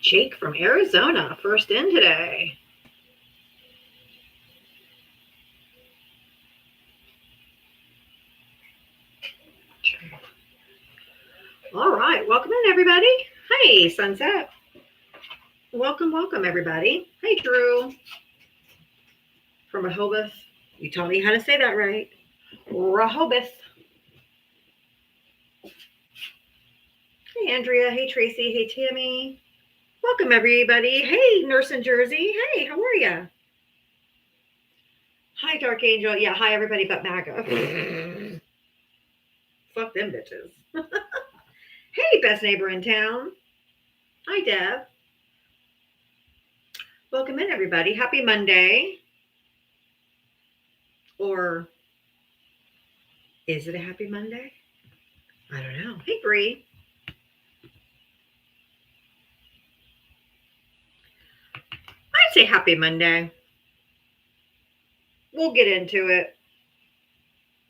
Jake from Arizona, first in today. All right, welcome in, everybody. Hey, Sunset. Welcome, everybody. Hey, Drew from Rehoboth. You taught me how to say that right. Rehoboth. Hey, Andrea. Hey, Tracy. Hey, Tammy. Welcome, everybody. Hey, Nurse in Jersey. Hey, how are you? Hi, Dark Angel. Yeah, hi, everybody but MAGA. Fuck them bitches. Hey, best neighbor in town. Hi, Deb. Welcome in, everybody. Happy Monday. Or is it a happy Monday? I don't know. Hey, Bree. I'd say happy Monday. We'll get into it.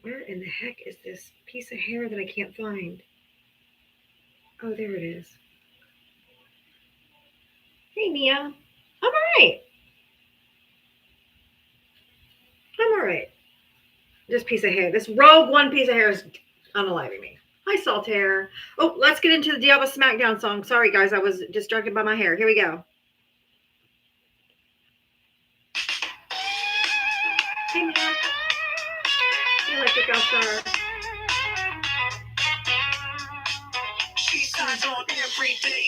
Where in the heck is this piece of hair that I can't find? Oh, there it is. Hey, Mia. I'm all right. I'm all right. This piece of hair, this rogue one piece of hair is unaliving me. Hi, Saltaire. Oh, let's get into the Diablo Smackdown song. Sorry, guys. I was distracted by my hair. Here we go. Hey, Mia. The Electric Star. She signs on every day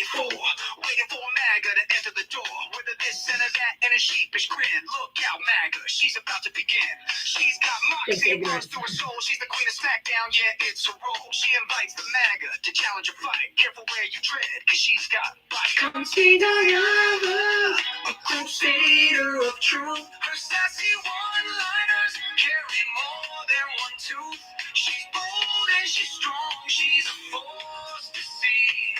waiting for MAGA to enter the door. Whether this and that and a sheepish grin. Look out, MAGA, she's about to begin. She's got moxie, runs through her soul. She's the queen of SmackDown, yeah, it's her role. She invites the MAGA to challenge a fight. Careful where you tread, cause she's got bite. Come see Diana, a crusader of truth. Her sassy one-liners carry more than one tooth. She's bold and she's strong, she's a force to see.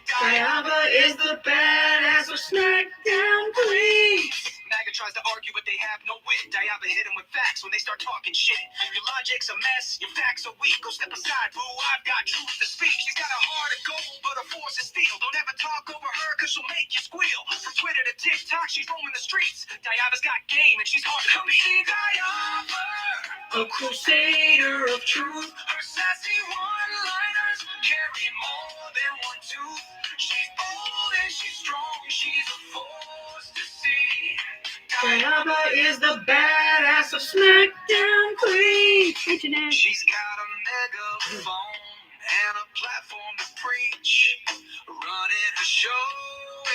Diana is the badass of SmackDown queen. MAGA tries to argue, but they have no wit. Diana hit him with facts when they start talking shit. Your logic's a mess, your facts are weak. Go step aside, boo, I've got truth to speak. She's got a heart of gold, but her force is steel. Don't ever talk over her, cause she'll make you squeal. From Twitter to TikTok, she's roaming the streets. Diana's got game, and she's hard to beat. See Diana, a crusader of truth. Her sassy one-liners carry more than one tooth. She's bold and she's strong, she's a force to see. Diana is the badass of SmackDown queen. She's got a megaphone and a platform to preach. Running her show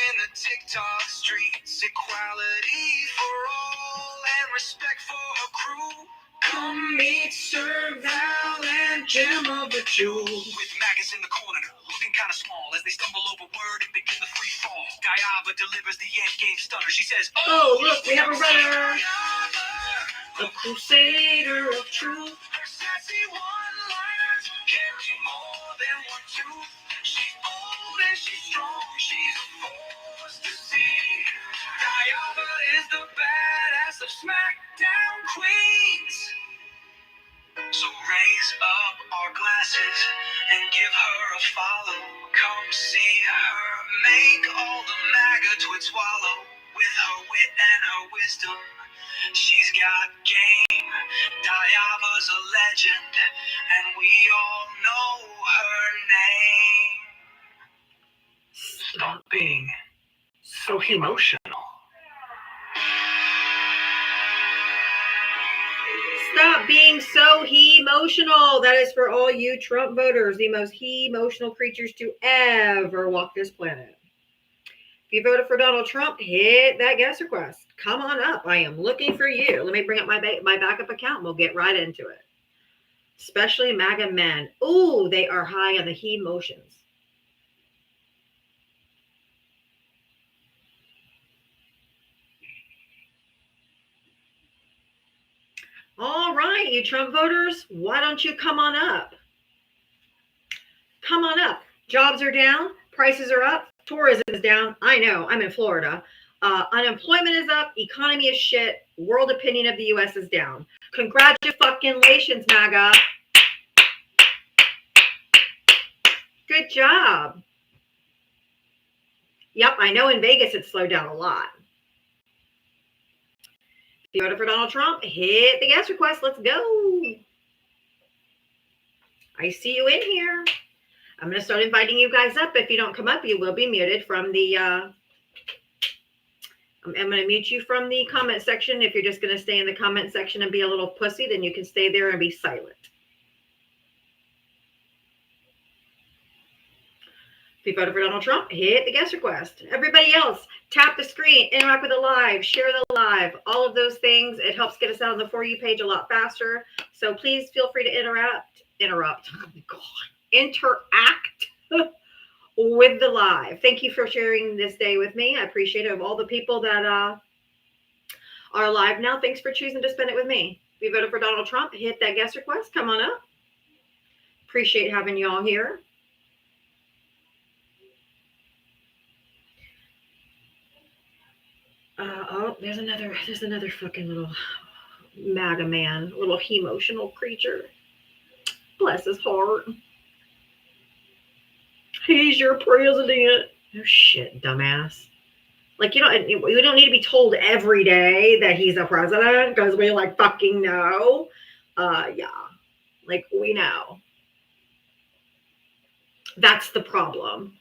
in the TikTok streets. Equality for all and respect for her crew. Come meet Sir Val and Gem of the Jewel. With Magus in the corner, looking kind of small as they stumble over word and begin the free fall. Diana delivers the end game stunner. She says, oh, look, we have a runner. The crusader of truth. Her sassy one-liners carry more than one tooth. She's bold and she's strong. She's a force to see. Diana is the badass of SmackDown queens. So raise up our glasses and give her a follow. Come see her make all the MAGA twits swallow. With her wit and her wisdom, she's got game. Diana's a legend, and we all know her name. Stop being so emotional. Stop being so emotional. That is for all you Trump voters, the most emotional creatures to ever walk this planet. If you voted for Donald Trump, hit that guest request. Come on up. I am looking for you. Let me bring up my backup account. We'll get right into it. Especially MAGA men. Ooh, they are high on the he emotions. All right, you Trump voters, why don't you come on up? Come on up. Jobs are down. Prices are up. Tourism is down. I know. I'm in Florida. Unemployment is up. Economy is shit. World opinion of the U.S. is down. Congratulations, MAGA. Good job. Yep, I know in Vegas it slowed down a lot. If you voted for Donald Trump, hit the guest request. Let's go. I see you in here. I'm going to start inviting you guys up. If you don't come up, you will be muted from the. I'm going to mute you from the comment section. If you're just going to stay in the comment section and be a little pussy, then you can stay there and be silent. If you voted for Donald Trump, hit the guest request. Everybody else, tap the screen, interact with the live, share the live, all of those things. It helps get us out on the For You page a lot faster. So please feel free to interact with the live. Thank you for sharing this day with me. I appreciate it. Of all the people that are live now, thanks for choosing to spend it with me. If you voted for Donald Trump, hit that guest request. Come on up. Appreciate having you all here. There's another fucking little MAGA man, little emotional creature. Bless his heart. He's your president. Oh shit, dumbass. Like you don't need to be told every day that he's a president because we like fucking know. Yeah, like we know. That's the problem.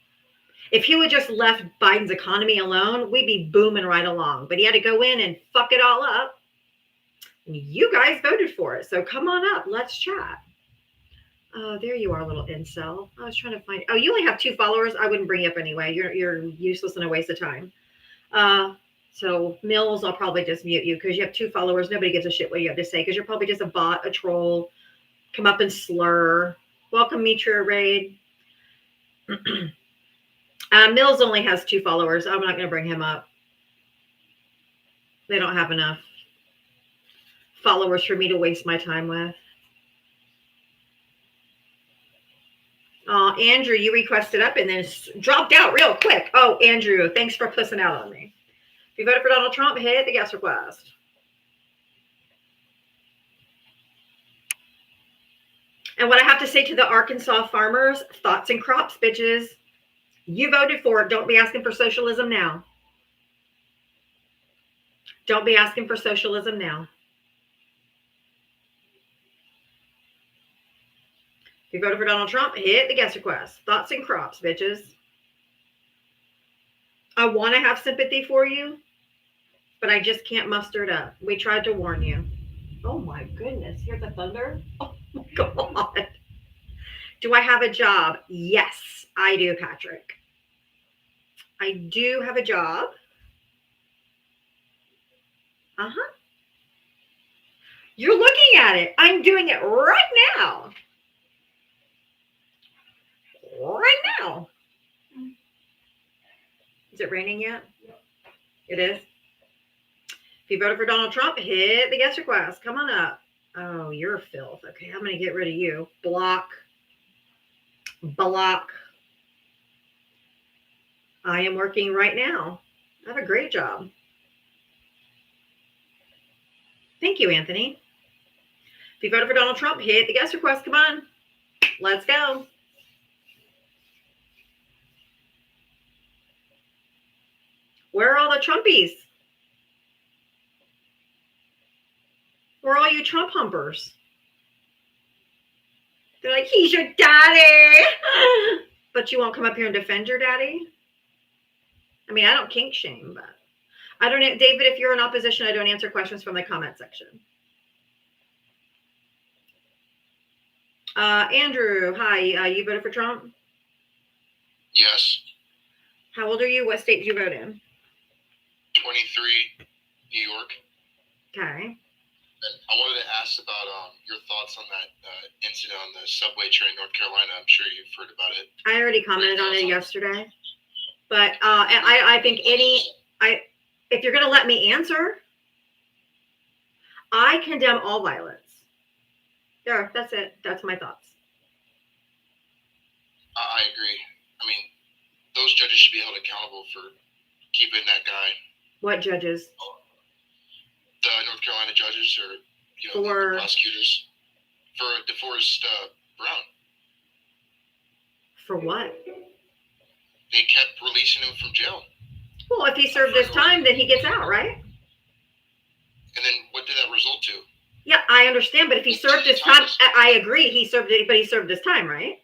If he would just left Biden's economy alone, we'd be booming right along. But he had to go in and fuck it all up. You guys voted for it, so come on up. Let's chat. There you are, little incel. I was trying to find. Oh, you only have 2 followers. I wouldn't bring you up anyway. You're useless and a waste of time. So Mills, I'll probably just mute you because you have 2 followers. Nobody gives a shit what you have to say because you're probably just a bot, a troll. Come up and slur. Welcome, Mitra Raid. Mills only has 2 followers. I'm not going to bring him up. They don't have enough followers for me to waste my time with. Andrew, you requested up and then dropped out real quick. Oh, Andrew, thanks for pussing out on me. If you voted for Donald Trump, hit the guest request. And what I have to say to the Arkansas farmers, thoughts and crops, bitches. You voted for it. Don't be asking for socialism now. Don't be asking for socialism now. If you voted for Donald Trump, hit the guest request. Thoughts and crops, bitches. I want to have sympathy for you, but I just can't muster it up. We tried to warn you. Oh my goodness, here's the thunder. Oh my God. Do I have a job? Yes, I do, Patrick. I do have a job. Uh-huh. You're looking at it. I'm doing it right now. Right now. Is it raining yet? It is. If you voted for Donald Trump, hit the guest request. Come on up. Oh, you're filth. Okay, I'm going to get rid of you. Block. I am working right now. I have a great job. Thank you, Anthony. If you voted for Donald Trump, hit the guest request. Come on. Let's go. Where are all the Trumpies? Where are all you Trump humpers? They're like, he's your daddy. But you won't come up here and defend your daddy? I mean, I don't kink shame, but I don't, David, if you're in opposition, I don't answer questions from the comment section. Andrew, hi. You voted for Trump? Yes. How old are you? What state did you vote in? 23, New York. Okay. And I wanted to ask about your thoughts on that incident on the subway train in North Carolina. I'm sure you've heard about it. I already commented on it yesterday. But I think if you're going to let me answer, I condemn all violence. There, that's it. That's my thoughts. I agree. I mean, those judges should be held accountable for keeping that guy. What judges? The North Carolina judges or the prosecutors for DeForest Brown. For what? they kept releasing him from jail. Well, if he served his time, then he gets out, right? And then what did that result to? Yeah, I understand, but if he served his time, I agree, he served it, but he served his time, right?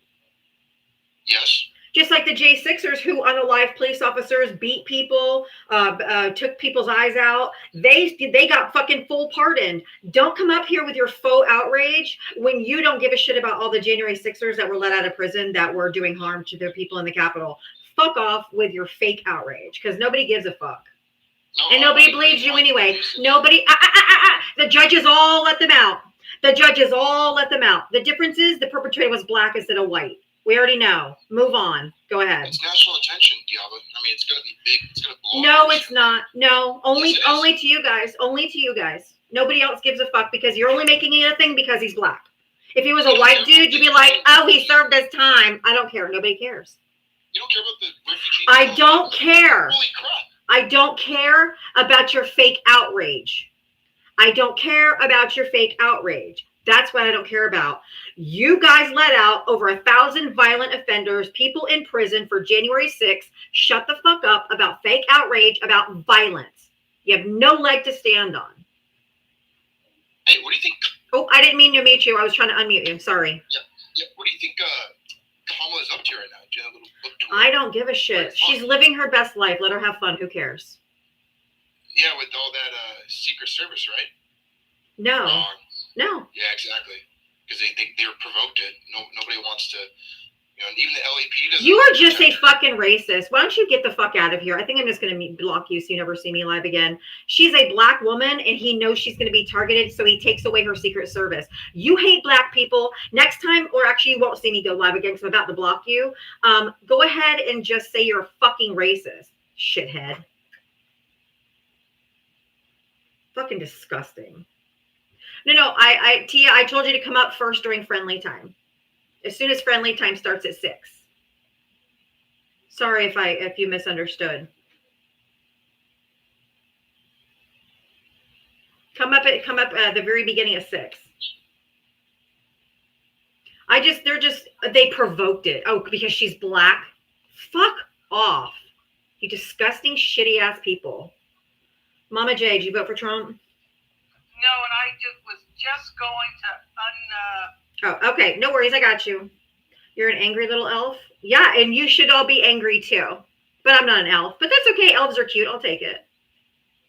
Yes. Just like the J6ers who unalived police officers, beat people, took people's eyes out. They got fucking full pardoned. Don't come up here with your faux outrage when you don't give a shit about all the January 6ers that were let out of prison that were doing harm to their people in the Capitol. Fuck off with your fake outrage, because nobody gives a fuck. No, and nobody believes you anyway. Nobody. The judges all let them out. The judges all let them out. The difference is the perpetrator was black instead of white. We already know. Move on. Go ahead. It's national attention, Diablo. I mean, it's going to be big. It's going to blow. No, it's not. No, only to you guys. Only to you guys. Nobody else gives a fuck because you're only making it a thing because he's black. If he was a white dude, you'd be like, oh, he served his time. I don't care. Nobody cares. You don't care about the refugee? I don't care. Holy crap. I don't care about your fake outrage. I don't care about your fake outrage. That's what I don't care about. You guys let out over 1,000 violent offenders, people in prison for January 6th. Shut the fuck up about fake outrage about violence. You have no leg to stand on. Hey, what do you think? Oh, I didn't mean to mute you. I was trying to unmute you. Sorry. Yeah. What do you think Kamala's up to right now? Do you have a little book tour? I don't give a shit. She's living her best life. Let her have fun. Who cares? Yeah, with all that Secret Service, right? No. Wrong. No. Yeah, exactly. Because they were provoked it. Nobody wants to, even the LAPD doesn't. You are just a fucking racist. Why don't you get the fuck out of here? I think I'm just going to block you so you never see me live again. She's a black woman and he knows she's going to be targeted, so he takes away her Secret Service. You hate black people. Next time, or actually you won't see me go live again because I'm about to block you. Go ahead and just say you're a fucking racist, shithead. Fucking disgusting. No, Tia, I told you to come up first during friendly time. As soon as friendly time starts at 6. Sorry if you misunderstood. Come up at the very beginning of 6. They provoked it. Oh, because she's black? Fuck off. You disgusting, shitty ass people. Mama J, did you vote for Trump? No, and I was just going to Oh, okay. No worries. I got you. You're an angry little elf? Yeah, and you should all be angry too. But I'm not an elf. But that's okay. Elves are cute. I'll take it.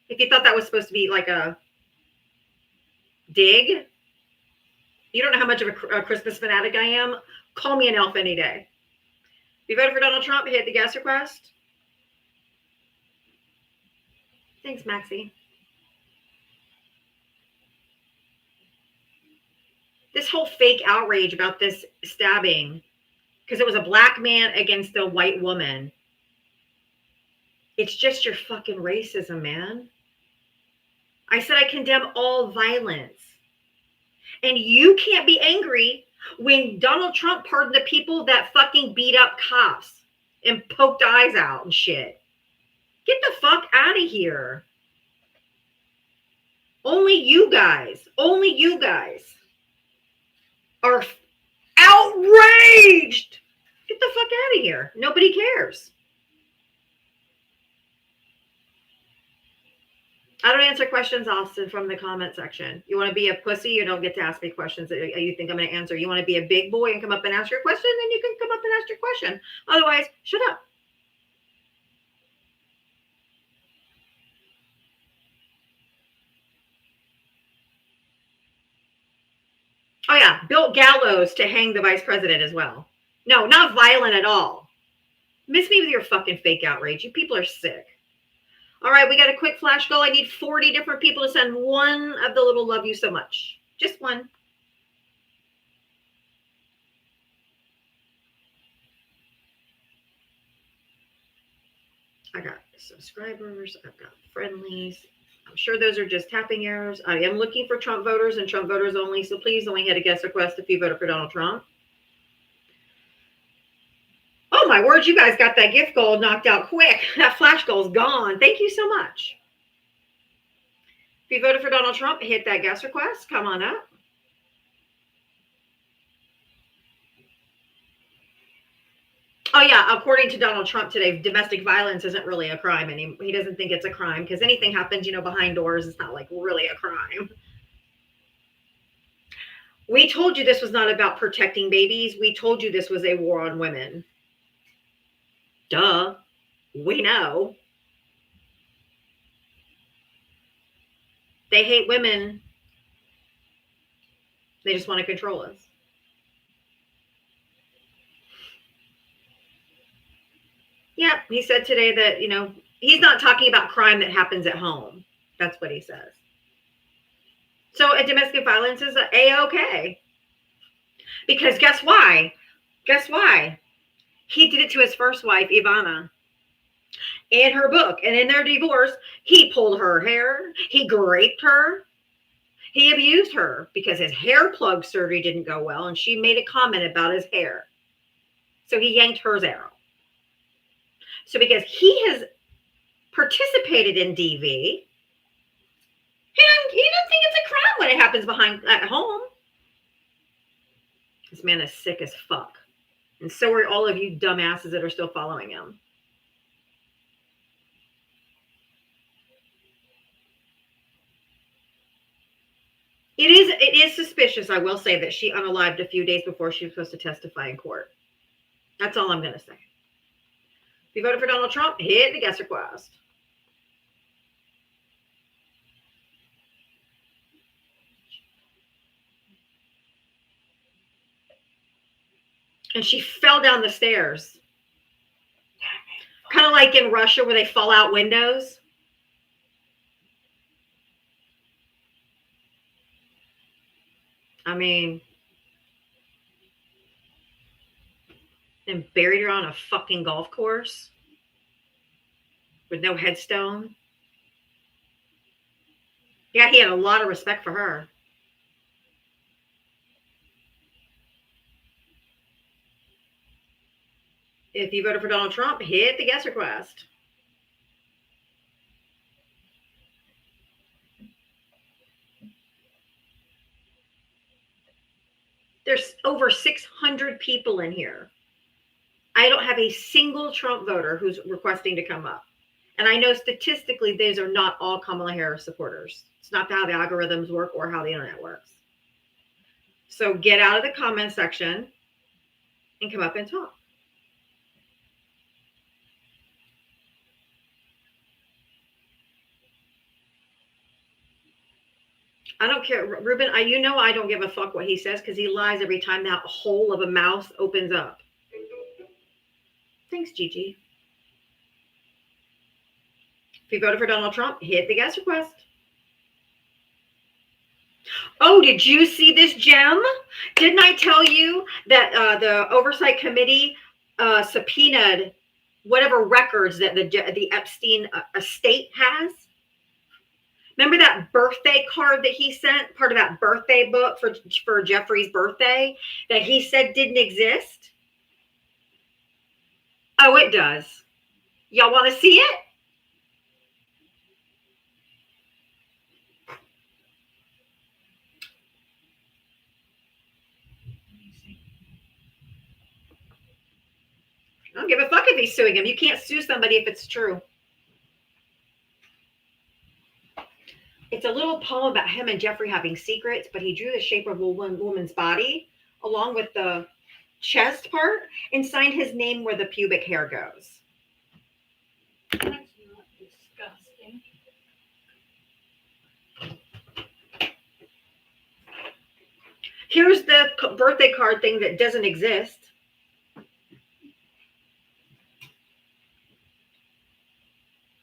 If you thought that was supposed to be like a dig, you don't know how much of a Christmas fanatic I am. Call me an elf any day. If you voted for Donald Trump, hit the gas request. Thanks, Maxie. This whole fake outrage about this stabbing, because it was a black man against a white woman. It's just your fucking racism, man. I said I condemn all violence. And you can't be angry when Donald Trump pardoned the people that fucking beat up cops and poked eyes out and shit. Get the fuck out of here. Only you guys are outraged. Get the fuck out of here. Nobody cares. I don't answer questions, Austin, from the comment section. You want to be a pussy, you don't get to ask me questions that you think I'm going to answer. You want to be a big boy and come up and ask your question, then you can come up and ask your question. Otherwise, shut up. Oh, yeah, built gallows to hang the vice president as well. No, not violent at all. Miss me with your fucking fake outrage. You people are sick. All right, we got a quick flash goal. I need 40 different people to send one of the little love you so much. Just one. I got subscribers. I've got friendlies. I'm sure those are just tapping errors. I am looking for Trump voters and Trump voters only. So please only hit a guest request if you voted for Donald Trump. Oh my word, you guys got that gift goal knocked out quick. That flash goal is gone. Thank you so much. If you voted for Donald Trump, hit that guest request. Come on up. Oh yeah, according to Donald Trump today, domestic violence isn't really a crime anymore. He doesn't think it's a crime because anything happens, behind doors. It's not like really a crime. We told you this was not about protecting babies. We told you this was a war on women. Duh. We know. They hate women. They just want to control us. Yeah, he said today that, he's not talking about crime that happens at home. That's what he says. So domestic violence is A-okay. Because guess why? Guess why? He did it to his first wife, Ivana. In her book and in their divorce, he pulled her hair. He raped her. He abused her because his hair plug surgery didn't go well. And she made a comment about his hair. So he yanked hers out. So because he has participated in DV, he doesn't think it's a crime when it happens at home. This man is sick as fuck. And so are all of you dumbasses that are still following him. It is suspicious, I will say, that she unalived a few days before she was supposed to testify in court. That's all I'm going to say. If you voted for Donald Trump, hit the guest request. And she fell down the stairs. Kind of like in Russia where they fall out windows. I mean, and buried her on a fucking golf course with no headstone. Yeah, he had a lot of respect for her. If you voted for Donald Trump, hit the guest request. There's over 600 people in here. I don't have a single Trump voter who's requesting to come up. And I know statistically, these are not all Kamala Harris supporters. It's not how the algorithms work or how the internet works. So get out of the comment section and come up and talk. I don't care, Ruben. I don't give a fuck what he says because he lies every time that hole of a mouth opens up. Thanks, Gigi. If you voted for Donald Trump, hit the guest request. Oh, did you see this gem? Didn't I tell you that the Oversight Committee subpoenaed whatever records that the Epstein estate has? Remember that birthday card that he sent, part of that birthday book for Jeffrey's birthday that he said didn't exist? Oh, it does. Y'all want to see it? I don't give a fuck if he's suing him. You can't sue somebody if it's true. It's a little poem about him and Jeffrey having secrets, but he drew the shape of a woman's body along with the chest part and signed his name where the pubic hair goes. That's not disgusting. Here's the birthday card thing that doesn't exist.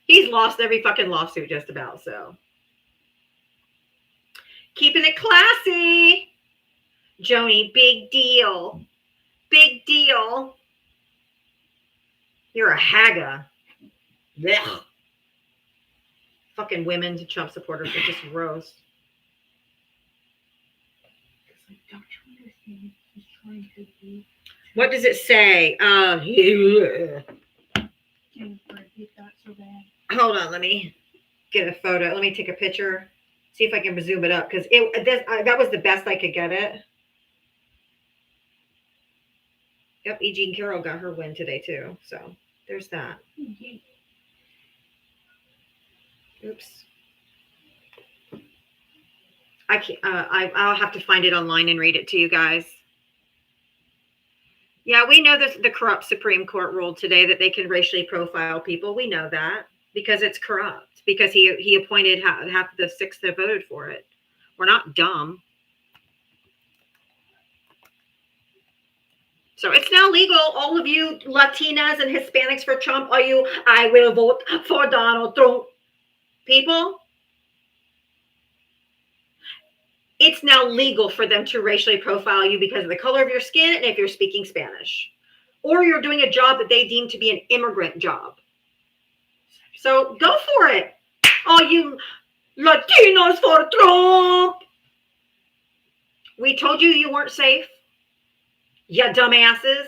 He's lost every fucking lawsuit just about, so. Keeping it classy. Joni, big deal. Big deal. You're a haga. Blech. Fucking women to Trump supporters are just gross. What does it say? Hold on, let me get a photo. Let me take a picture. See if I can zoom it up because that was the best I could get it. Yep, E. Jean Carroll got her win today too. So there's that. Indeed. Oops. I can't. I'll have to find it online and read it to you guys. Yeah, we know the corrupt Supreme Court ruled today that they can racially profile people. We know that because it's corrupt. Because he appointed half of the 6 that voted for it. We're not dumb. So it's now legal. All of you Latinas and Hispanics for Trump, are you? I will vote for Donald Trump. People, it's now legal for them to racially profile you because of the color of your skin and if you're speaking Spanish. Or you're doing a job that they deem to be an immigrant job. So go for it. All you Latinos for Trump. We told you you weren't safe. You dumbasses.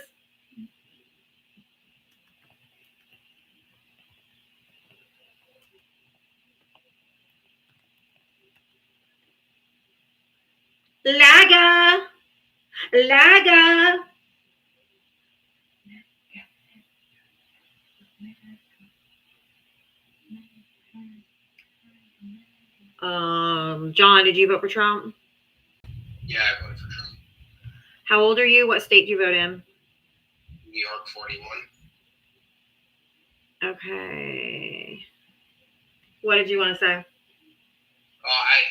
Laga. Laga. John, did you vote for Trump? Yeah, I voted for Trump. How old are you? What state do you vote in? New York 41. Okay. What did you want to say?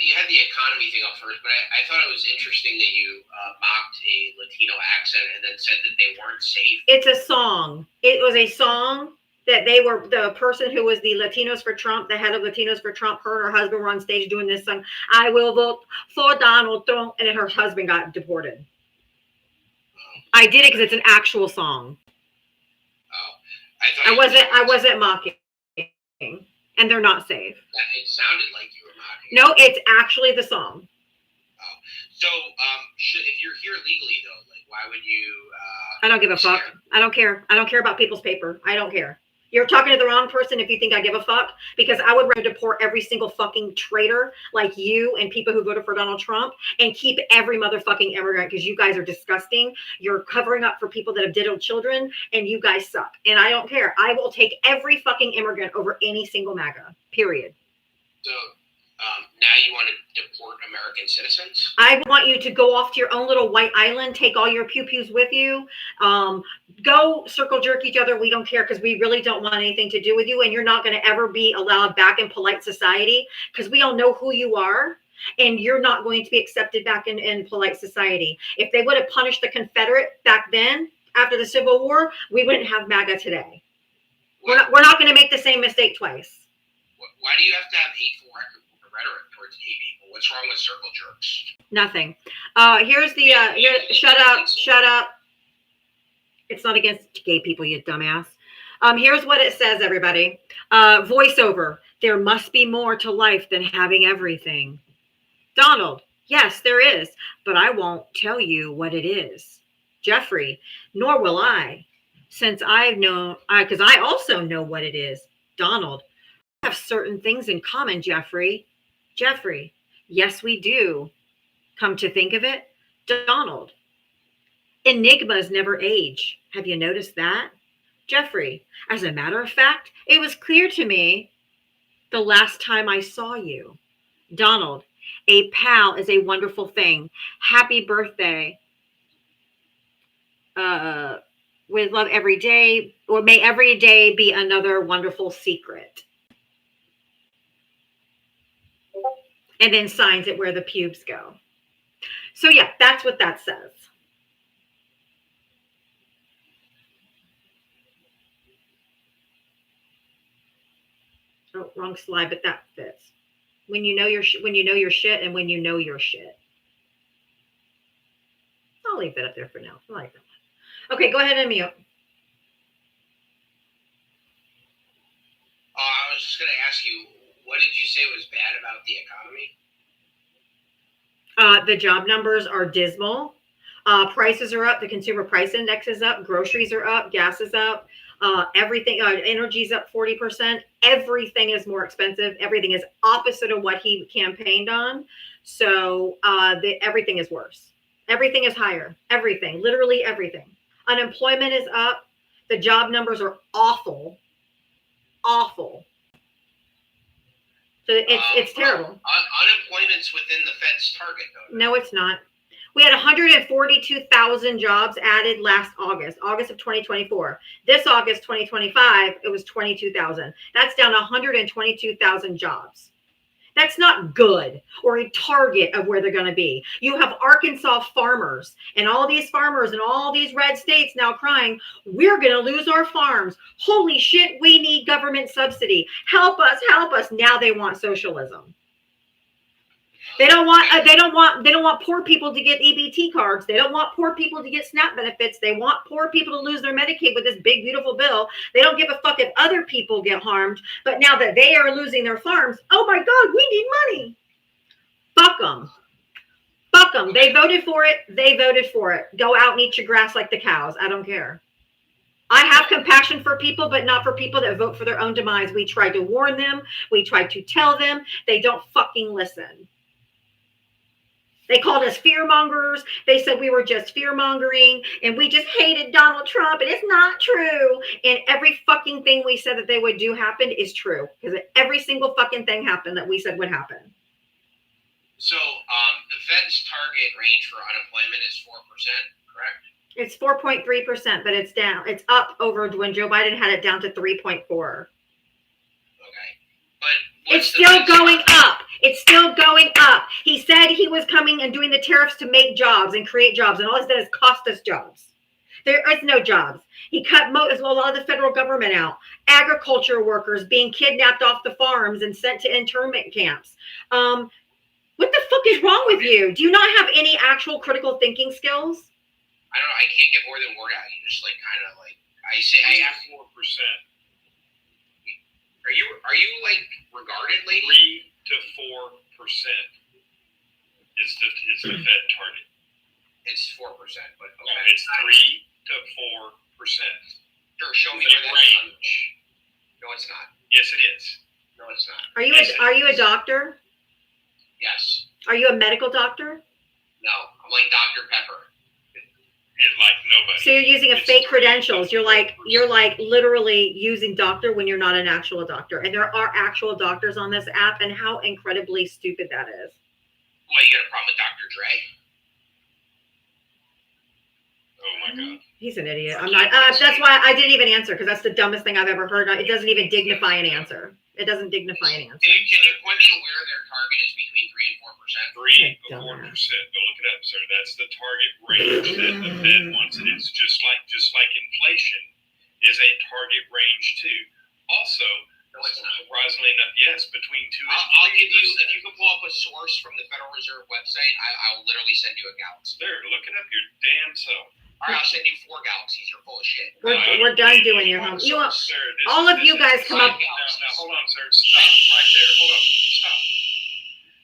You had the economy thing up first, but I thought it was interesting that you mocked a Latino accent and then said that they weren't safe. It's a song. It was a song that they were, the person who was the Latinos for Trump, the head of Latinos for Trump, her and her husband were on stage doing this song, I will vote for Donald Trump, and then her husband got deported. I did it because it's an actual song. I wasn't mocking, and they're not safe. It sounded like you were mocking. No, it's actually the song. So, if you're here legally though, like, why would you? I don't give a fuck. I don't care. I don't care about people's paper. I don't care. You're talking to the wrong person if you think I give a fuck, because I would rather deport every single fucking traitor like you and people who voted for Donald Trump and keep every motherfucking immigrant, because you guys are disgusting. You're covering up for people that have diddled children, and you guys suck. And I don't care. I will take every fucking immigrant over any single MAGA, period. So now you want to deport American citizens? I want you to go off to your own little white island, take all your pew-pews with you, go circle jerk each other. We don't care, because we really don't want anything to do with you, and you're not going to ever be allowed back in polite society, because we all know who you are, and you're not going to be accepted back in polite society. If they would have punished the Confederate back then, after the Civil War, we wouldn't have MAGA today. We're not going to make the same mistake twice. Why do you have to have hateful rhetoric towards gay people? What's wrong with circle jerks? Nothing. Here's the shut up. It's not against gay people, you dumbass. Here's what it says, everybody. Voiceover. There must be more to life than having everything. Donald. Yes, there is, but I won't tell you what it is. Jeffrey. Nor will I, since because I also know what it is. Donald. We have certain things in common, Jeffrey. Jeffrey. Yes, we do. Come to think of it, Donald. Enigmas never age. Have you noticed that? Jeffrey, as a matter of fact, it was clear to me the last time I saw you. Donald, a pal is a wonderful thing. Happy birthday. With love every day, or may every day be another wonderful secret. And then signs it where the pubes go. So yeah, that's what that says. Oh, wrong slide, but that fits. When you know your shit, and when you know your shit. I'll leave that up there for now. I like that one. Okay, go ahead and mute. I was just going to ask you, what did you say was bad about the economy? The job numbers are dismal. Prices are up. The consumer price index is up. Groceries are up. Gas is up. Everything, energy's up 40%. Everything is more expensive. Everything is opposite of what he campaigned on. So everything is worse. Everything is higher. Everything, literally everything. Unemployment is up. The job numbers are awful. Awful. So it's terrible. Unemployment's within the Fed's target, though. No, it's not. We had 142,000 jobs added last August of 2024. This August 2025, it was 22,000. That's down 122,000 jobs. That's not good or a target of where they're going to be. You have Arkansas farmers and all these farmers in all these red states now crying, we're going to lose our farms. Holy shit, we need government subsidy. Help us, help us. Now they want socialism. They don't want poor people to get EBT cards. They don't want poor people to get SNAP benefits. They want poor people to lose their Medicaid with this big, beautiful bill. They don't give a fuck if other people get harmed. But now that they are losing their farms, oh my God, we need money. Fuck them. Fuck them. They voted for it. They voted for it. Go out and eat your grass like the cows. I don't care. I have compassion for people, but not for people that vote for their own demise. We tried to warn them. We tried to tell them. They don't fucking listen. They called us fear mongers. They said we were just fear mongering and we just hated Donald Trump. And it's not true. And every fucking thing we said that they would do happened is true. Because every single fucking thing happened that we said would happen. So the Fed's target range for unemployment is 4%, correct? It's 4.3%, but it's down. It's up over when Joe Biden had it down to 3.4. Okay. But it's still going up. It's still going up. He said he was coming and doing the tariffs to make jobs and create jobs, and all he's done is cost us jobs. There is no jobs. He cut a lot of the federal government out. Agriculture workers being kidnapped off the farms and sent to internment camps. What the fuck is wrong with you? Do you not have any actual critical thinking skills? I don't know. I can't get more than word out. You just I say I have 4%. Are you like regarded, lady? 3 to 4% is the Fed target. It's 4%, but okay. No, it's 3 to 4%. Sure, show me It's where a that's on. range. No, it's not. Yes, it is. No, it's not. Are you a doctor? Yes. Are you a medical doctor? No, I'm like Dr. Pepper. It's like nobody. So you're using fake credentials. You're like literally using doctor when you're not an actual doctor. And there are actual doctors on this app, and how incredibly stupid that is. What, you got a problem with Dr. Dre? Oh my God. He's an idiot. I'm not. That's why I didn't even answer, because that's the dumbest thing I've ever heard. It doesn't even dignify an answer. It doesn't dignify an answer. Can you point me to where their target is between 3 and 4%? 3 to 4%. Go look it up, sir. That's the target range that the Fed wants. It is just like inflation is a target range too. Also, No, it's not. surprisingly enough, yes, between 2 and 3%. I'll give you, if you can pull up a source from the Federal Reserve website, I'll literally send you a galaxy. There, look it up your damn self. All right, I'll send you 4 galaxies. You're full of shit. We're done doing your homework. You want, Sir, all of you guys come up. Now, hold on, sir. Stop right there. Hold on. Stop.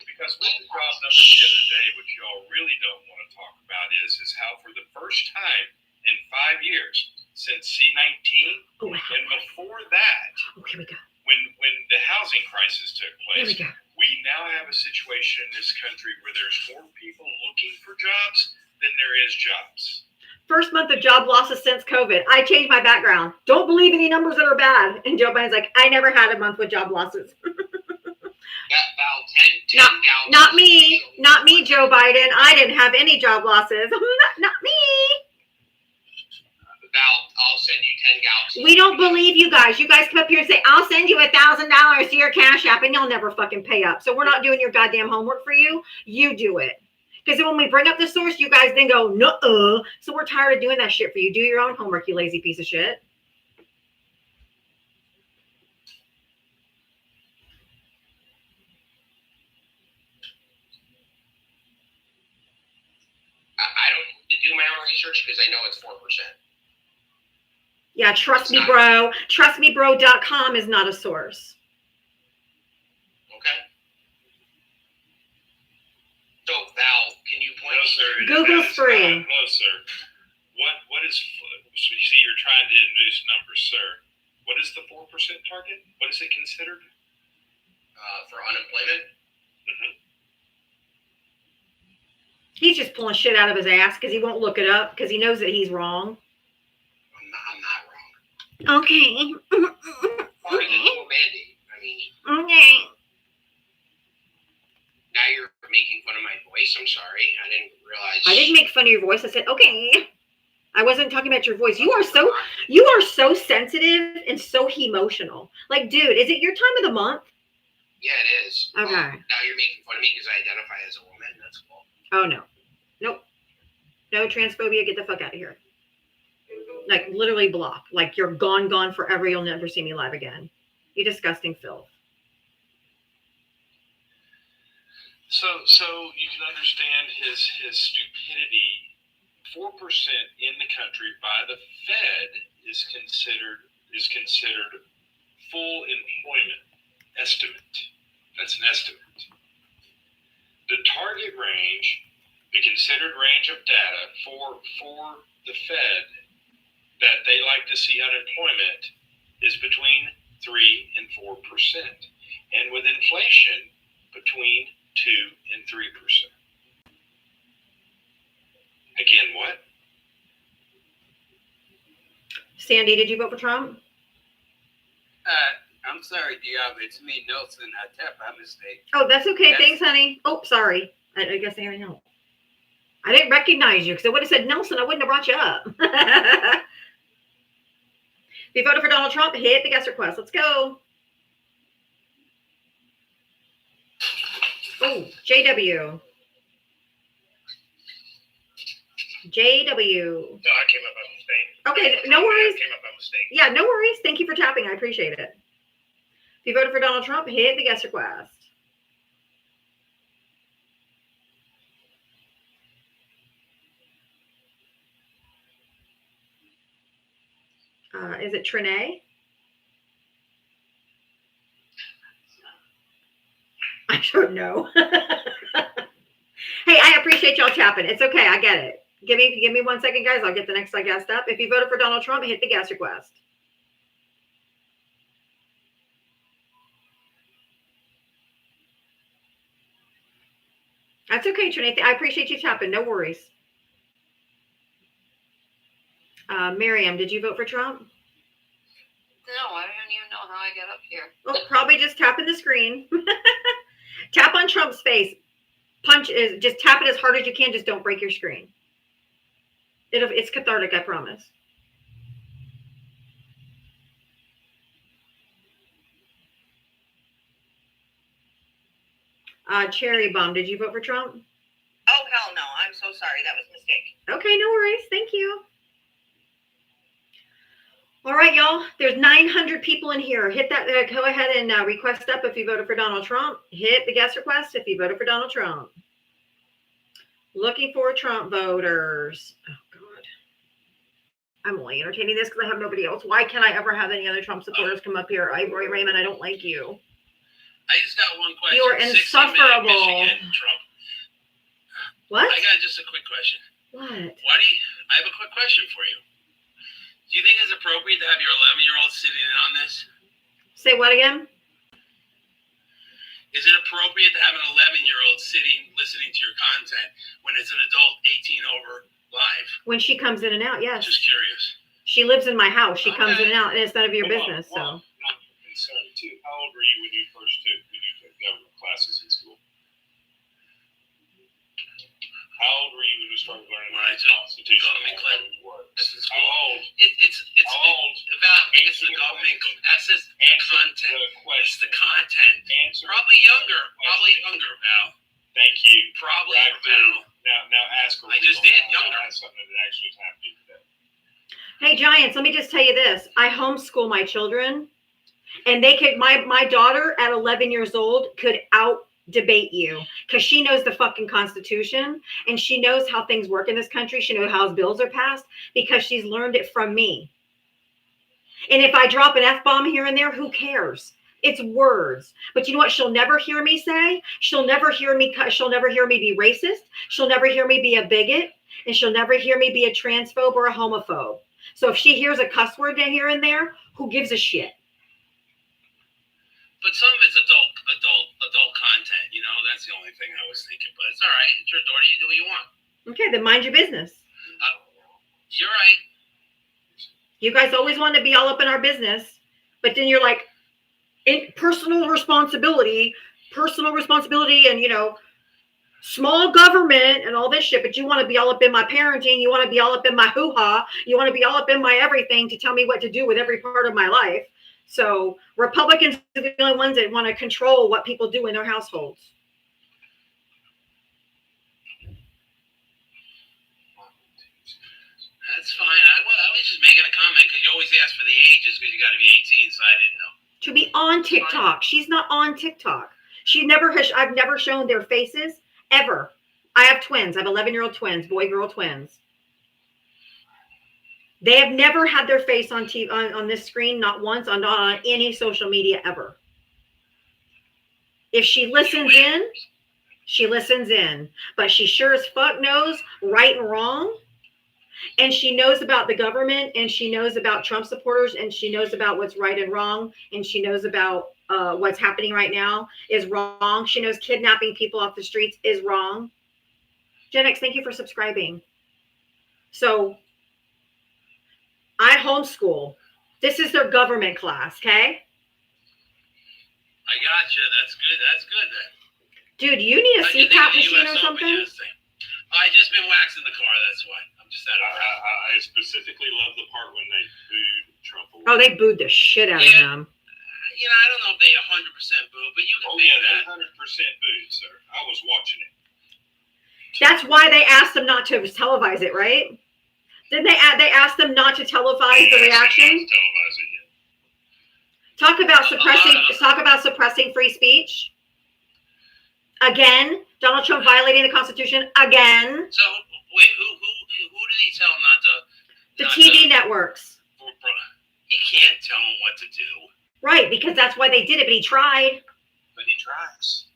Because one of the job numbers the other day, which y'all really don't want to talk about, is how for the first time in 5 years since C-19, Oh, and before that, here we go. when the housing crisis took Here we place, go. we now have a situation in this country where there's more people looking for jobs than there is jobs. First month of job losses since COVID. I changed my background. Don't believe any numbers that are bad. And Joe Biden's like, I never had a month with job losses. Val, 10 galaxies. Not me, Joe Biden. I didn't have any job losses. Not me. Val, I'll send you 10 galaxies. We don't believe you guys. You guys come up here and say, I'll send you $1,000 to your Cash App, and you'll never fucking pay up. So we're not doing your goddamn homework for you. You do it. Because then when we bring up the source, you guys then go, nuh-uh. So we're tired of doing that shit for you. Do your own homework, you lazy piece of shit. I don't need to do my own research because I know it's 4%. Yeah, trust me, bro. Trustmebro.com is not a source. Okay. So, Val, can you point No, me? sir. Google's That is free. not- No, sir. What is? So you see, you're trying to introduce numbers, sir. What is the 4% target? What is it considered? For unemployment? He's just pulling shit out of his ass because he won't look it up because he knows that he's wrong. Okay. According to the mandate. I mean, Okay. now you're making fun of my voice. I'm sorry. I didn't realize. I didn't make fun of your voice. I said, okay. I wasn't talking about your voice. You are so sensitive and so emotional. Like, dude, is it your time of the month? Yeah, it is. Okay. Now you're making fun of me because I identify as a woman. That's cool. Oh, no. Nope. No transphobia. Get the fuck out of here. Like, literally block. Like, you're gone forever. You'll never see me live again. You disgusting filth. So you can understand his stupidity. 4% in the country by the Fed is considered full employment estimate. That's an estimate. The target range, the considered range of data for the Fed that they like to see unemployment is between 3 and 4%, and with inflation between 2 and 3%. Again, what? Sandy, did you vote for Trump? I'm sorry, Diab. It's me, Nelson. I tapped by mistake. Oh, that's okay. Yes. Thanks, honey. Oh, sorry. I guess I didn't know. I didn't recognize you because I would have said Nelson. I wouldn't have brought you up. If you voted for Donald Trump, hit the guest request. Let's go. Oh, JW. JW. No, I came up by mistake. Okay, no worries. I came up by mistake. Yeah, no worries. Thank you for tapping. I appreciate it. If you voted for Donald Trump, hit the guest request. Is it Trinae? I don't know. Hey, I appreciate y'all tapping. It's okay. I get it. Give me 1 second, guys. I'll get the next guest up. If you voted for Donald Trump, hit the guest request. That's okay, Trinity. I appreciate you tapping. No worries. Miriam, did you vote for Trump? No, I don't even know how I got up here. Oh, probably just tapping the screen. Tap on Trump's face. Just tap it as hard as you can. Just don't break your screen. It's cathartic, I promise. Cherry Bomb, did you vote for Trump? Oh, hell no. I'm so sorry. That was a mistake. Okay, no worries. Thank you. All right, y'all. There's 900 people in here. Hit that. Go ahead and request up if you voted for Donald Trump. Hit the guest request if you voted for Donald Trump. Looking for Trump voters. Oh, God. I'm only entertaining this because I have nobody else. Why can't I ever have any other Trump supporters come up here? Roy Raymond, I don't like you. I just got one question. You are 60 insufferable. Minute Michigan, Trump. What? I got just a quick question. What? I have a quick question for you. Do you think it's appropriate to have your 11-year-old sitting in on this? Say what again? Is it appropriate to have an 11-year-old sitting, listening to your content when it's an adult 18 over live? When she comes in and out, yes. Just curious. She lives in my house. She comes in Okay. and out, and it's none of your Hold on, business. hold on. So Not concerned too. How old were you when you first took government classes in school? How old were you when you started learning When I the took Constitution? government and how it works? That's in How school. old? It's How old? about, it's the government, that's just Answer content. the It's question. the content. Answer Probably the younger, question. Val. Thank you. Probably Right Val. Now ask her. I just did, younger. That's something that actually is happening today. hey, Giants, let me just tell you this. I homeschool my children, and they could. My daughter at 11 years old could out debate you because she knows the fucking Constitution and she knows how things work in this country. She knows how bills are passed because she's learned it from me. And if I drop an F-bomb here and there, who cares? It's words. But you know what she'll never hear me say? She'll never hear me be racist. She'll never hear me be a bigot. And she'll never hear me be a transphobe or a homophobe. So if she hears a cuss word here and there, who gives a shit? But some of it's adult content, you know. That's the only thing I was thinking. But it's all right. It's your daughter. You do what you want. Okay, then mind your business. You're right. You guys always want to be all up in our business, but then you're like, personal responsibility, and, you know, small government and all this shit, but you want to be all up in my parenting. You want to be all up in my hoo-ha. You want to be all up in my everything to tell me what to do with every part of my life. So Republicans are the only ones that want to control what people do in their households. That's fine. I was just making a comment because you always ask for the ages because you got to be 18, so I didn't know. To be on TikTok. She's not on TikTok. I've never shown their faces ever. I have twins. I have 11-year-old twins, boy-girl twins. They have never had their face on TV, on this screen, not once, not on any social media ever. If she listens in, she listens in. But she sure as fuck knows right and wrong. And she knows about the government, and she knows about Trump supporters, and she knows about what's right and wrong, and she knows about what's happening right now is wrong. She knows kidnapping people off the streets is wrong. Gen X, thank you for subscribing. So I homeschool. This is their government class, okay? I got you. That's good. That's good then. Dude, you need a How'd you think CPAP of the machine US or Open something? yesterday? I just been waxing the car. That's why. I'm just out of breath. I specifically love the part when they booed Trump away. Oh, they booed the shit out of him. You know, I don't know if they 100% boo, but you can Oh think yeah, that. 100% booed, sir. I was watching it. That's why they asked them not to televise it, right? Didn't they asked them not to televise the reaction? Televise it, yeah. Talk about suppressing free speech. Again, Donald Trump violating the Constitution again. So wait, who did he tell not to? The TV networks. He can't tell him what to do. Right, because that's why they did it, but he tried. But he tries.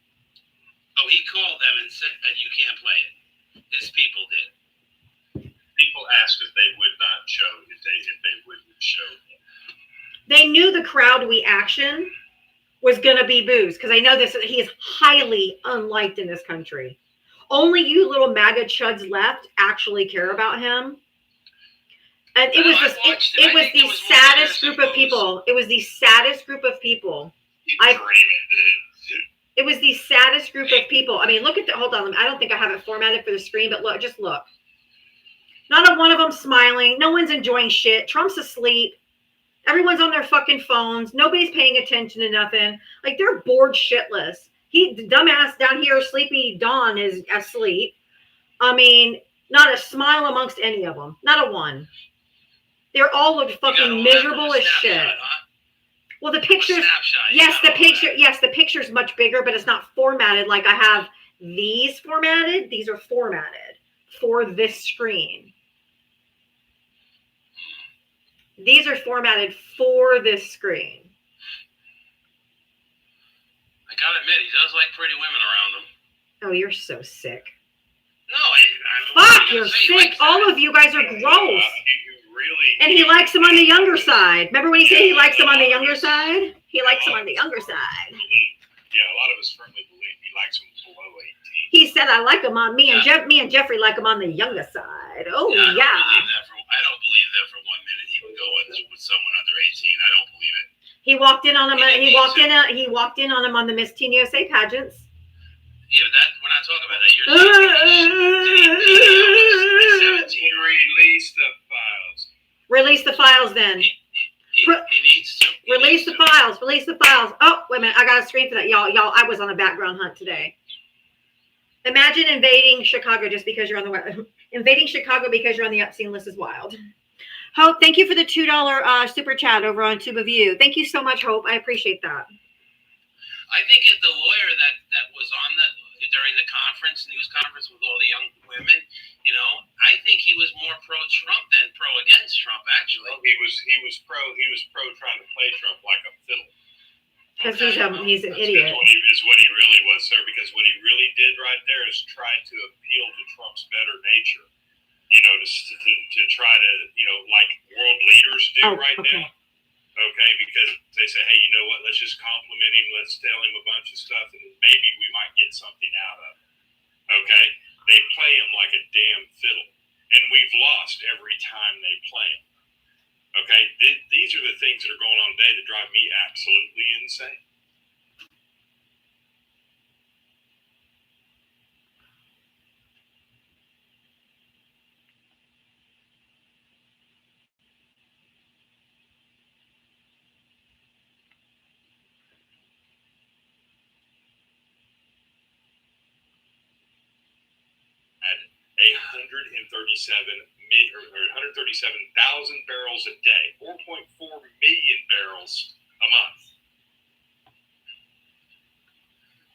Oh, he called them and said that you can't play it. His people did. People asked if they would not show, if they wouldn't show him. They knew the crowd reaction was going to be boos, because I know this. He is highly unliked in this country. Only you little MAGA chuds left actually care about him. And it was the saddest group of people. It was the saddest group of people. It was the saddest group of people. I mean, look at the, hold on. I don't think I have it formatted for the screen, but look, just look. Not a one of them smiling. No one's enjoying shit. Trump's asleep. Everyone's on their fucking phones. Nobody's paying attention to nothing. Like, they're bored shitless. The dumbass down here, Sleepy Dawn, is asleep. I mean, not a smile amongst any of them. Not a one. They're all looked fucking miserable as shit. Huh? Well, the pictures, yes, the picture's much bigger, but it's not formatted like I have these formatted. These are formatted for this screen. These are formatted for this screen. I gotta admit, he does like pretty women around him. Oh, you're so sick. No, Fuck, you're sick. All of you guys are gross. And he likes them on the younger side. Remember when he said he likes them on the younger side? He likes them on the younger side. Yeah, a lot of us firmly believe he likes them below 18. He said, "I like them on me and Jeffrey like them on the younger side." Oh yeah. I don't believe that for 1 minute. He would go with someone under 18. I don't believe it. He walked in on him. He walked in on him on the Miss Teen USA pageants. Yeah, but we're not talking about that. You're 17. Release the files. Release the files then. He needs to. Release the files. Release the files. Oh, wait a minute. I got a screen for that. Y'all, I was on a background hunt today. Imagine invading Chicago just because you're on the invading Chicago because you're on the Epstein list is wild. Hope, thank you for the $2 super chat over on Tuba View. Thank you so much, Hope. I appreciate that. I think if the lawyer that was on during the news conference with all the young women, you know, I think he was more pro-Trump than pro-against Trump, actually. Well, he was pro trying to play Trump like a fiddle. Because he's an idiot. Is what he really was, sir. Because what he really did right there is try to appeal to Trump's better nature. You know, to try to, you know, like world leaders do now. Okay, because they say, hey, you know what? Let's just compliment him. Let's tell him a bunch of stuff, and maybe we might get something out of it. Okay, they play him like a damn fiddle, and we've lost every time they play him. Okay, these are the things that are going on today that drive me absolutely insane. At 137,000 barrels a day, 4.4 million barrels a month.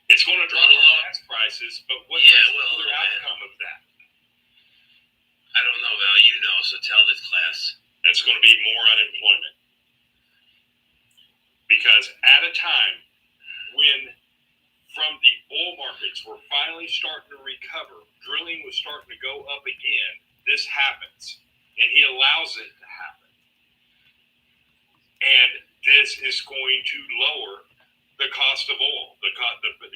It's going to drop our gas prices, but what's the other outcome of that? I don't know, Val. You know, so tell this class. That's going to be more unemployment. Because at a time when from the oil markets were finally starting to recover, drilling was starting to go up again, this happens. And he allows it to happen. And this is going to lower the cost of oil, the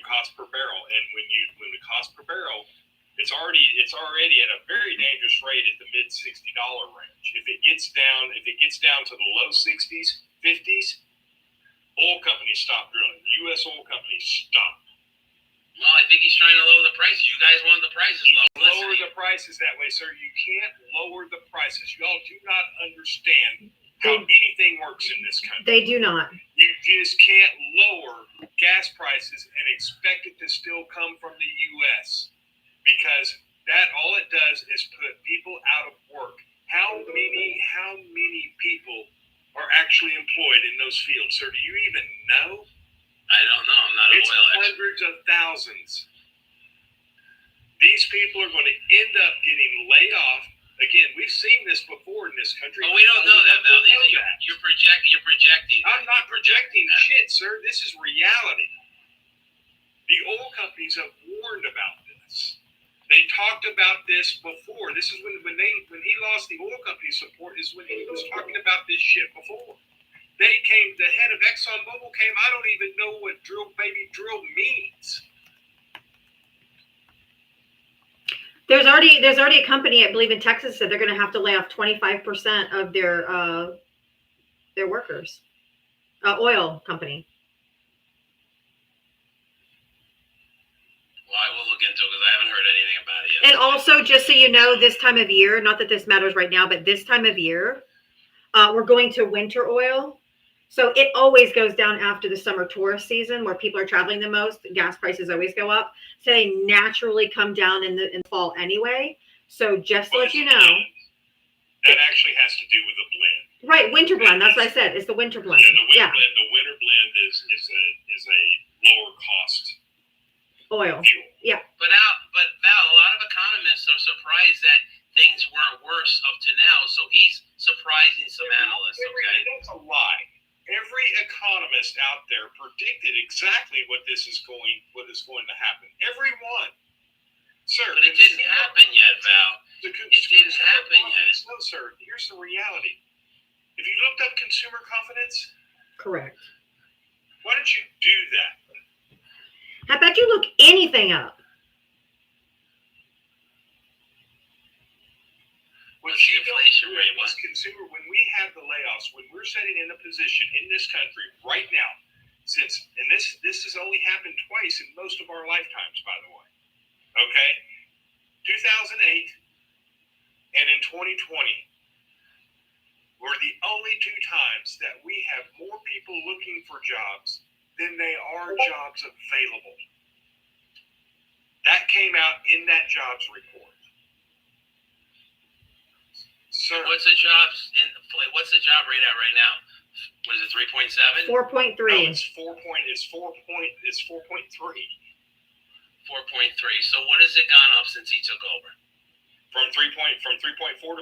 cost per barrel. And when the cost per barrel, it's already at a very dangerous rate at the mid $60 range. If it gets down to the low 60s, 50s, oil companies stop drilling. U.S. oil companies stop. Well, I think he's trying to lower the prices. You guys want the prices low. Lower the prices that way, sir. You can't lower the prices. Y'all do not understand how anything works in this country. They do not. You just can't lower gas prices and expect it to still come from the U.S. because that all it does is put people out of work. How many people are actually employed in those fields, sir? Do you even know? I don't know. I'm not an It's oil expert. hundreds of thousands. These people are going to end up getting laid off. Again, we've seen this before in this country. But we don't know that, Val. You're projecting. I'm not projecting shit, sir. This is reality. The oil companies have warned about this. They talked about this before. This is when he lost the oil company support is when he was talking about this shit before. The head of ExxonMobil came, I don't even know what drill means. There's already a company, I believe in Texas, that they're going to have to lay off 25% of their workers. Oil company. Well, I will look into it because I haven't heard anything about it yet. And also, just so you know, this time of year, not that this matters right now, but this time of year, we're going to winter oil. So it always goes down after the summer tourist season where people are traveling the most. Gas prices always go up. So they naturally come down in the fall anyway. So just to let you know. That actually has to do with the blend. Right, winter blend. That's what I said. It's the winter blend. Yeah, the winter blend is a lower cost oil. fuel. Yeah. But Val, a lot of economists are surprised that things weren't worse up to now. So he's surprising some analysts. Okay, That's a lie. Every economist out there predicted exactly what is going to happen. Every one. Sir, but it didn't happen yet, Val. It didn't happen yet. No, sir. Here's the reality. If you looked up consumer confidence, Correct. why don't you do that? How about you look anything up? What's the inflation rate? What's consumer? When we have the layoffs, when we're sitting in a position in this country right now, and this has only happened twice in most of our lifetimes, by the way. Okay, 2008 and in 2020 were the only two times that we have more people looking for jobs than they are jobs available. That came out in that jobs report. Sir, What's the job rate at right now? What is it, 3.7? 4.3. no, it's 4.3. 4.3. So what has it gone up since he took over? From 3.4 to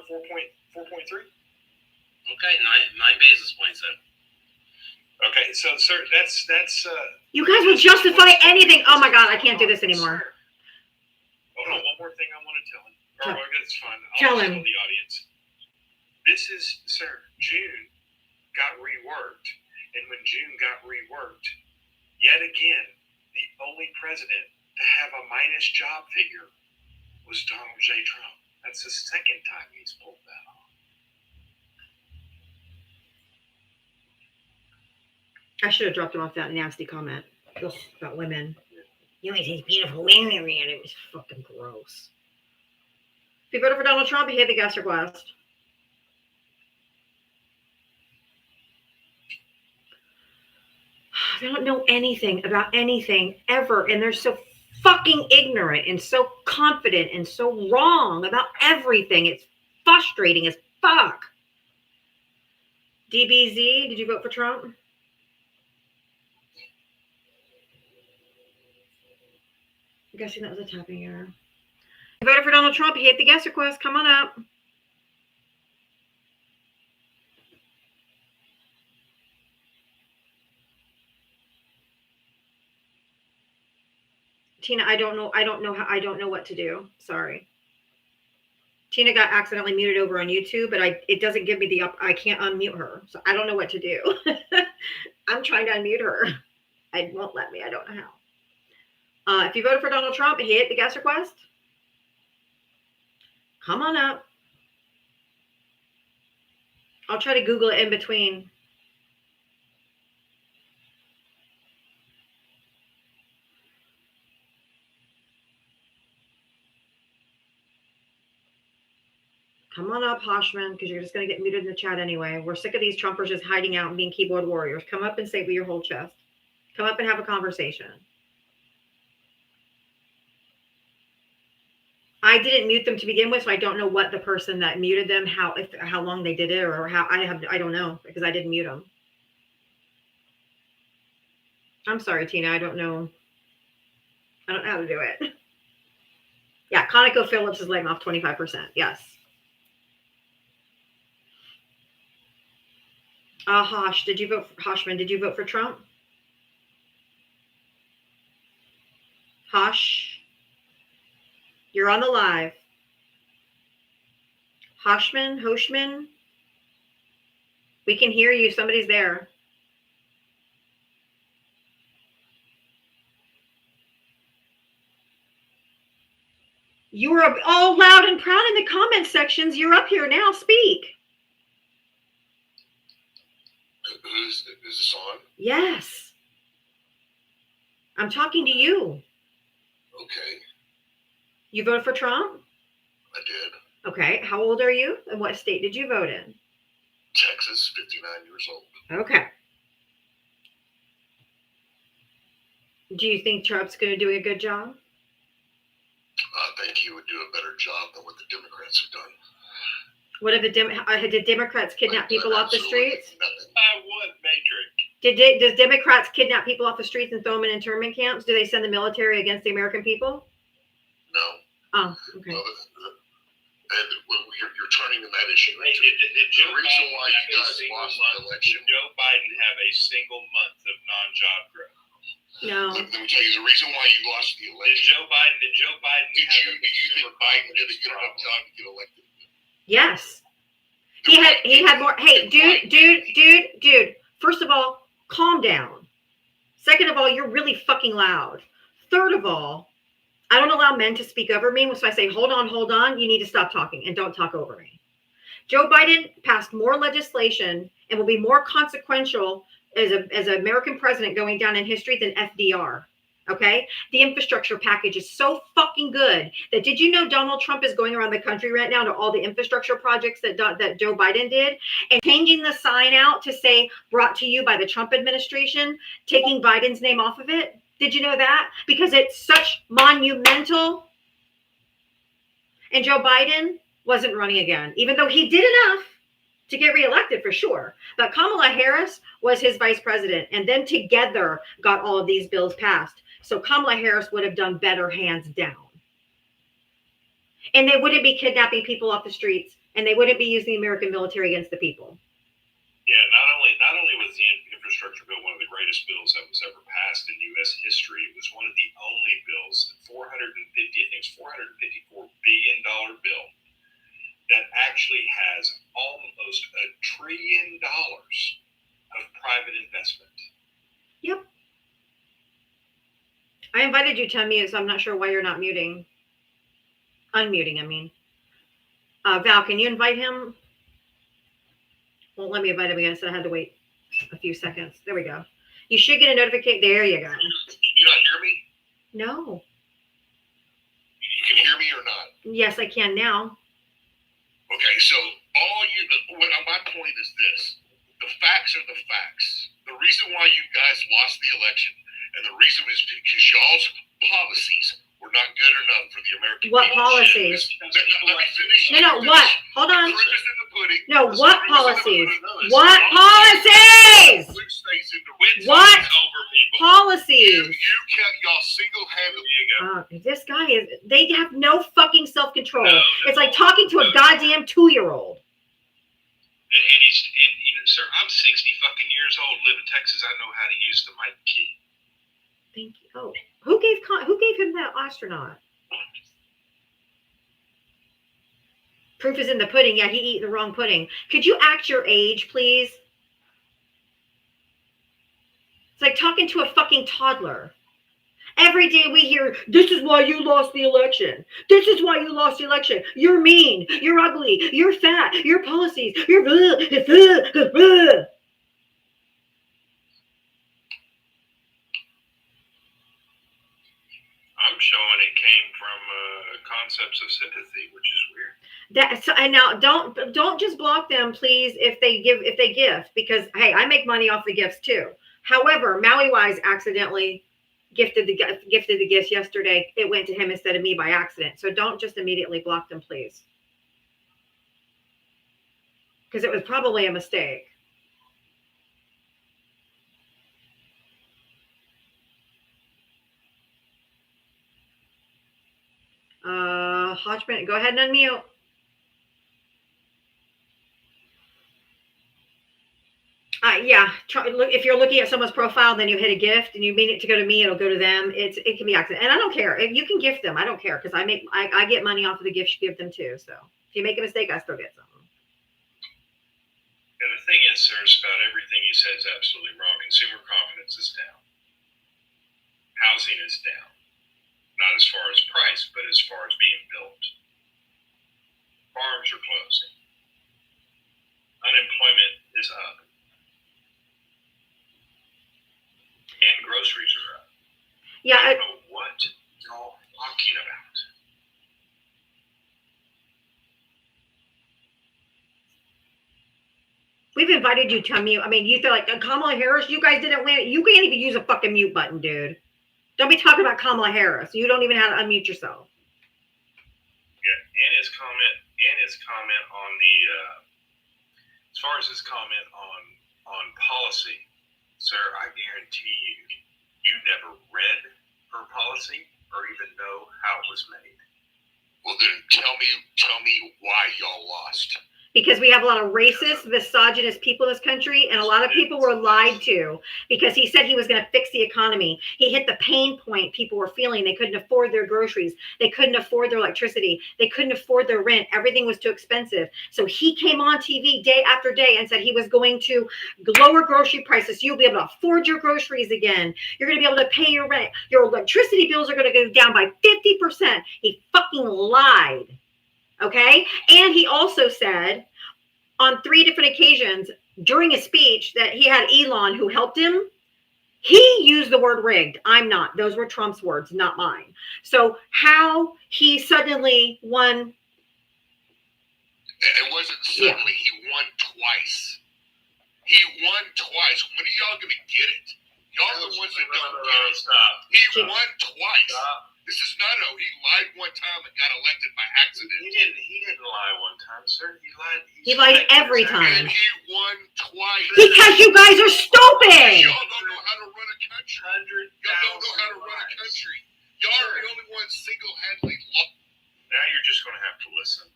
4.3. Okay, nine basis points then. Okay, so sir, that's You guys will justify anything. Oh my God, I can't do this anymore. Sir. Hold on, one more thing I want to tell him. Tell- It's fun. tell I'll him. tell the audience. This is, sir, June got reworked, and when June got reworked, yet again, the only president to have a minus job figure was Donald J. Trump. That's the second time he's pulled that off. I should have dropped him off that nasty comment. Ugh, about women. You always these beautiful women, and it was fucking gross. If you voted for Donald Trump, he hit the guest request. They don't know anything about anything ever, and they're so fucking ignorant and so confident and so wrong about everything. It's frustrating as fuck. DBZ, did you vote for Trump? I'm guessing that was a tapping error. You voted for Donald Trump. He hit the guest request. Come on up. Tina, I don't know what to do. Sorry. Tina got accidentally muted over on YouTube, but it doesn't give me I can't unmute her. So I don't know what to do. I'm trying to unmute her. It won't let me. I don't know how. If you voted for Donald Trump, hit the guest request. Come on up. I'll try to Google it in between. Come on up, Hoshman, because you're just going to get muted in the chat anyway. We're sick of these Trumpers just hiding out and being keyboard warriors. Come up and say with your whole chest. Come up and have a conversation. I didn't mute them to begin with, so I don't know what the person that muted them, how long they did it, or how I don't know because I didn't mute them. I'm sorry, Tina. I don't know. I don't know how to do it. Yeah, ConocoPhillips is laying off 25%. Yes. Hoshman, did you vote for Trump? Hosh, you're on the live. Hoshman, we can hear you. Somebody's there. You are all loud and proud in the comment sections. You're up here now. Speak. Is this on? Yes. I'm talking to you. Okay, You voted for Trump? I did. Okay. How old are you? And what state did you vote in? Texas, 59 years old. Okay. Do you think Trump's going to do a good job? I think he would do a better job than what the Democrats have done. What if did Democrats kidnap people off the streets? Nothing. What, Matrix? Does Democrats kidnap people off the streets and throw them in internment camps? Do they send the military against the American people? No. Oh, okay. No, and you're turning that issue Hey, into did Joe the reason Biden why have you a guys single lost month- the election. Did Joe Biden have a single month of non-job growth? No. Let me tell you the reason why you lost the Did election. Joe Biden Did you have a think Biden did a good enough problem? job to get elected? Yes. He had more. Hey, dude. First of all, calm down. Second of all, you're really fucking loud. Third of all, I don't allow men to speak over me. So I say, hold on. You need to stop talking and don't talk over me. Joe Biden passed more legislation and will be more consequential as an American president going down in history than FDR. Okay. The infrastructure package is so fucking good that did you know Donald Trump is going around the country right now to all the infrastructure projects that Joe Biden did and changing the sign out to say brought to you by the Trump administration, taking Biden's name off of it? Did you know that? Because it's such monumental. And Joe Biden wasn't running again, even though he did enough to get reelected for sure. But Kamala Harris was his vice president and then together got all of these bills passed. So Kamala Harris would have done better hands down. And they wouldn't be kidnapping people off the streets and they wouldn't be using the American military against the people. Yeah, not only was the infrastructure bill one of the greatest bills that was ever passed in U.S. history, it was one of the only bills, $454 billion bill, that actually has almost $1 trillion of private investment. Yep. I invited you to unmute, so I'm not sure why you're not muting. Unmuting, I mean. Val, can you invite him? Won't let me invite him again, so I had to wait a few seconds. There we go. You should get a notification. There you go. You not hear me? No. You can hear me or not? Yes, I can now. Okay, so my point is this. The facts are the facts. The reason why you guys lost the election, and the reason is because y'all's policies were not good enough for the American What people. policies? Let me finish. No, what? Hold on. The proof is in the pudding. No, The what proof is in the policies? pudding. What policies? Which states in the What over people. policies? You kept y'all single-handedly. This guy is, they have no fucking self-control. No, It's like talking to a goddamn 2-year-old. And you know, sir, I'm 60 fucking years old, live in Texas. I know how to use the mic key. Thank you. Oh, who gave him that astronaut? Proof is in the pudding. Yeah, he ate the wrong pudding. Could you act your age, please? It's like talking to a fucking toddler. Every day we hear, this is why you lost the election. This is why you lost the election. You're mean. You're ugly. You're fat. Your policies. You're I'm showing it came from concepts of sympathy, which is weird. And now don't just block them, please, if they gift, because hey, I make money off the gifts too. However, Maui Wise accidentally gifted the gifts yesterday. It went to him instead of me by accident. So don't just immediately block them, please, because it was probably a mistake. Hodgman, go ahead and unmute. Yeah, if you're looking at someone's profile, then you hit a gift and you mean it to go to me, it'll go to them. It can be accident, and I don't care. You can gift them. I don't care, because I get money off of the gifts you give them too. So if you make a mistake, I still get something. Yeah, the thing is, sir, about everything you said is absolutely wrong. Consumer confidence is down. Housing is down. Not as far as price, but as far as being built. Farms are closing. Unemployment is up. And groceries are up. Yeah. I don't know what y'all talking about. We've invited you to mute. I mean, you feel like Kamala Harris, you guys didn't win. You can't even use a fucking mute button, dude. Don't be talking about Kamala Harris. You don't even know how to unmute yourself. Yeah, and his comment on the, as far as his comment on policy, sir, I guarantee you never read her policy or even know how it was made. Well, then tell me why y'all lost. Because we have a lot of racist, misogynist people in this country, and a lot of people were lied to because he said he was going to fix the economy. He hit the pain point people were feeling. They couldn't afford their groceries. They couldn't afford their electricity. They couldn't afford their rent. Everything was too expensive. So he came on TV day after day and said he was going to lower grocery prices. So you'll be able to afford your groceries again. You're going to be able to pay your rent. Your electricity bills are going to go down by 50%. He fucking lied. Okay. And he also said on 3 different occasions during a speech that he had Elon who helped him. He used the word rigged. I'm not. Those were Trump's words, not mine. So how he suddenly won. It wasn't suddenly, he won twice. He won twice. When are y'all going to get it? Y'all are the ones that don't get it. Stop. He won twice. Stop. This is not he lied one time and got elected by accident. He didn't lie one time, sir. He lied every time. And he won twice. Because you guys are stupid. Y'all don't know how to run a country. Y'all don't know how to run a country. Y'all are the only ones single-handedly lost. Now you're just going to have to listen.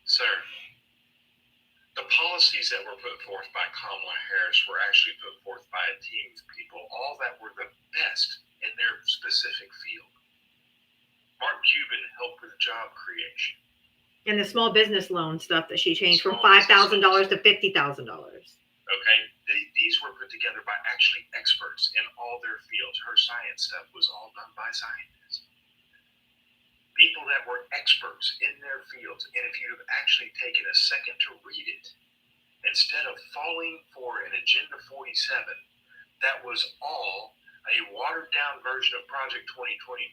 Sir, the policies that were put forth by Kamala Harris were actually put forth by a team of people, all that were the best in their specific field. Mark Cuban helped with job creation. And the small business loan stuff that she changed from $5,000 to $50,000. Okay, these were put together by actually experts in all their fields. Her science stuff was all done by scientists. People that were experts in their fields. And if you'd have actually taken a second to read it, instead of falling for an Agenda 47, that was all a watered down version of Project 2025.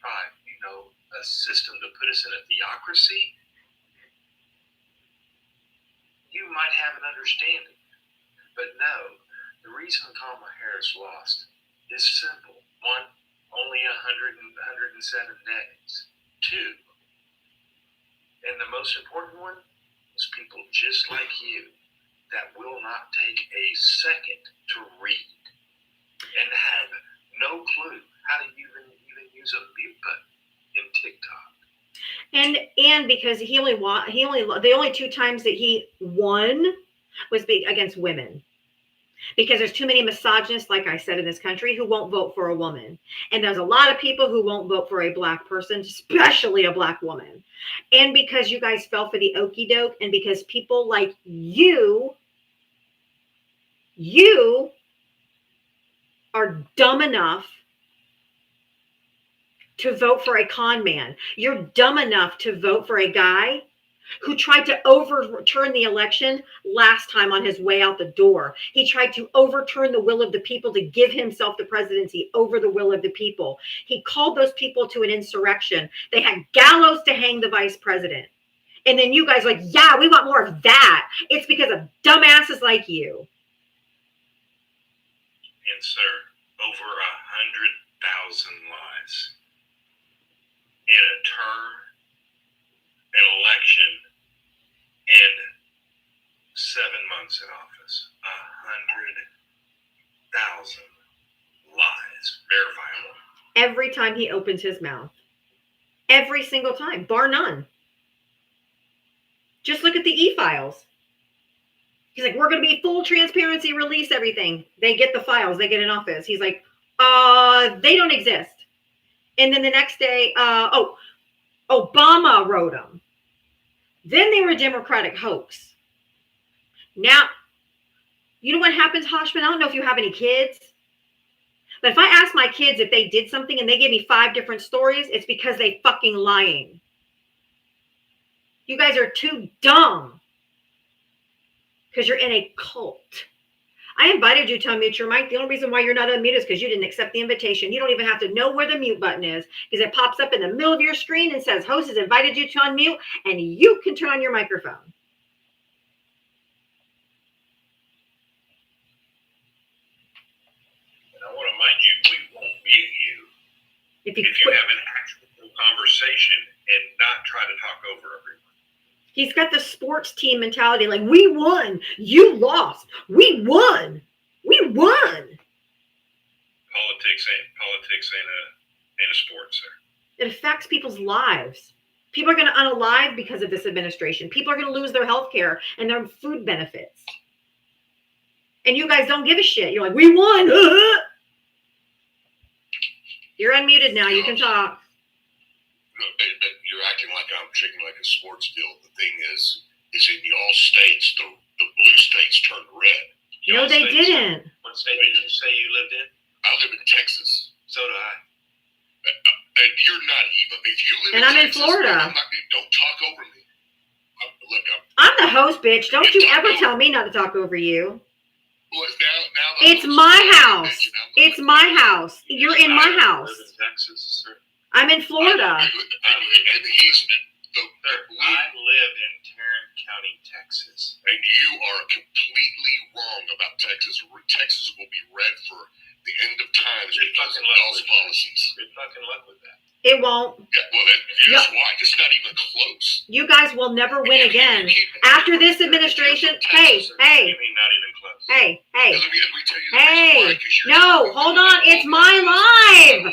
You know, a system to put us in a theocracy. You might have an understanding. But no, the reason Kamala Harris lost is simple. One, only 107 days. Two, and the most important one is people just like you that will not take a second to read and have no clue how to even use a mute button in TikTok. And because the only two times that he won was against women. Because there's too many misogynists, like I said, in this country who won't vote for a woman. And there's a lot of people who won't vote for a black person, especially a black woman. And because you guys fell for the okie doke, and because people like you are dumb enough to vote for a con man. You're dumb enough to vote for a guy who tried to overturn the election last time on his way out the door. He tried to overturn the will of the people to give himself the presidency over the will of the people. He called those people to an insurrection. They had gallows to hang the vice president. And then you guys are like, yeah, we want more of that. It's because of dumbasses like you. And sir, over 100,000 lives in a term, an election, and 7 months in office. 100,000 lies, verifiable. Every time he opens his mouth. Every single time, bar none. Just look at the e-files. He's like, we're going to be full transparency, release everything. They get the files, they get in office. He's like, they don't exist. And then the next day, Obama wrote them. Then they were a Democratic hoax. Now, you know what happens, Hoshman? I don't know if you have any kids, but if I ask my kids if they did something and they give me 5 different stories, it's because they fucking lying. You guys are too dumb because you're in a cult. I invited you to unmute your mic. The only reason why you're not unmuted is because you didn't accept the invitation. You don't even have to know where the mute button is because it pops up in the middle of your screen and says, host has invited you to unmute, and you can turn on your microphone. And I want to remind you, we won't mute you If you have an actual conversation and not try to talk over everyone. He's got the sports team mentality, like, we won, you lost, we won, we won. Politics ain't a sport, sir. It affects people's lives. People are going to unalive because of this administration. People are going to lose their health care and their food benefits. And you guys don't give a shit. You're like, we won. You're unmuted now. You can talk. No, but you're acting like I'm treating like a sports deal. The thing is in y'all states, the blue states turned red. No, they didn't. What state did you say you lived in? I live in Texas. So do I. And you're not even. If you live And I'm in Texas, Florida. Don't talk over me. Look, I'm the host, bitch. Don't you ever tell me not to talk over you. well, now It's my house. It's my house. You're in my house. I live in Texas, sir. I'm in Florida. And he's the I live in Tarrant County, Texas. and you are completely wrong about Texas. Texas will be red for the end of times Good because of fucking luck y'all's with that. policies. Good fucking luck with that. It won't. Yeah, well, here's why. It's not even close. You guys will never win again. After this administration, hey, You mean not even close? hey. Let me tell you the Hey, reason why, 'cause you're- no, hold on. It's my live.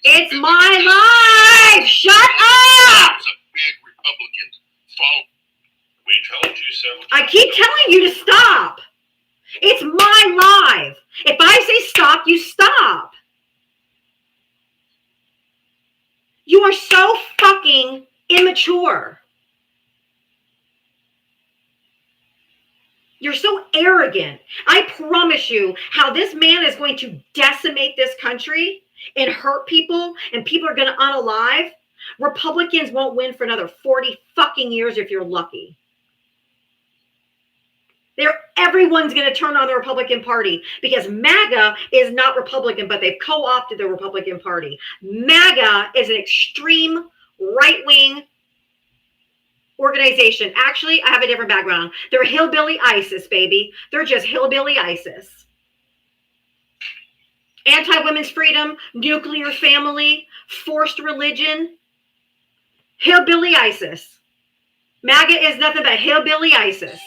It's my live. Shut up. There's a big Republican follow. We told you several I times. keep telling you to stop. It's my live. If I say stop, you stop. You are so fucking immature. You're so arrogant. I promise you how this man is going to decimate this country and hurt people, and people are going to unalive. Republicans won't win for another 40 fucking years if you're lucky. Everyone's going to turn on the Republican Party because MAGA is not Republican, but they've co-opted the Republican Party. MAGA is an extreme right-wing organization. Actually, I have a different background. They're hillbilly ISIS, baby. They're just hillbilly ISIS. Anti-women's freedom, nuclear family, forced religion, hillbilly ISIS. MAGA is nothing but hillbilly ISIS.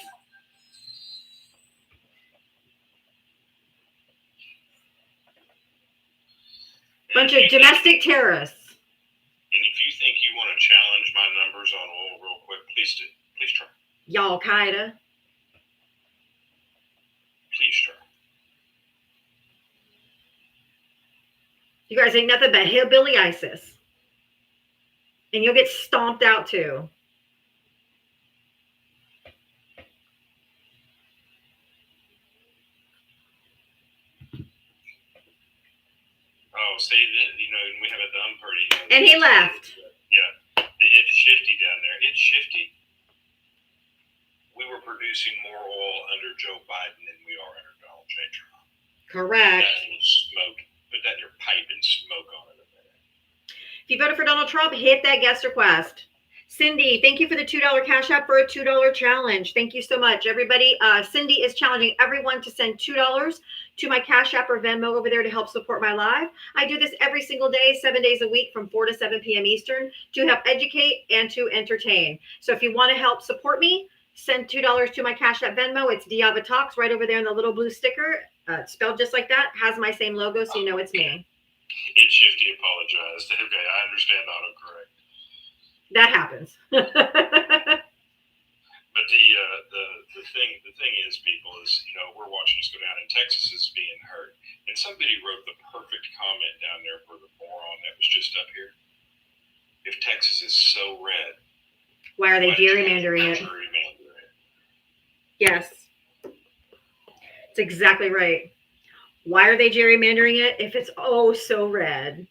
Bunch of domestic terrorists. And if you think you want to challenge my numbers on oil real quick, please do. Please try. Y'all Qaeda. Please try. You guys ain't nothing but hillbilly ISIS. And you'll get stomped out too. Oh, see, you know, we have a dumb party. And he left. Yeah, it's shifty down there. It's shifty. We were producing more oil under Joe Biden than we are under Donald J. Trump. Correct. That will smoke. Put that in your pipe and smoke on it a minute. If you voted for Donald Trump, hit that guest request. Cindy, thank you for the $2 Cash App for a $2 challenge. Thank you so much, everybody. Cindy is challenging everyone to send $2 to my Cash App or Venmo over there to help support my live. I do this every single day, 7 days a week from 4 to 7 p.m. Eastern to help educate and to entertain. So if you want to help support me, send $2 to my Cash App Venmo. It's Diava Talks right over there in the little blue sticker. Spelled just like that. Has my same logo, so you know it's me. It's shifty. Apologized. Okay, I understand autocorrect. That happens. But the thing is, people, is, you know, we're watching this go down, and Texas is being hurt. And somebody wrote the perfect comment down there for the moron that was just up here. If Texas is so red, Why are they gerrymandering it? Yes. It's exactly right. Why are they gerrymandering it if it's oh so red?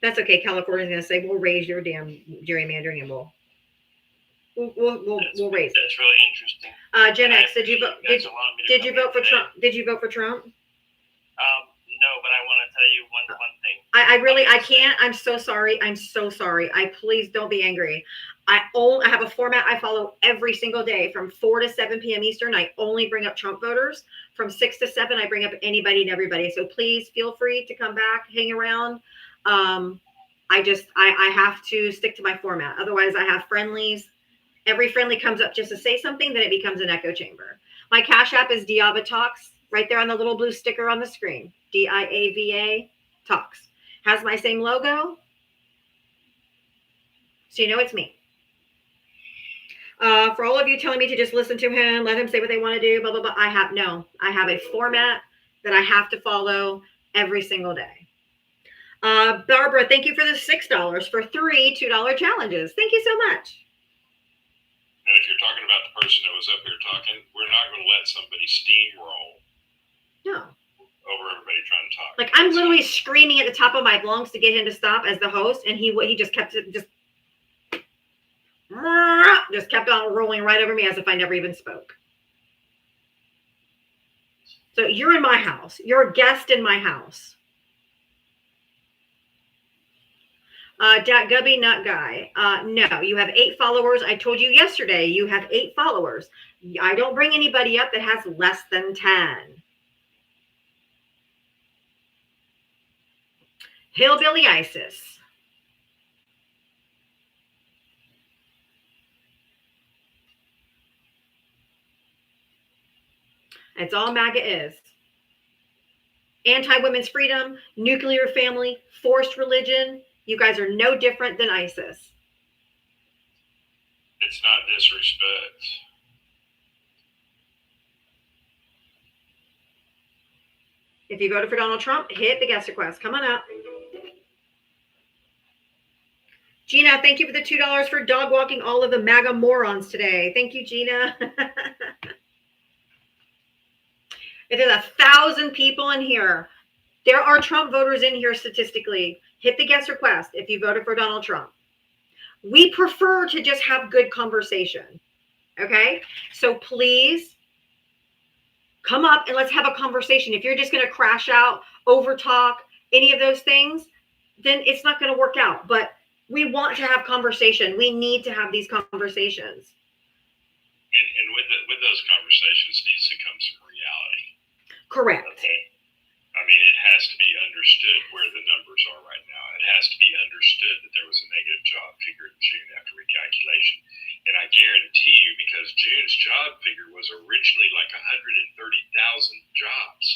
That's okay. California's going to say, we'll raise your damn gerrymandering and we'll raise it. That's really interesting. Gen X, did you vote? Did you vote for Trump? Did you vote for Trump? No, but I want to tell you one thing. I can't. I'm so sorry. I'm so sorry. Please don't be angry. I have a format I follow every single day from 4 to 7 p.m. Eastern. I only bring up Trump voters. From 6 to 7, I bring up anybody and everybody. So please feel free to come back, hang around. I have to stick to my format. Otherwise, I have friendlies. Every friendly comes up just to say something, then it becomes an echo chamber. My Cash App is Diava Talks, right there on the little blue sticker on the screen. DIAVA Talks. Has my same logo. So you know it's me. For all of you telling me to just listen to him, let him say what they want to do, blah, blah, blah. I have a format that I have to follow every single day. Barbara, thank you for the $6 for 3 $2 challenges. Thank you so much. And if you're talking about the person that was up here talking, we're not going to let somebody steamroll No. over everybody trying to talk. Like, I'm literally screaming at the top of my lungs to get him to stop as the host, and he just kept on rolling right over me as if I never even spoke. So you're in my house. You're a guest in my house. Gubby Nut Guy. No, you have 8 followers. I told you yesterday you have 8 followers. I don't bring anybody up that has less than 10. Hillbilly ISIS. That's all MAGA is. Anti-women's freedom, nuclear family, forced religion. You guys are no different than ISIS. It's not disrespect. If you voted for Donald Trump, hit the guest request. Come on up. Gina, thank you for the $2 for dog walking all of the MAGA morons today. Thank you, Gina. If there's 1,000 people in here, there are Trump voters in here statistically. Hit the guest request if you voted for Donald Trump. We prefer to just have good conversation. Okay? So please come up and let's have a conversation. If you're just going to crash out, over talk, any of those things, then it's not going to work out. But we want to have conversation. We need to have these conversations. And with those conversations needs to come some reality. Correct. Okay. I mean, it has to be understood where the numbers are right now. It has to be understood that there was a negative job figure in June after recalculation. And I guarantee you, because June's job figure was originally like 130,000 jobs.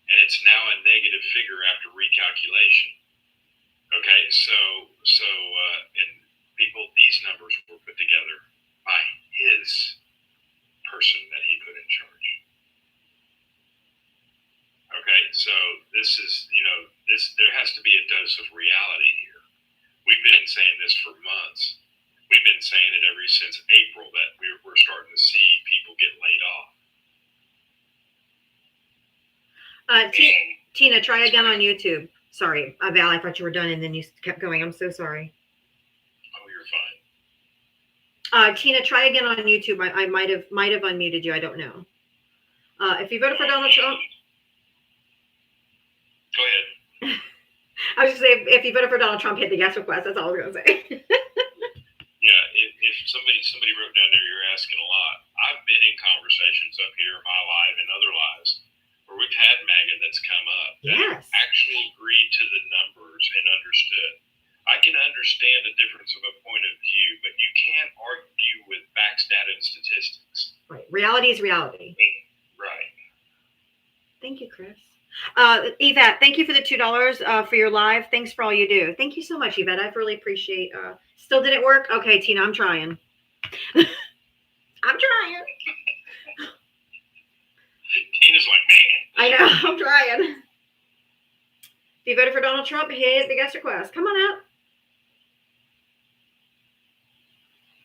And it's now a negative figure after recalculation. Okay, and people, these numbers were put together by his person that he put in charge. Okay, so this is, there has to be a dose of reality here. We've been saying this for months. We've been saying it ever since April that we're starting to see people get laid off. Tina, try again on YouTube. Sorry, Val, I thought you were done and then you kept going. I'm so sorry. Oh, you're fine. Tina, try again on YouTube. I might have unmuted you. I don't know. If you voted for Donald Trump. Go ahead. I was just saying, if you voted for Donald Trump, hit the yes request. That's all I was going to say. Yeah, if somebody wrote down there, you're asking a lot. I've been in conversations up here in my live and other lives where we've had MAGA that's come up that actually agreed to the numbers and understood. I can understand the difference of a point of view, but you can't argue with facts, data, and statistics. Right. Reality is reality. Right. Thank you, Chris. Yvette, thank you for the $2 for your live. Thanks for all you do. Thank you so much, Yvette. I really appreciate. Still didn't work? Okay, Tina, I'm trying. I'm trying. Tina's like, man. I know. I'm trying. If you voted for Donald Trump, hit the guest request. Come on up.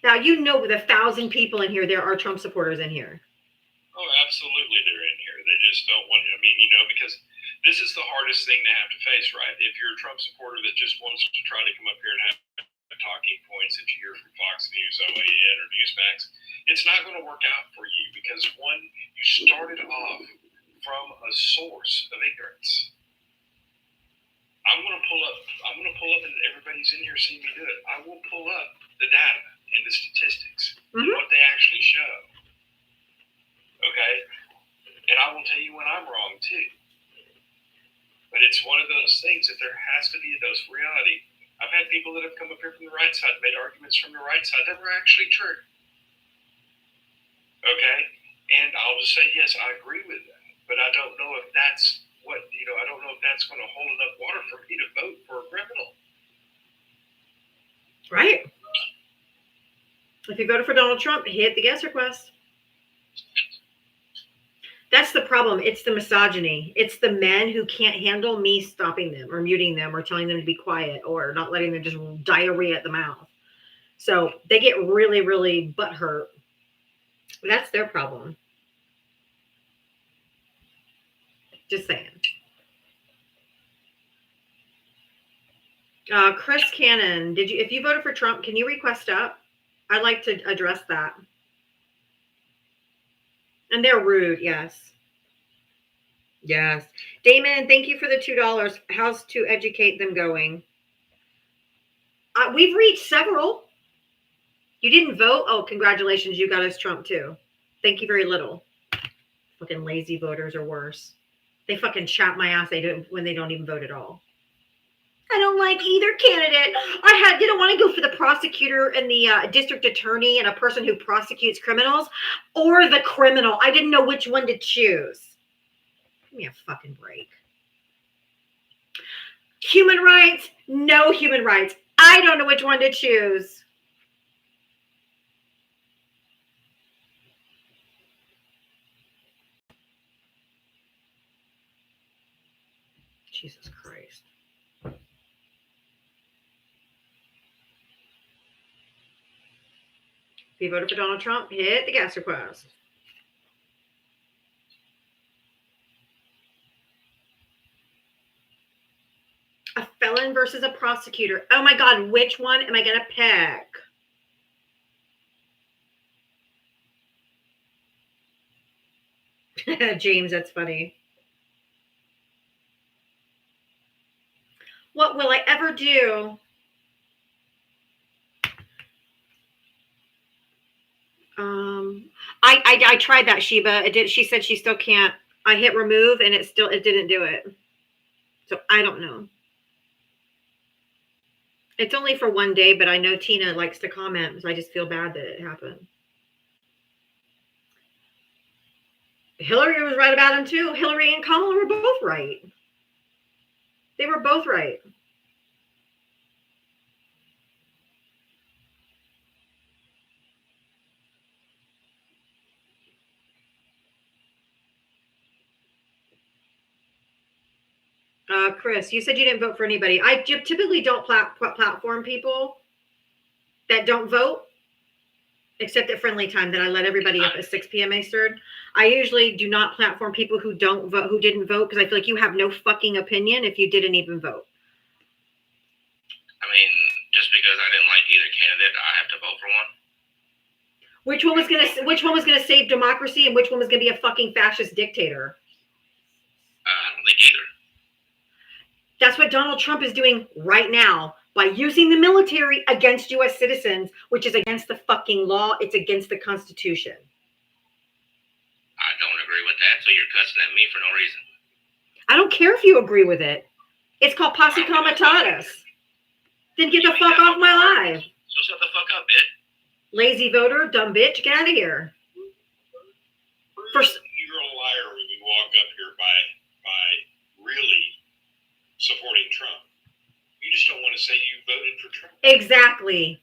Now, you know, with 1,000 people in here, there are Trump supporters in here. Oh, absolutely, they're in here. They just don't want. I mean, because this is the hardest thing to have to face, right? If you're a Trump supporter that just wants to try to come up here and have talking points that you hear from Fox News, OAN, or Newsmax, it's not going to work out for you because one, you started off from a source of ignorance. I'm going to pull up, and everybody's in here seeing me do it. I will pull up the data and the statistics and what they actually show. Okay? And I will tell you when I'm wrong too. But it's one of those things that there has to be a dose of reality. I've had people that have come up here from the right side, made arguments from the right side that were actually true. Okay? And I'll just say, yes, I agree with that. But I don't know if that's I don't know if that's going to hold enough water for me to vote for a criminal. Right. If you voted for Donald Trump, hit the guest request. That's the problem. It's the misogyny. It's the men who can't handle me stopping them or muting them or telling them to be quiet or not letting them just diarrhea at the mouth. So they get really, really butthurt. That's their problem. Just saying. Chris Cannon, if you voted for Trump, can you request up? I'd like to address that. And they're rude, yes. Yes. Damon, thank you for the $2. How's to educate them going? We've reached several. You didn't vote? Oh, congratulations. You got us Trump too. Thank you very little. Fucking lazy voters are worse. They fucking chat my ass when they don't even vote at all. I don't like either candidate. I didn't want to go for the prosecutor and the district attorney and a person who prosecutes criminals or the criminal. I didn't know which one to choose. Give me a fucking break. Human rights? No human rights. I don't know which one to choose. Jesus Christ. If you voted for Donald Trump, hit the gas request. A felon versus a prosecutor. Oh my God, which one am I going to pick? James, that's funny. What will I ever do? I tried that, Sheba. It did. She said she still can't. I hit remove and it didn't do it. So I don't know. It's only for one day, but I know Tina likes to comment, so I just feel bad that it happened. Hillary was right about him too. Hillary and Kamala were both right. They were both right. Chris, you said you didn't vote for anybody. I typically don't platform people that don't vote, except at friendly time. Then I let everybody up at 6 p.m. Eastern. I usually do not platform people who don't vote, who didn't vote, because I feel like you have no fucking opinion if you didn't even vote. I mean, just because I didn't like either candidate, I have to vote for one. Which one was gonna save democracy, and which one was gonna be a fucking fascist dictator? I don't think either. That's what Donald Trump is doing right now by using the military against U.S. citizens, which is against the fucking law. It's against the Constitution. I don't agree with that, so you're cussing at me for no reason. I don't care if you agree with it. It's called posse comitatus. Then get the fuck off my live. So shut the fuck up, bitch. Lazy voter, dumb bitch, get out of here. You're a liar when you walk up here by really supporting Trump. You just don't want to say you voted for Trump. Exactly.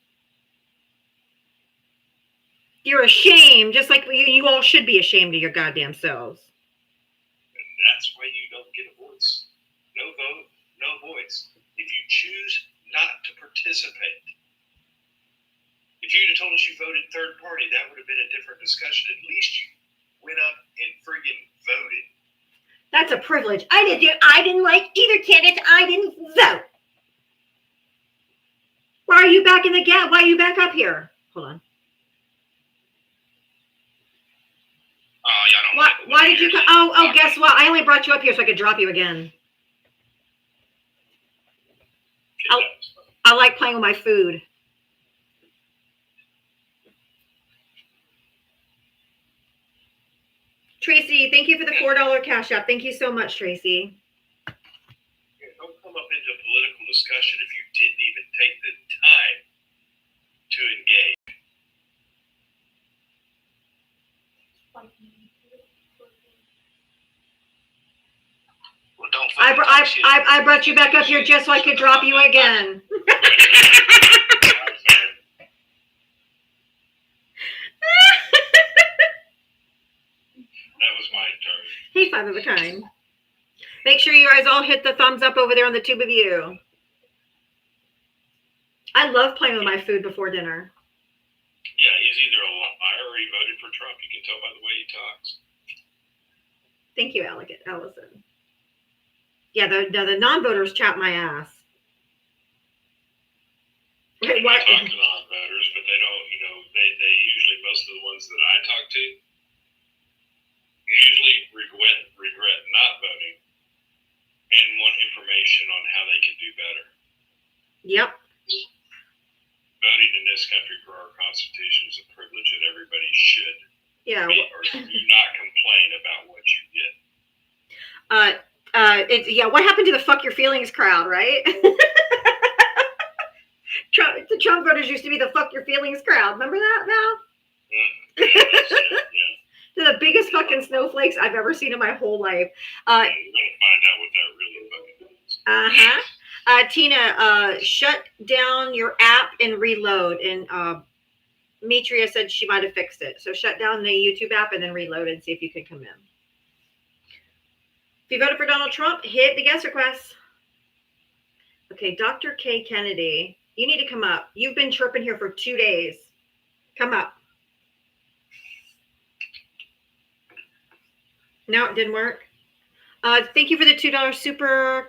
You're ashamed, just like you all should be ashamed of your goddamn selves. And that's why you don't get a voice. No vote, no voice. If you choose not to participate. If you'd have told us you voted third party, that would have been a different discussion. At least you went up and friggin' voted. That's a privilege. I didn't like either candidate. I didn't vote. Why are you back in the gap? Why are you back up here? Hold on. Why did you come? Oh, guess what? I only brought you up here so I could drop you again. I like playing with my food. Tracy, thank you for the $4 cash app. Thank you so much, Tracy. Don't come up into political discussion if you didn't even take the time to engage. Well, don't I brought you back up here just so I could drop you again. That was my turn. Hey, five of a kind. Make sure you guys all hit the thumbs up over there on the tube of you. I love playing with my food before dinner. Yeah, he's either a liar or he voted for Trump. You can tell by the way he talks. Thank you, Allison. Yeah, the non-voters chat my ass. I talk to non-voters, but they don't, they usually, most of the ones that I talk to, usually regret not voting and want information on how they can do better. Yep. Voting in this country for our Constitution is a privilege that everybody should. Yeah. Or do not complain about what you get. What happened to the fuck your feelings crowd, right? The Trump voters used to be the fuck your feelings crowd. Remember that, Val? Yeah. They're the biggest fucking snowflakes I've ever seen in my whole life. We're going to find out what that really fucking is. Tina, shut down your app and reload. And Metria said she might have fixed it. So shut down the YouTube app and then reload and see if you can come in. If you voted for Donald Trump, hit the guest request. Okay, Dr. K. Kennedy, you need to come up. You've been chirping here for 2 days. Come up. No, it didn't work. Thank you for the $2 super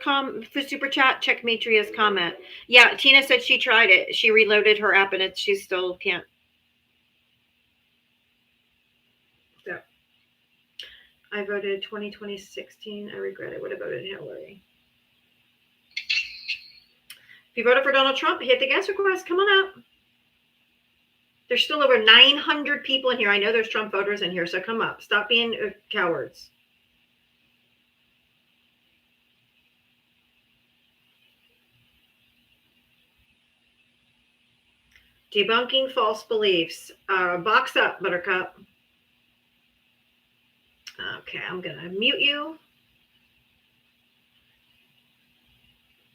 chat. Check Matria's comment. Yeah, Tina said she tried it. She reloaded her app and she still can't. So, I voted 2016. I regret I would have voted Hillary. If you voted for Donald Trump, hit the guest request. Come on up. There's still over 900 people in here. I know there's Trump voters in here, so come up. Stop being cowards. Debunking false beliefs. Box up, Buttercup. Okay, I'm going to mute you.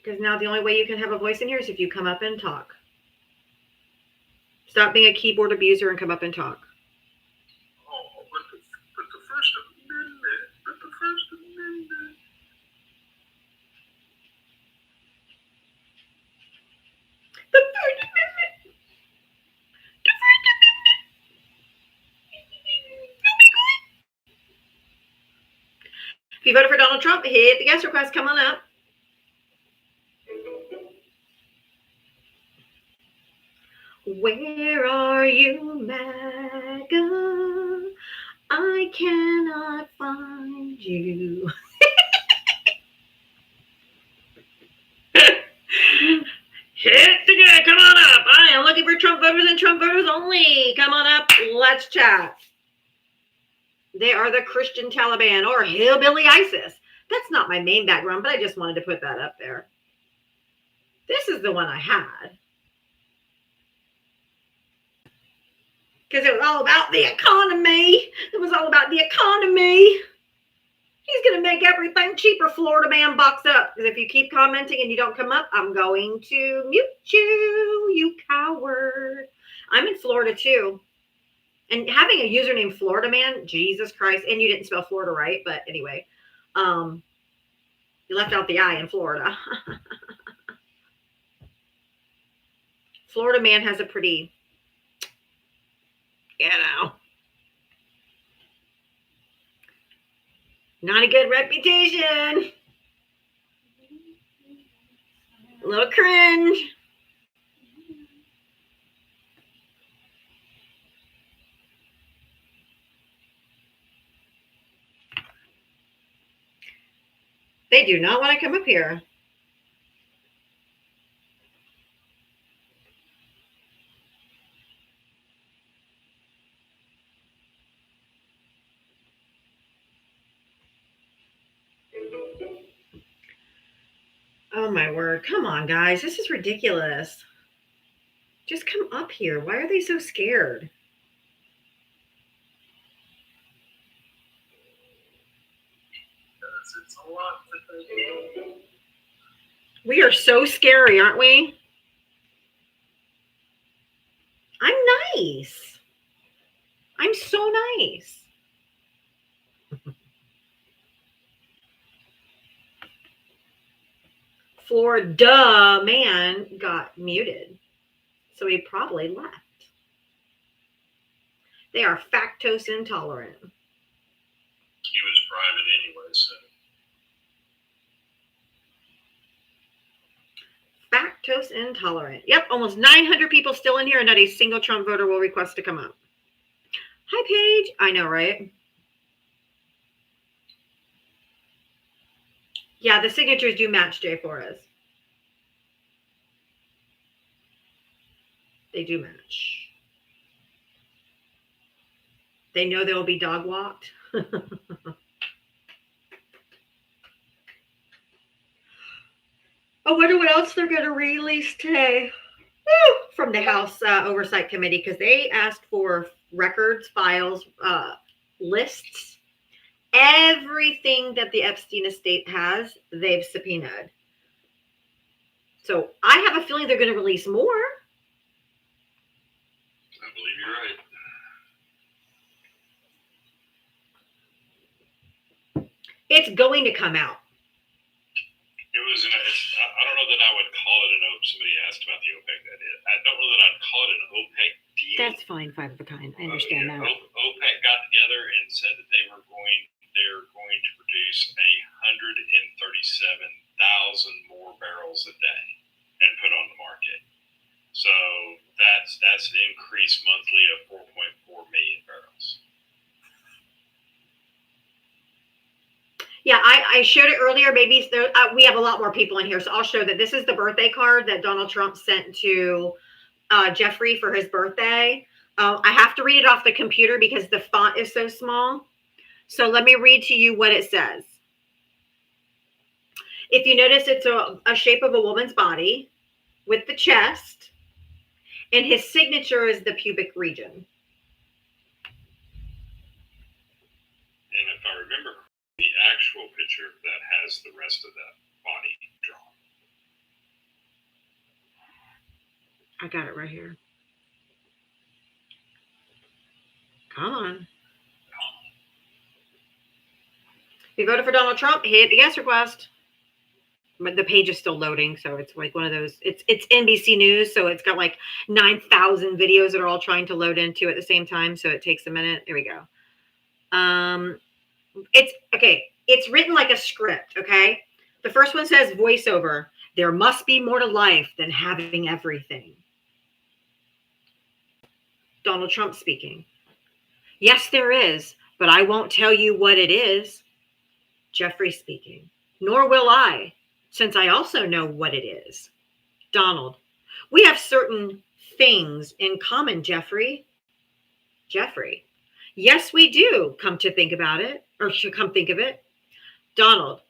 Because now the only way you can have a voice in here is if you come up and talk. Stop being a keyboard abuser and come up and talk. Oh, but the First Amendment. But the First Amendment. The First Amendment. The First Amendment. If you voted for Donald Trump, hit the guest request. Come on up. Where are you, MAGA? I cannot find you. Hit the guy. Come on up. I am looking for Trump voters and Trump voters only. Come on up. Let's chat. They are the Christian Taliban or hillbilly ISIS. That's not my main background, but I just wanted to put that up there. This is the one I had. Because it was all about the economy. It was all about the economy. He's going to make everything cheaper, Florida man. Box up. Because if you keep commenting and you don't come up, I'm going to mute you, you coward. I'm in Florida too. And having a user named Florida man, Jesus Christ. And you didn't spell Florida right. But anyway, you left out the I in Florida. Florida man has a pretty... not a good reputation. A little cringe. They do not want to come up here. Oh my word. Come on, guys. This is ridiculous. Just come up here. Why are they so scared? It's a lot to take. We are so scary, aren't we? I'm nice. I'm so nice. Florida man got muted, so he probably left. They are lactose intolerant. He was private anyway, so. Lactose intolerant. Yep, almost 900 people still in here, and not a single Trump voter will request to come up. Hi, Paige. I know, right? Yeah, the signatures do match, Jay Flores. They do match. They know they will be dog walked. I wonder what else they're going to release today from the House Oversight Committee, because they asked for records, files, lists. Everything that the Epstein estate has, they've subpoenaed. So I have a feeling they're going to release more. I believe you're right. It's going to come out. It was I don't know that I would call it an OPEC. Somebody asked about the OPEC. I don't know that I'd call it an OPEC deal. That's fine, five of a kind. I understand that. OPEC got together and said that they're going to produce 137,000 more barrels a day and put on the market. So that's an increase monthly of 4.4 million barrels. Yeah, I showed it earlier. Maybe there, we have a lot more people in here, so I'll show that this is the birthday card that Donald Trump sent to Jeffrey for his birthday. I have to read it off the computer because the font is so small. So let me read to you what it says. If you notice, it's a shape of a woman's body with the chest, and his signature is the pubic region. And if I remember, the actual picture that has the rest of that body drawn. I got it right here. Come on. If you voted for Donald Trump, hit the guest request. But the page is still loading, so it's like one of those. It's NBC News, so it's got like 9,000 videos that are all trying to load into at the same time, so it takes a minute. There we go. It's okay. It's written like a script. Okay, the first one says voiceover. There must be more to life than having everything. Donald Trump speaking. Yes, there is, but I won't tell you what it is. Jeffrey speaking. Nor will I, since I also know what it is. Donald. We have certain things in common, Jeffrey. Jeffrey. Yes, we do, come to think about it, or should come think of it. Donald.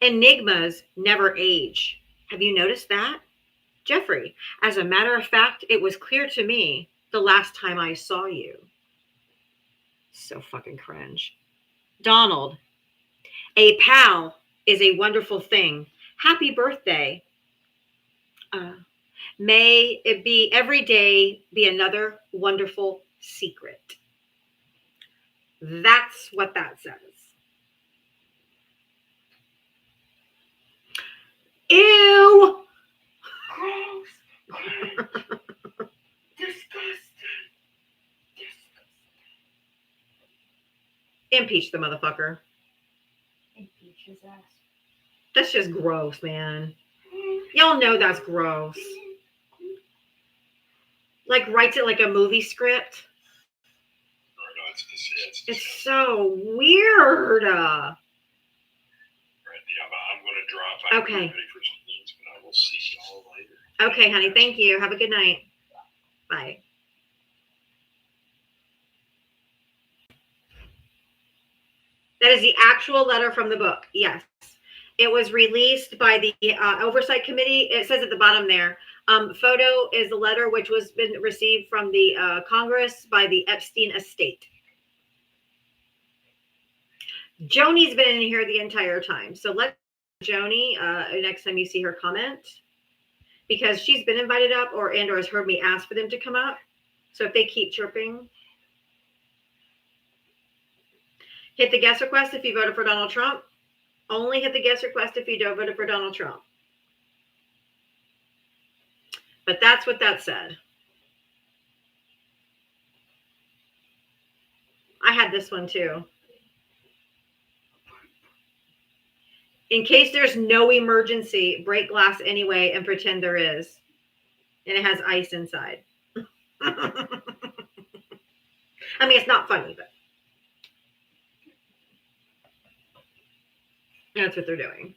Enigmas never age. Have you noticed that? Jeffrey. As a matter of fact, it was clear to me the last time I saw you. So fucking cringe. Donald. A pal is a wonderful thing. Happy birthday. May it be every day be another wonderful secret. That's what that says. Ew. Gross. Disgusting. Impeach the motherfucker. Impeach his ass. That's just gross, man. Y'all know that's gross. Like writes it like a movie script. No, It's so weird. Right, I'm going to drop. I'm Okay. ready for some things, but I will see y'all later. Okay, honey. Thank you. Have a good night. Bye. That is the actual letter from the book. Yes. It was released by the Oversight Committee. It says at the bottom there. Photo is the letter which was been received from the Congress by the Epstein estate. Joni's been in here the entire time. So let Joni, next time you see her, comment. Because she's been invited up or has heard me ask for them to come up. So if they keep chirping. Hit the guest request if you voted for Donald Trump. Only hit the guest request if you don't vote for Donald Trump. But that's what that said. I had this one too. In case there's no emergency, break glass anyway and pretend there is. And it has ice inside. I mean, it's not funny, but that's what they're doing.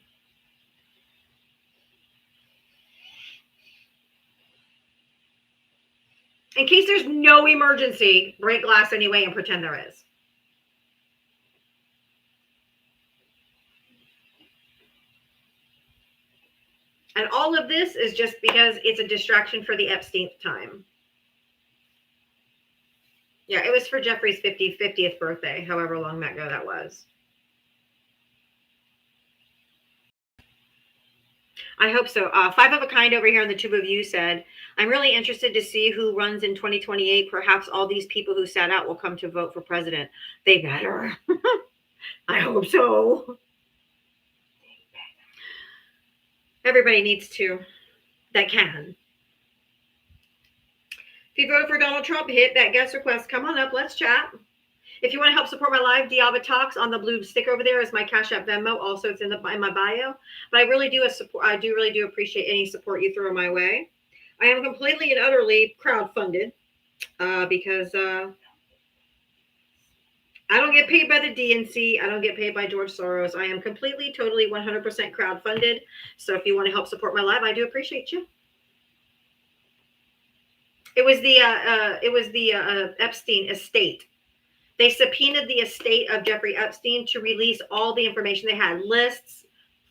In case there's no emergency, break glass anyway and pretend there is. And all of this is just because it's a distraction for the Epstein's time. Yeah, it was for Jeffrey's 50th birthday, however long ago that was. I hope so. Five of a Kind over here on the Tube of You said, I'm really interested to see who runs in 2028. Perhaps all these people who sat out will come to vote for president. They better. I hope so. Everybody needs to. That can. If you voted for Donald Trump, hit that guest request. Come on up. Let's chat. If you want to help support my live, Diaba Talks on the blue stick over there is my Cash App Venmo. Also, it's in my bio. But I really do appreciate any support you throw my way. I am completely and utterly crowdfunded because I don't get paid by the DNC. I don't get paid by George Soros. I am completely, totally, 100% crowdfunded. So if you want to help support my live, I do appreciate you. It was the Epstein estate. They subpoenaed the estate of Jeffrey Epstein to release all the information they had, lists,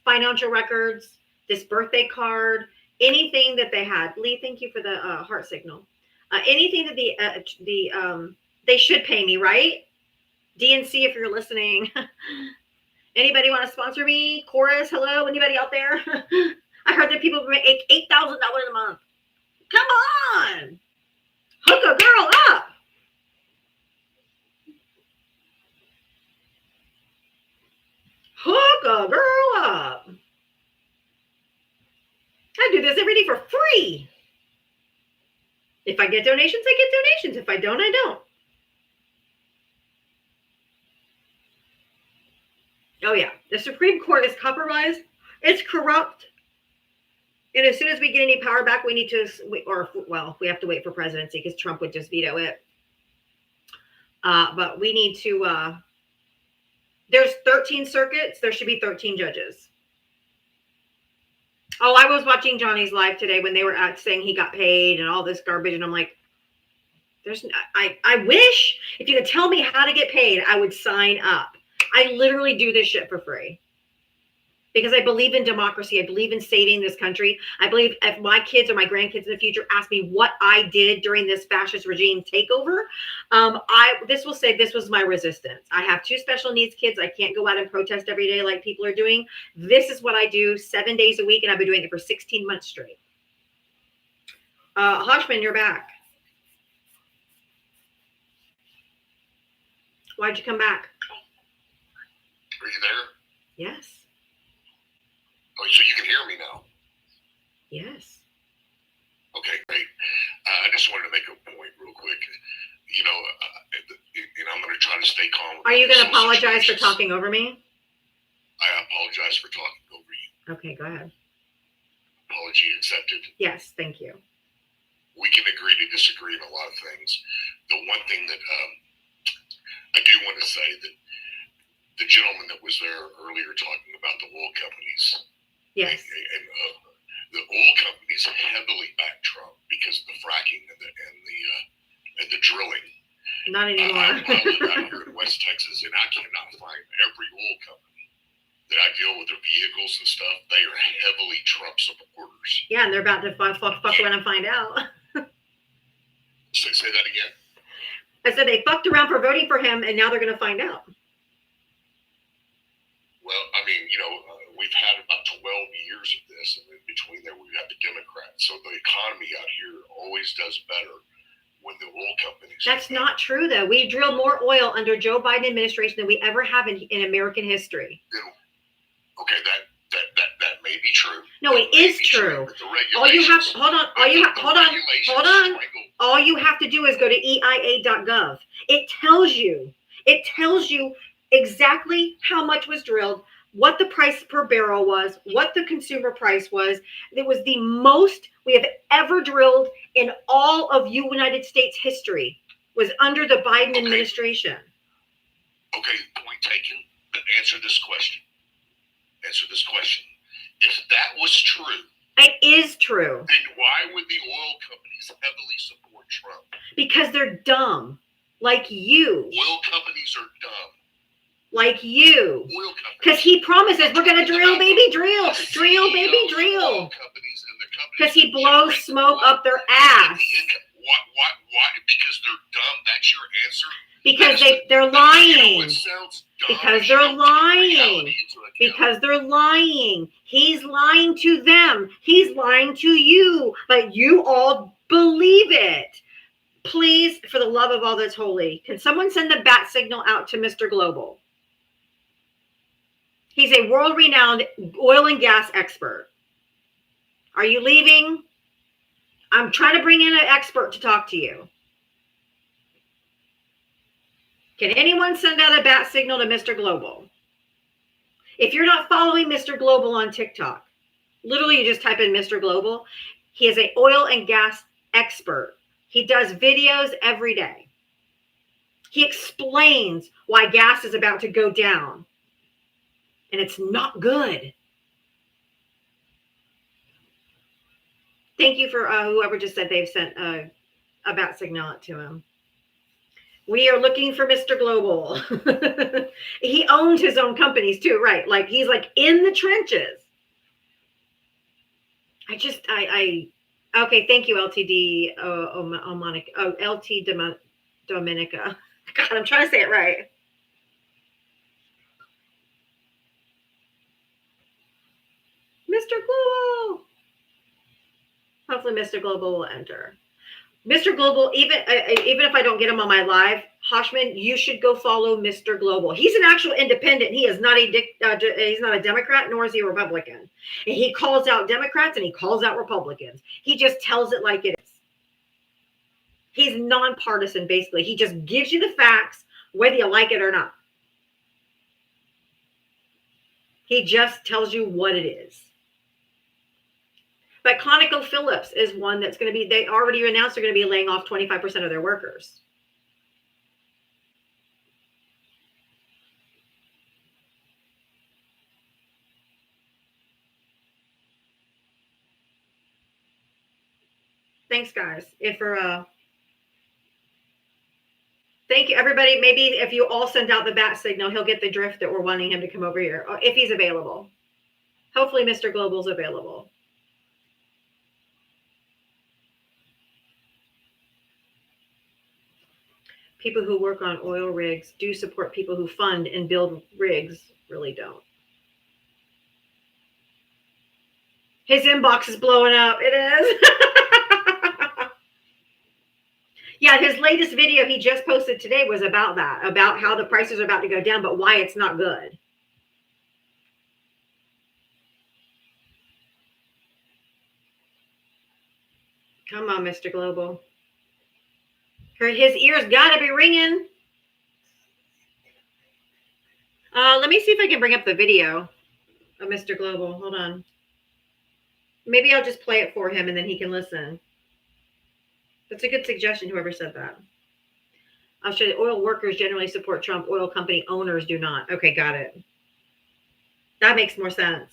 financial records, this birthday card, anything that they had. Lee, thank you for the heart signal. Anything that they should pay me, right? DNC, if you're listening. Anybody want to sponsor me? Chorus, hello? Anybody out there? I heard that people make $8,000 a month. Come on. Hook a girl up. Hook a girl up. I do this every day for free. If I get donations, I get donations. If I don't, I don't. Oh, yeah. The Supreme Court is compromised. It's corrupt. And as soon as we get any power back, we need to, we have to wait for presidency because Trump would just veto it. But we need to, there's 13 circuits. There should be 13 judges. Oh, I was watching Johnny's live today when they were saying he got paid and all this garbage. And I'm like, I wish if you could tell me how to get paid, I would sign up. I literally do this shit for free because I believe in democracy. I believe in saving this country. I believe if my kids or my grandkids in the future ask me what I did during this fascist regime takeover, this will say this was my resistance. I have 2 special needs kids. I can't go out and protest every day like people are doing. This is what I do 7 days a week, and I've been doing it for 16 months straight. Hoshman, you're back. Why'd you come back? Are you there? Yes. Oh, so you can hear me now? Yes. Okay, great. I just wanted to make a point real quick. You know, I'm going to try to stay calm. Are you going to apologize for talking over me? I apologize for talking over you. Okay, go ahead. Apology accepted. Yes, thank you. We can agree to disagree on a lot of things. The one thing that I do want to say that the gentleman that was there earlier talking about the oil companies. Yes. And the oil companies heavily back Trump because of the fracking and the drilling. Not anymore. I live out here in West Texas, and I cannot find every oil company that I deal with their vehicles and stuff. They are heavily Trump supporters. Yeah, and they're about to fuck around and find out. Say that again. I said they fucked around for voting for him, and now they're going to find out. Well, I mean, you know, we've had about 12 years of this, and in between there, we've had the Democrats. So the economy out here always does better when the oil companies. That's not true, though. We drilled more oil under Joe Biden administration than we ever have in American history. Okay, that may be true. No, it is true. All you have to All you have to do is go to EIA.gov. It tells you exactly how much was drilled, what the price per barrel was, what the consumer price was. It was the most we have ever drilled in all of United States history, was under the Biden administration. Okay, point taken. But answer this question. If that was true, It is true. then why would the oil companies heavily support Trump? Because they're dumb. Like you. Oil companies are dumb. Like you. Oil companies. Because he promises we're going to drill, baby, drill. Drill, baby, drill. Because he blows smoke up their ass. Why? Because they're dumb. That's your answer? Because they're lying. Because they're lying. Because they're lying. He's lying to them. He's lying to you. But you all believe it. Please, for the love of all that's holy, can someone send the bat signal out to Mr. Global? He's a world-renowned oil and gas expert. Are you leaving? I'm trying to bring in an expert to talk to you. Can anyone send out a bat signal to Mr. Global? If you're not following Mr. Global on TikTok, literally you just type in Mr. Global. He is an oil and gas expert. He does videos every day. He explains why gas is about to go down. And it's not good. Thank you for whoever just said they've sent a bat signal to him. We are looking for Mr. Global. He owns his own companies too, right? Like he's like in the trenches. Okay, thank you, LTD LT Dominica. God, I'm trying to say it right. Mr. Global. Hopefully Mr. Global will enter. Mr. Global, even if I don't get him on my live, Hoshman, you should go follow Mr. Global. He's an actual independent. He is not he's not a Democrat, nor is he a Republican. And he calls out Democrats and he calls out Republicans. He just tells it like it is. He's nonpartisan, basically. He just gives you the facts, whether you like it or not. He just tells you what it is. But ConocoPhillips is one that's going to be, they already announced they're going to be laying off 25% of their workers. Thanks, guys. Thank you, everybody. Maybe if you all send out the bat signal, he'll get the drift that we're wanting him to come over here, if he's available. Hopefully Mr. Global's available. People who work on oil rigs do support people who fund and build rigs. Really don't. His inbox is blowing up. It is. Yeah, his latest video he just posted today was about that, about how the prices are about to go down, but why it's not good. Come on, Mr. Global. His ears got to be ringing. Let me see if I can bring up the video of Mr. Global. Hold on. Maybe I'll just play it for him and then he can listen. That's a good suggestion, whoever said that. I'll show you. Oil workers generally support Trump. Oil company owners do not. Okay, got it. That makes more sense.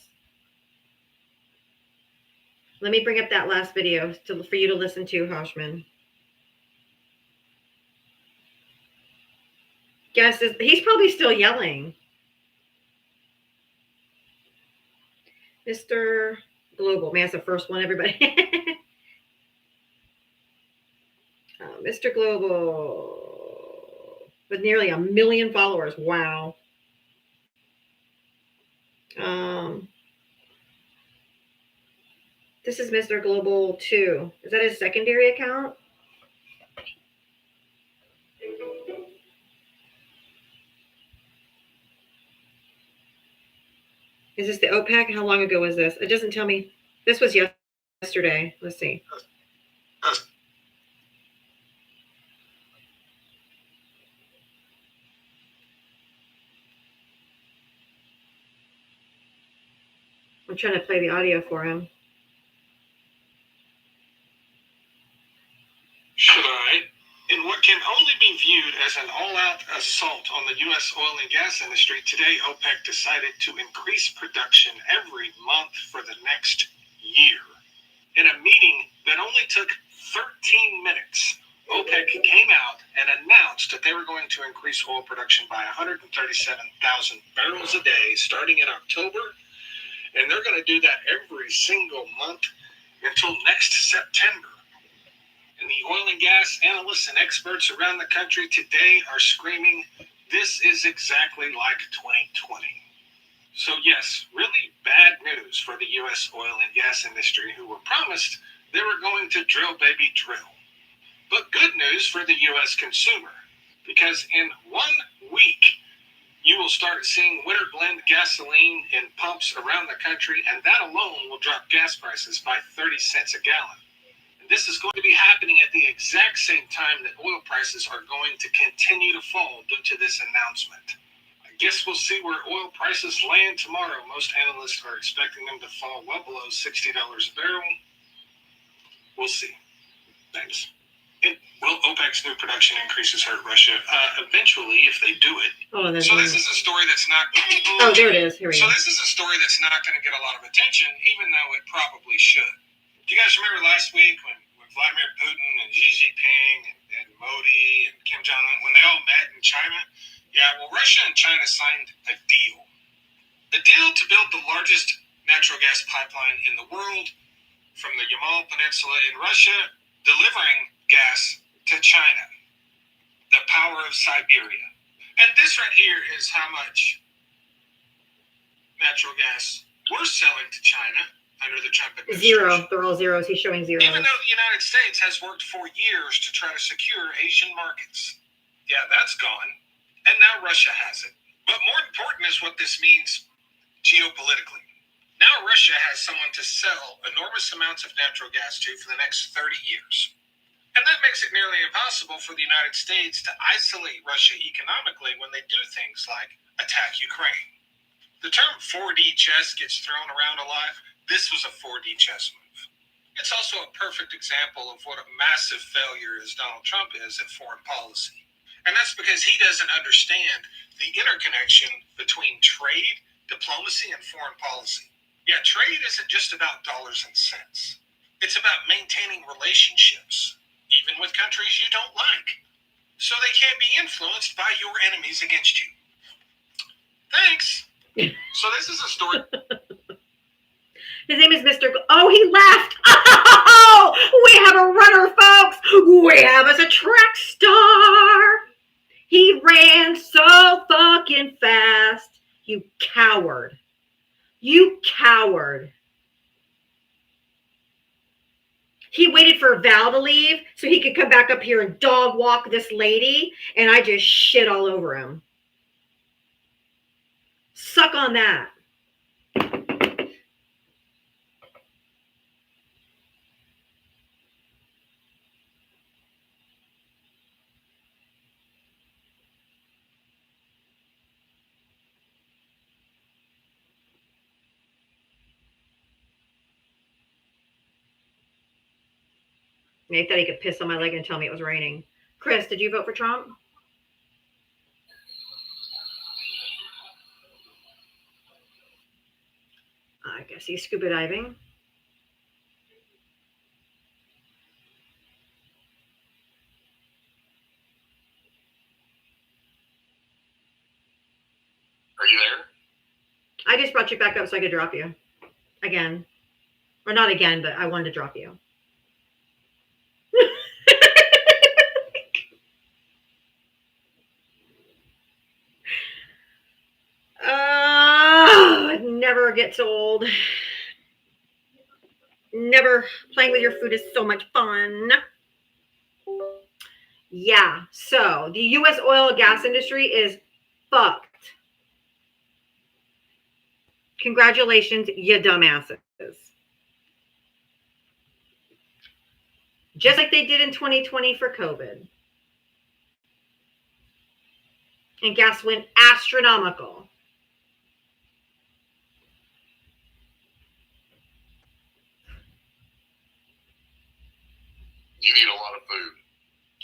Let me bring up that last video for you to listen to, Hoshman. Guess he's probably still yelling. Mr. Global. Man, that's the first one, everybody. Mr. Global. With nearly 1 million followers. Wow. This is Mr. Global 2. Is that his secondary account? Is this the OPEC? How long ago was this? It doesn't tell me. This was yesterday. Let's see. I'm trying to play the audio for him. Should I? In what can only be viewed as an all-out assault on the U.S. oil and gas industry, today OPEC decided to increase production every month for the next year. In a meeting that only took 13 minutes, OPEC came out and announced that they were going to increase oil production by 137,000 barrels a day starting in October, and they're going to do that every single month until next September. And the oil and gas analysts and experts around the country today are screaming, this is exactly like 2020. So yes, really bad news for the U.S. oil and gas industry, who were promised they were going to drill, baby, drill. But good news for the U.S. consumer, because in 1 week, you will start seeing winter blend gasoline in pumps around the country, and that alone will drop gas prices by 30 cents a gallon. This is going to be happening at the exact same time that oil prices are going to continue to fall due to this announcement. I guess we'll see where oil prices land tomorrow. Most analysts are expecting them to fall well below $60 a barrel. We'll see. Thanks. Will OPEC OPEC's new production increases hurt Russia? Eventually, if they do it. Oh, So this is a story that's not. Oh, there it is. Here we So go. this is a story that's not going to get a lot of attention, even though it probably should. Do you guys remember last week when Vladimir Putin and Xi Jinping and Modi and Kim Jong-un, when they all met in China? Yeah, well, Russia and China signed a deal. A deal to build the largest natural gas pipeline in the world from the Yamal Peninsula in Russia, delivering gas to China, the power of Siberia. And this right here is how much natural gas we're selling to China under the Trump administration. 0. They're all zeros. He's showing zeros. Even though the United States has worked for years to try to secure Asian markets. Yeah, that's gone. And now Russia has it. But more important is what this means geopolitically. Now Russia has someone to sell enormous amounts of natural gas to for the next 30 years. And that makes it nearly impossible for the United States to isolate Russia economically when they do things like attack Ukraine. The term 4D chess gets thrown around a lot. This was a 4D chess move. It's also a perfect example of what a massive failure as Donald Trump is at foreign policy. And that's because he doesn't understand the interconnection between trade, diplomacy, and foreign policy. Yeah, trade isn't just about dollars and cents. It's about maintaining relationships, even with countries you don't like, so they can't be influenced by your enemies against you. Thanks. So this is a story. His name is Mr. Oh, he left. Oh, we have a runner, folks. We have us a track star. He ran so fucking fast. You coward. You coward. He waited for Val to leave so he could come back up here and dog walk this lady, and I just shit all over him. Suck on that. He thought he could piss on my leg and tell me it was raining. Chris, did you vote for Trump? I guess he's scuba diving. Are you there? I just brought you back up so I could drop you. Again. Or not again, but I wanted to drop you. It never gets old. Never. Playing with your food is so much fun. Yeah, so the U.S. oil and gas industry is fucked. Congratulations, you dumbasses. Just like they did in 2020 for COVID. And gas went astronomical. You eat a lot of food.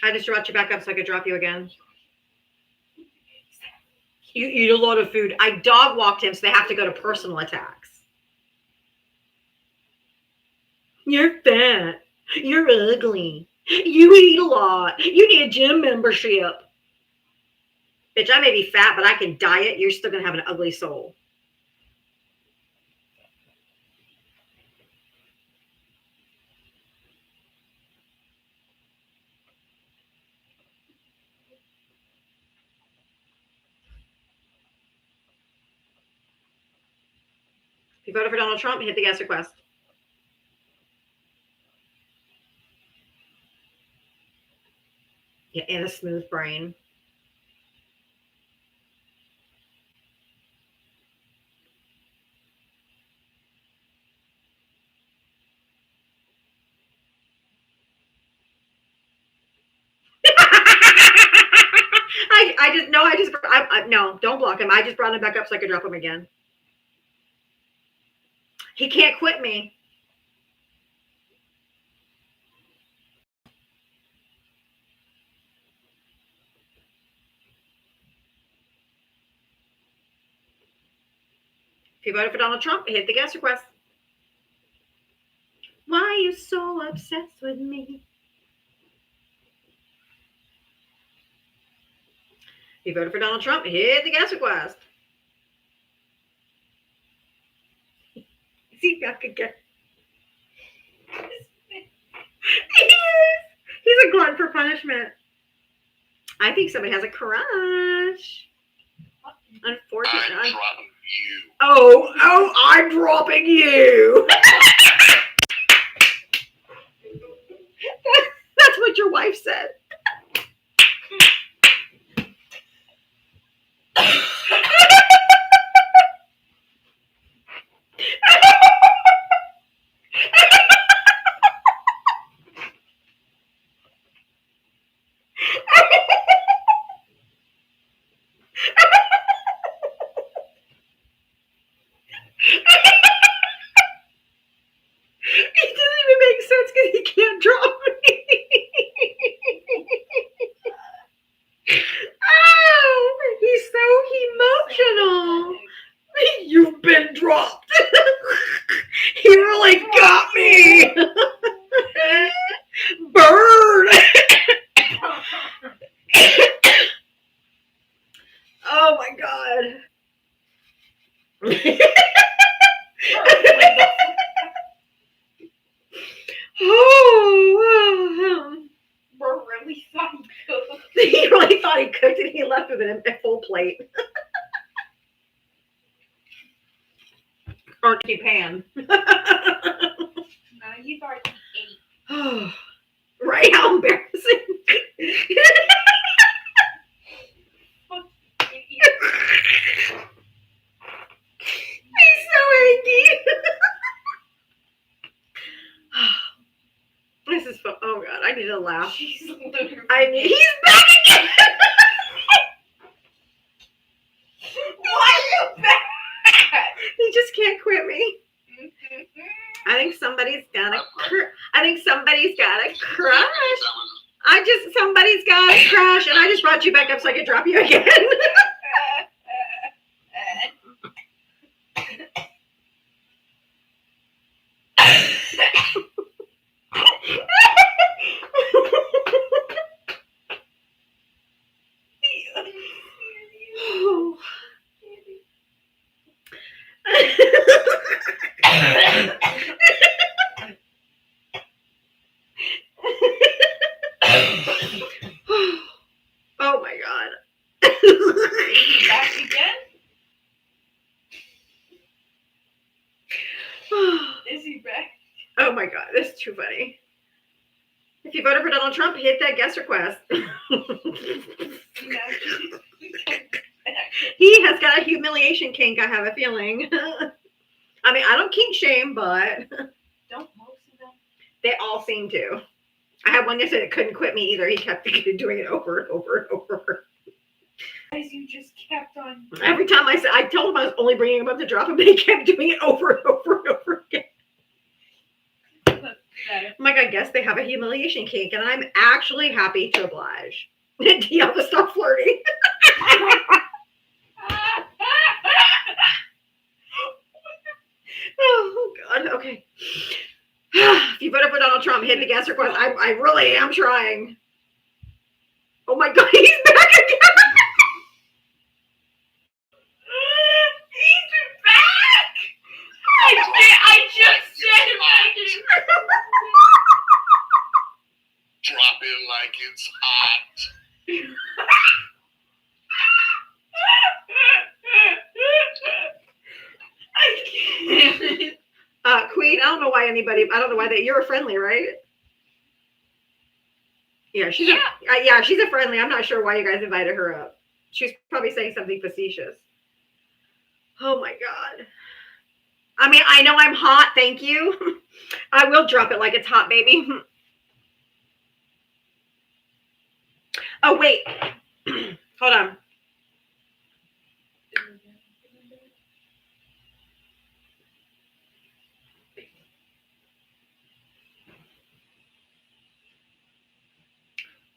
I just brought you back up so I could drop you again. You eat a lot of food. I dog walked him, so they have to go to personal attacks. You're fat. You're ugly. You eat a lot. You need a gym membership. Bitch, I may be fat, but I can diet. You're still going to have an ugly soul. If you voted for Donald Trump, hit the guest request. Yeah, and a smooth brain. No, don't block him. I just brought him back up so I could drop him again. He can't quit me. If you voted for Donald Trump, hit the guest request. Why are you so obsessed with me? If you voted for Donald Trump, hit the guest request. See back again. He's a glutton for punishment. I think somebody has a crush. Unfortunately. I'm dropping you. Oh, I'm dropping you. That's what your wife said. It doesn't even make sense because he can't drop me. Oh, he's so emotional. You've been dropped. He really got me. Bird. Oh my God. Oh, Bro really thought he could. he really thought he cooked and he left with a full plate. Or keep pan. You've already ate. Oh, right? How embarrassing. He's so angry. This is fun. Oh God, I need to laugh. She's literally. He's back again. Why are you back? He just can't quit me. I think somebody's got a crush. Somebody's got a crush. And I just brought you back up so I could drop you again. Oh my God. Back again? Is he back? Oh my God, this is too funny. If you voted for Donald Trump, hit that guest request. He has got a humiliation kink, I have a feeling. I mean, I don't kink shame, but Don't most of them? they all seem to. I had one yesterday that couldn't quit me either. He kept doing it over and over and over. Guys, you just kept on. Every time I told him I was only bringing him up to drop him, but he kept doing it over and over and over again. I'm like, I guess they have a humiliation kink, and I'm actually happy to oblige. Do you have to stop flirting? Oh, God. Okay. If you voted for Donald Trump, hit the guest request. I really am trying. Oh, my God. He's back again. He's back! I just said it. Drop it like it's hot. Queen, I don't know why you're a friendly, right? Yeah, she's a friendly. I'm not sure why you guys invited her up. She's probably saying something facetious. Oh my God. I mean, I know I'm hot, thank you. I will drop it like it's hot, baby. Oh, wait. Hold on.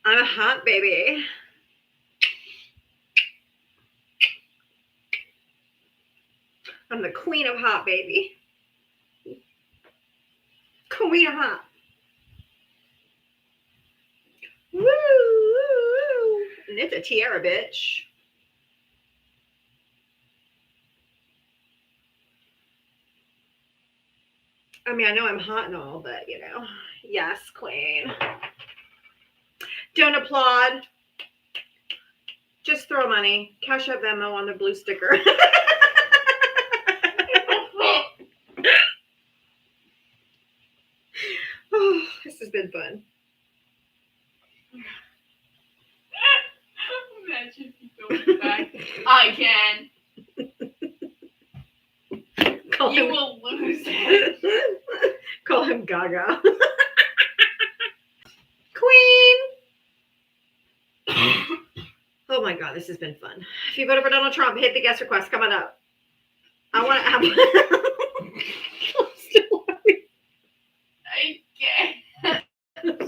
I'm a hot baby. I'm I'm the queen of hot, baby. Queen of hot. Woo, woo, woo. And it's a tiara, bitch. I mean, I know I'm hot and all, but you know, yes, queen. Don't applaud. Just throw money. Cash App Venmo on the blue sticker. Oh, this has been fun. Imagine if you go back. I can. Call You him, will lose it. call him Gaga. Queen. Oh my God, this has been fun. If you voted for Donald Trump, hit the guest request coming up. I want to have. I can't. What the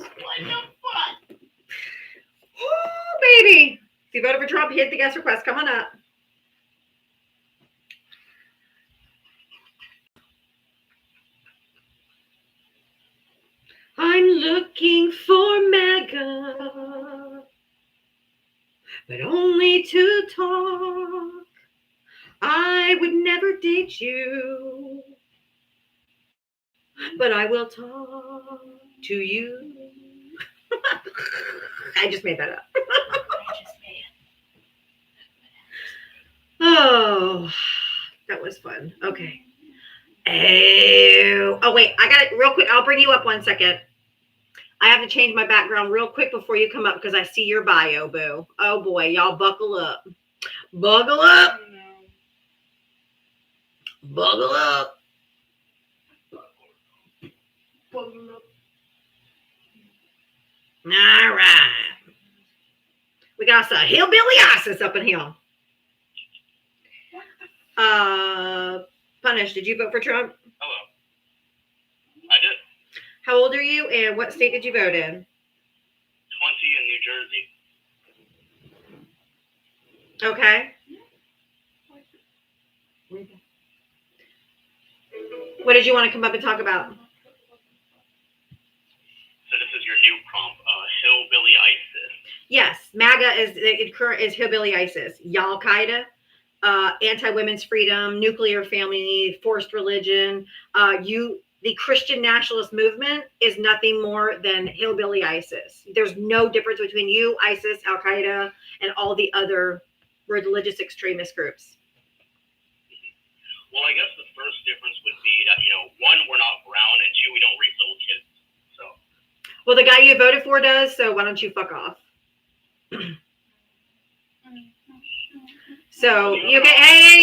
fuck? Oh, baby. If you voted for Trump, hit the guest request. Come on up. I'm looking for MAGA, but only to talk. I would never date you, but I will talk to you. I just made that up. Oh, that was fun. Okay. Oh, wait. I got it real quick. I'll bring you up 1 second. I have to change my background real quick before you come up because I see your bio, boo. Oh, boy. Y'all buckle up. Buckle up. Buckle up. All right. We got some hillbilly asses up in here. Punish, did you vote for Trump? Hello. I did. How old are you and what state did you vote in? 20 in New Jersey. Okay. What did you want to come up and talk about? So this is your new prompt, hillbilly ISIS. Yes, MAGA is hillbilly ISIS, Al Qaeda, anti-women's freedom, nuclear family, forced religion. The Christian nationalist movement is nothing more than hillbilly ISIS. There's no difference between you, ISIS, Al Qaeda, and all the other religious extremist groups. Well, I guess the first difference would be that, one, we're not brown, and two, we don't rape little kids. So. Well, the guy you voted for does, so why don't you fuck off? So you can, hey,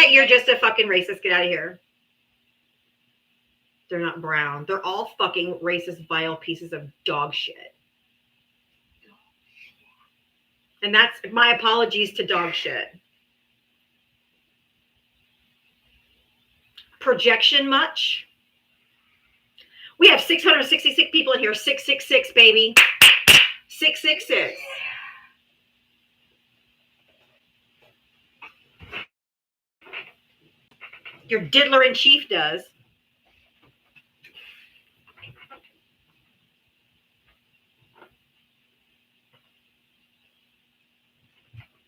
you're just a fucking racist. Get out of here. They're not brown. They're all fucking racist, vile pieces of dog shit. And that's my apologies to dog shit. Projection much? We have 666 people in here. 666, baby. 666. Your diddler in chief does.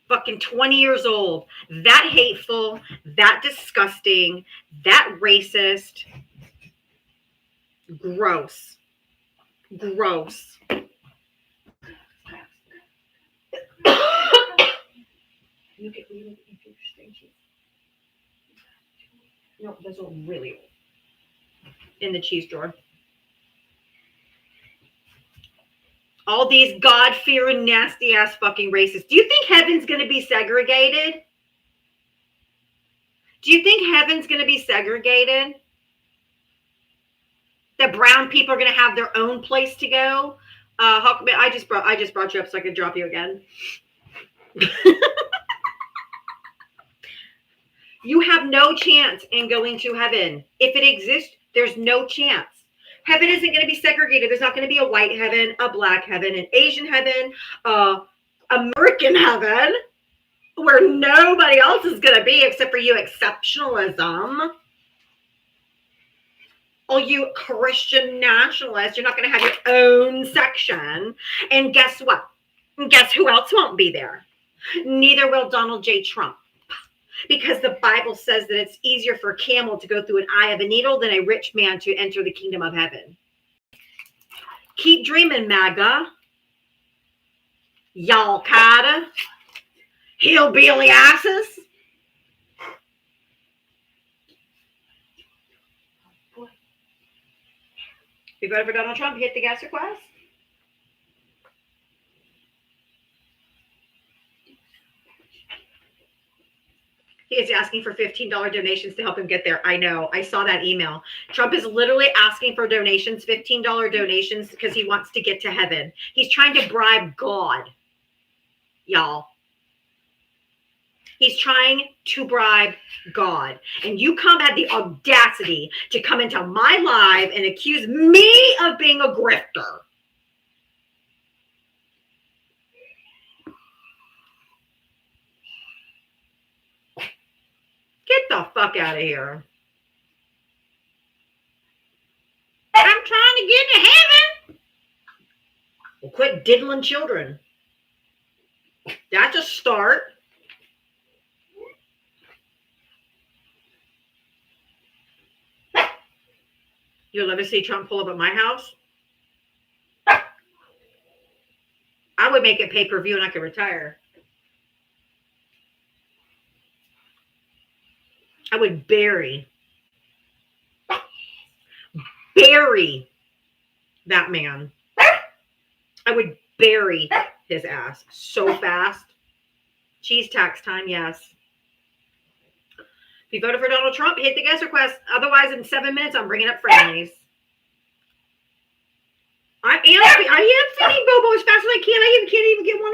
Fucking 20 years old. That hateful, that disgusting, that racist. Gross. Gross. Look at me. No, those are really old. In the cheese drawer. All these God-fearing, nasty-ass fucking racists. Do you think heaven's going to be segregated? Do you think heaven's going to be segregated? That brown people are going to have their own place to go? I just brought you up so I could drop you again. You have no chance in going to heaven. If it exists, there's no chance. Heaven isn't going to be segregated. There's not going to be a white heaven, a black heaven, an Asian heaven, American heaven. where nobody else is going to be except for you exceptionalism. All you Christian nationalists, you're not going to have your own section. And guess what? Guess who else won't be there? Neither will Donald J. Trump. Because the Bible says that it's easier for a camel to go through an eye of a needle than a rich man to enter the kingdom of heaven. Keep dreaming, MAGA. Y'all Qaeda. Hillbilly asses. You voted for Donald Trump, hit the gas request. He is asking for $15 donations to help him get there. I know. I saw that email. Trump is literally asking for donations, $15 donations, because he wants to get to heaven. He's trying to bribe God, y'all. He's trying to bribe God. And you had the audacity to come into my live and accuse me of being a grifter. Get the fuck out of here. I'm trying to get to heaven. Well, quit diddling children. That's a start. You'll ever see Trump pull up at my house? I would make it pay-per-view and I could retire. I would bury that man. I would bury his ass so fast. Cheese tax time, yes. If you voted for Donald Trump, hit the guest request. Otherwise, in 7 minutes, I'm bringing up friendlies. I am feeding Bobo as fast as I can. I can't even get one.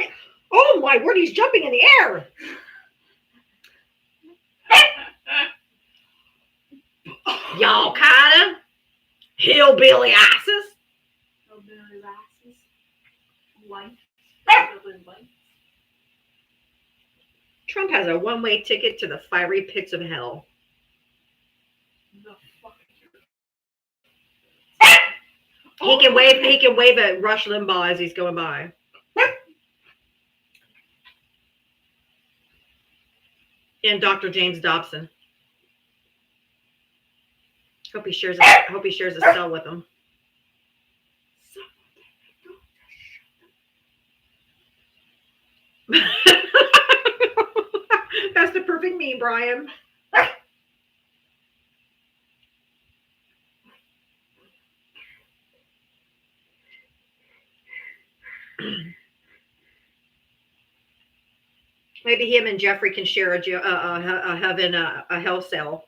Oh my word, he's jumping in the air. Y'all Qaeda, hillbilly asses. Hillbilly asses. White. Trump has a one-way ticket to the fiery pits of hell. He can wave at Rush Limbaugh as he's going by. And Dr. James Dobson. Hope he shares a cell with him. That's the perfect meme, Brian. Maybe him and Jeffrey can share a hell cell.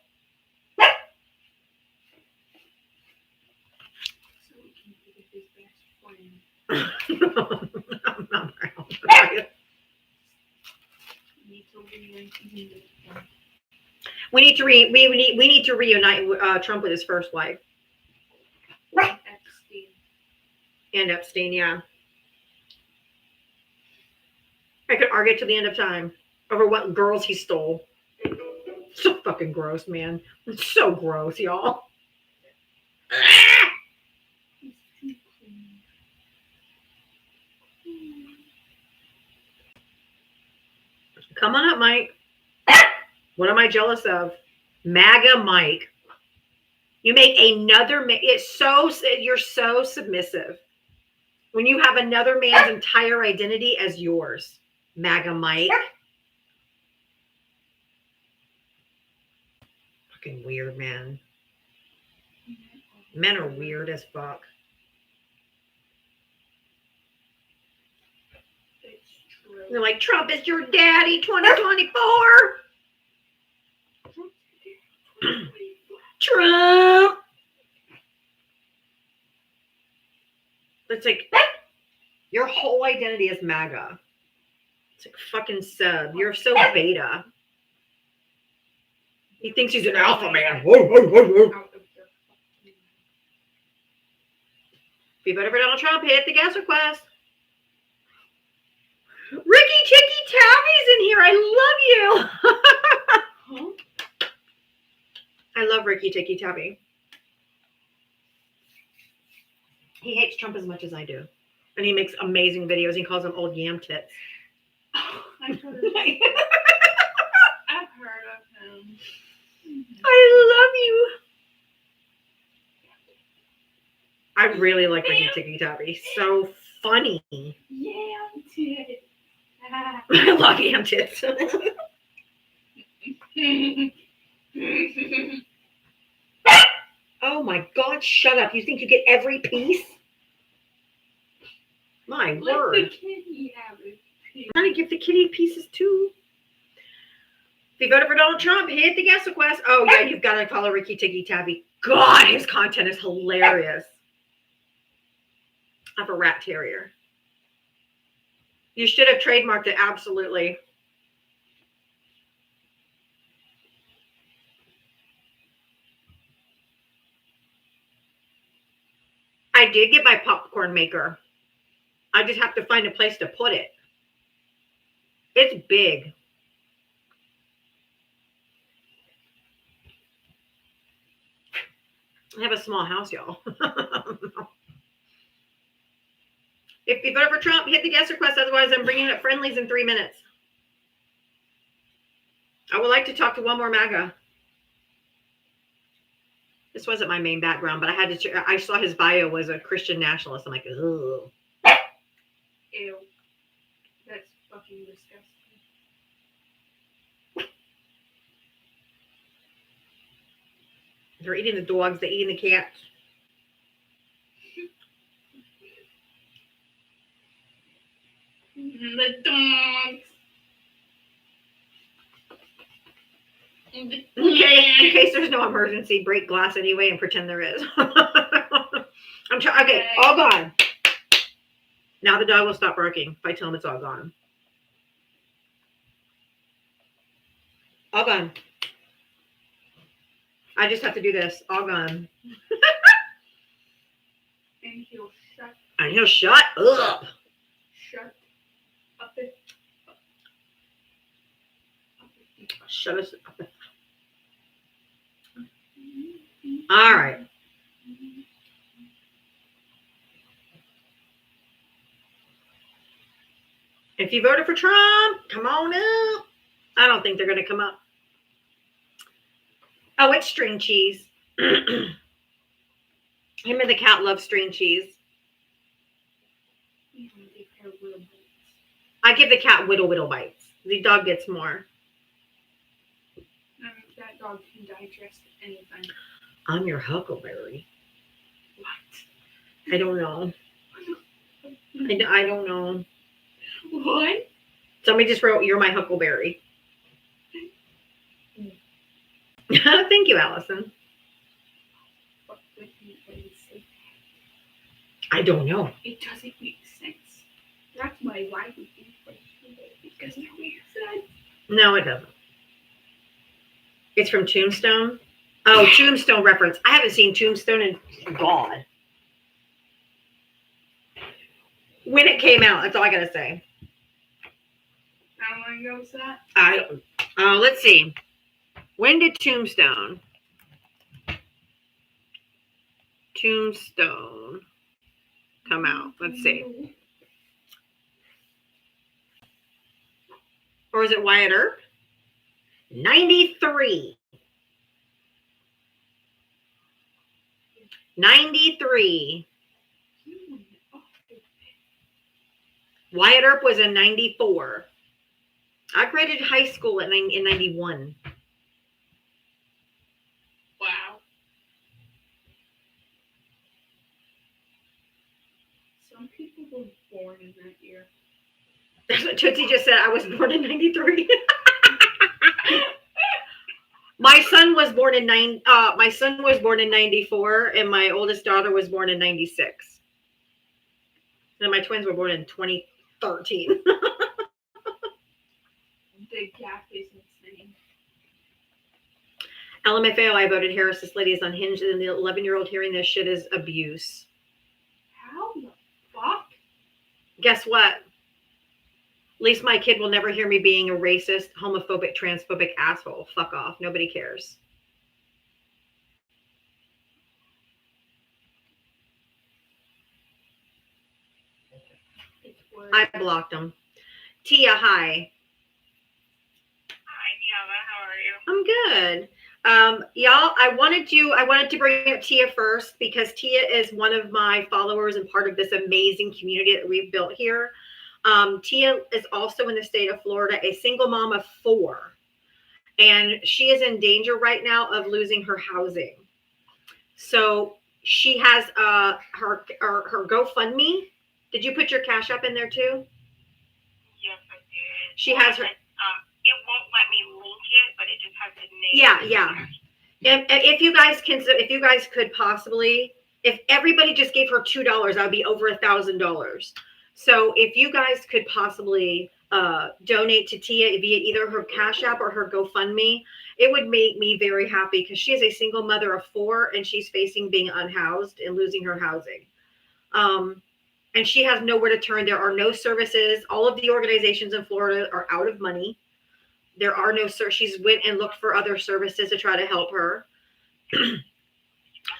We need to reunite Trump with his first wife. And Epstein, yeah. I could argue to the end of time over what girls he stole. So fucking gross, man. It's so gross, y'all. Come on up, Mike. What am I jealous of? MAGA Mike. You make another man. You're so submissive. When you have another man's entire identity as yours. MAGA Mike. Fucking weird, man. Men are weird as fuck. They're like, Trump is your daddy, 2024. Trump. It's like, your whole identity is MAGA. It's like fucking sub. You're so beta. He thinks he's an alpha man. Whoa, whoa, whoa, whoa. If you voted for Donald Trump, hit the gas request. Ricky Chicky Tabby's in here. I love you. I love Ricky Tikki Tavi. He hates Trump as much as I do. And he makes amazing videos. He calls them old yam tits. I've heard of him. I love you. I really like Ricky Tikki Tavi. He's so funny. Yam tits. I love yam tits. Oh my God, shut up. You think you get every piece? My Let word. the kitty have it. I'm going to give the kitty pieces too. If you voted for Donald Trump, hit the guest request. Oh, yeah, you've got to follow Ricky Tikki Tavi. God, his content is hilarious. I have a rat terrier. You should have trademarked it, absolutely. I did get my popcorn maker. I just have to find a place to put it. It's big. I have a small house, y'all. If you vote for Trump, hit the guest request. Otherwise, I'm bringing up friendlies in 3 minutes. I would like to talk to one more MAGA. This wasn't my main background, but I had to. I saw his bio was a Christian nationalist. I'm like, ugh. Ew. That's fucking disgusting. They're eating the dogs. They're eating the cats. The dogs. Okay, in case there's no emergency, break glass anyway and pretend there is. I'm trying. Okay, all gone. Now the dog will stop barking if I tell him it's all gone. All gone. I just have to do this. All gone. And he'll shut And he'll shut up. Shut up it. Shut us up. All right. If you voted for Trump, come on up. I don't think they're going to come up. Oh, it's string cheese. Him and the cat love string cheese. I give the cat whittle bites. The dog gets more. That dog can digest anything. I'm your huckleberry. What? I don't know. I don't know. What? Somebody just wrote, "You're my huckleberry." Thank you, Allison. What would anybody say? I don't know. It doesn't make sense. That's why would be because it makes sense. No, it doesn't. It's from Tombstone. Oh, Tombstone reference. I haven't seen Tombstone in God. When it came out, that's all I gotta say. How long ago was that? Let's see. When did Tombstone come out? Let's see. Or is it Wyatt Earp? 93. 93. Wyatt Earp was in 94. I graduated high school in 91. Wow. Some people were born in that year. That's what Tootsie just said. I was born in 93. My son was born in 94, and my oldest daughter was born in 96. And my twins were born in 2013. The gap is insane. LMFAO, I voted Harris. This lady is unhinged, and the 11-year-old hearing this shit is abuse. How the fuck? Guess what? At least my kid will never hear me being a racist, homophobic, transphobic asshole. Fuck off. Nobody cares. I blocked them. Tia, hi. Hi, Diana. How are you? I'm good. Y'all, I wanted to bring up Tia first because Tia is one of my followers and part of this amazing community that we've built here. Tia is also in the state of Florida, a single mom of 4, and she is in danger right now of losing her housing. So she has her GoFundMe. Did you put your Cash App in there too? Yes, I did. She has her. It won't let me link it, but it just has the name. Yeah. And if you guys could possibly, if everybody just gave her $2, that would be over $1,000. So if you guys could possibly donate to Tia via either her Cash App or her GoFundMe, it would make me very happy because she is a single mother of 4 and she's facing being unhoused and losing her housing. And she has nowhere to turn. There are no services. All of the organizations in Florida are out of money. There are no, she's went and looked for other services to try to help her.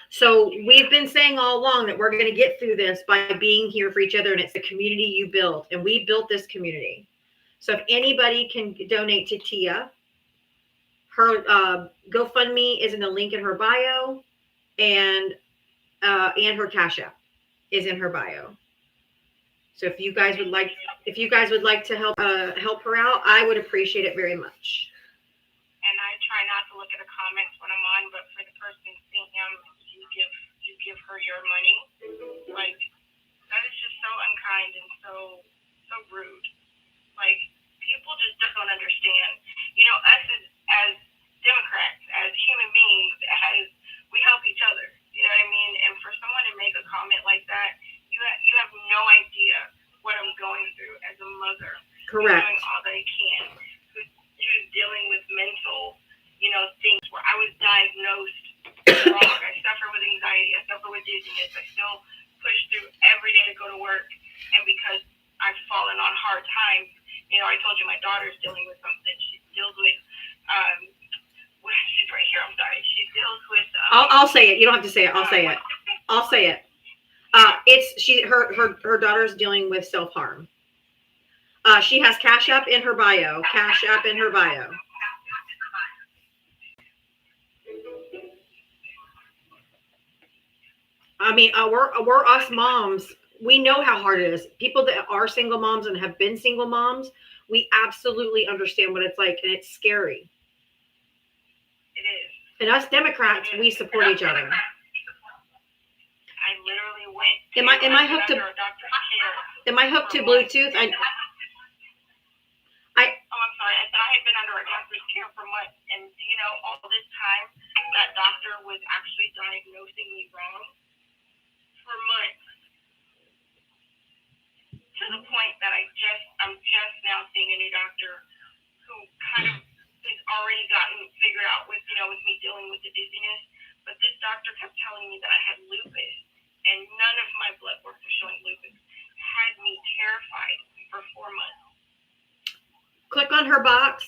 So we've been saying all along that we're going to get through this by being here for each other. And it's the community you built. And we built this community. So if anybody can donate to Tia, her GoFundMe is in the link in her bio, and her Cash App is in her bio. So if you guys would like to help her out, I would appreciate it very much. And I try not to look at the comments when I'm on, but for the person seeing him, you give her your money. Like, that is just so unkind and so rude. Like, people just don't understand. You know, us as Democrats, as human beings, we help each other. You know what I mean? And for someone to make a comment like that, you have no idea what I'm going through as a mother. Correct. Doing all that I can. Who's dealing with mental, things where I was diagnosed wrong. I suffer with anxiety. I suffer with dizziness. I still push through every day to go to work. And because I've fallen on hard times, I told you my daughter's dealing with something. She deals with, she's right here. I'm sorry. She deals with. I'll say it. You don't have to say it. I'll say it. I'll say it. Her daughter's dealing with self-harm. She has Cash App in her bio. Cash App in her bio. I mean, we're us moms. We know how hard it is. People that are single moms and have been single moms, we absolutely understand what it's like, and it's scary. It is. And us Democrats, we support each other. I literally went. Am I hooked to? Am I hooked to Bluetooth? I'm sorry. I said I had been under a doctor's care for months, and all this time that doctor was actually diagnosing me wrong for months, to the point that I'm just now seeing a new doctor who kind of has already gotten figured out with me dealing with the dizziness. But this doctor kept telling me that I had lupus, and none of my blood work was showing lupus. Had me terrified for 4 months. Click on her box.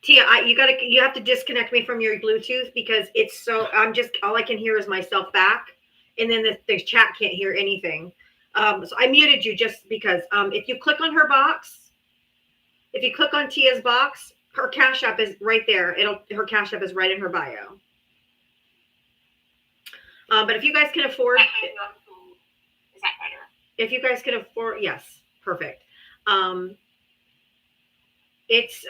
Tia, you have to disconnect me from your Bluetooth because it's so, all I can hear is myself back, and then the chat can't hear anything. So I muted you just because if you click on her box, if you click on Tia's box, her Cash App is right there. Her Cash App is right in her bio. But if you guys can afford, is that better? If you guys can afford, yes, perfect. If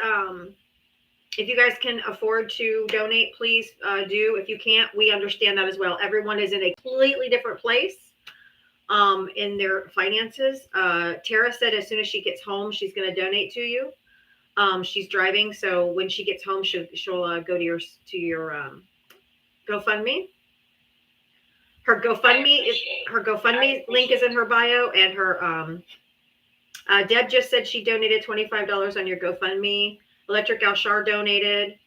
you guys can afford to donate, please do. If you can't, we understand that as well. Everyone is in a completely different place in their finances. Tara said as soon as she gets home, she's going to donate to you. She's driving, so when she gets home, she'll go to your GoFundMe. Her GoFundMe link is in her bio, and her Deb just said she donated $25 on your GoFundMe. Electric Alshar donated.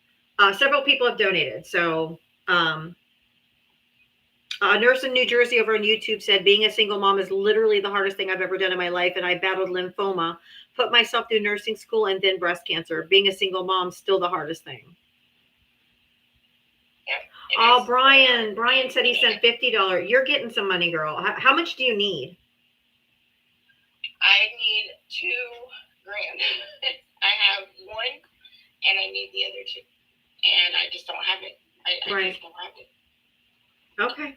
Several people have donated. So A nurse in New Jersey over on YouTube said, being a single mom is literally the hardest thing I've ever done in my life. And I battled lymphoma, put myself through nursing school, and then breast cancer. Being a single mom, still the hardest thing. Oh, Brian said he sent $50. You're getting some money, girl. How much do you need? I need $2,000. I have one, and I need the other two, and I just don't have it. I Right. just don't have it Okay.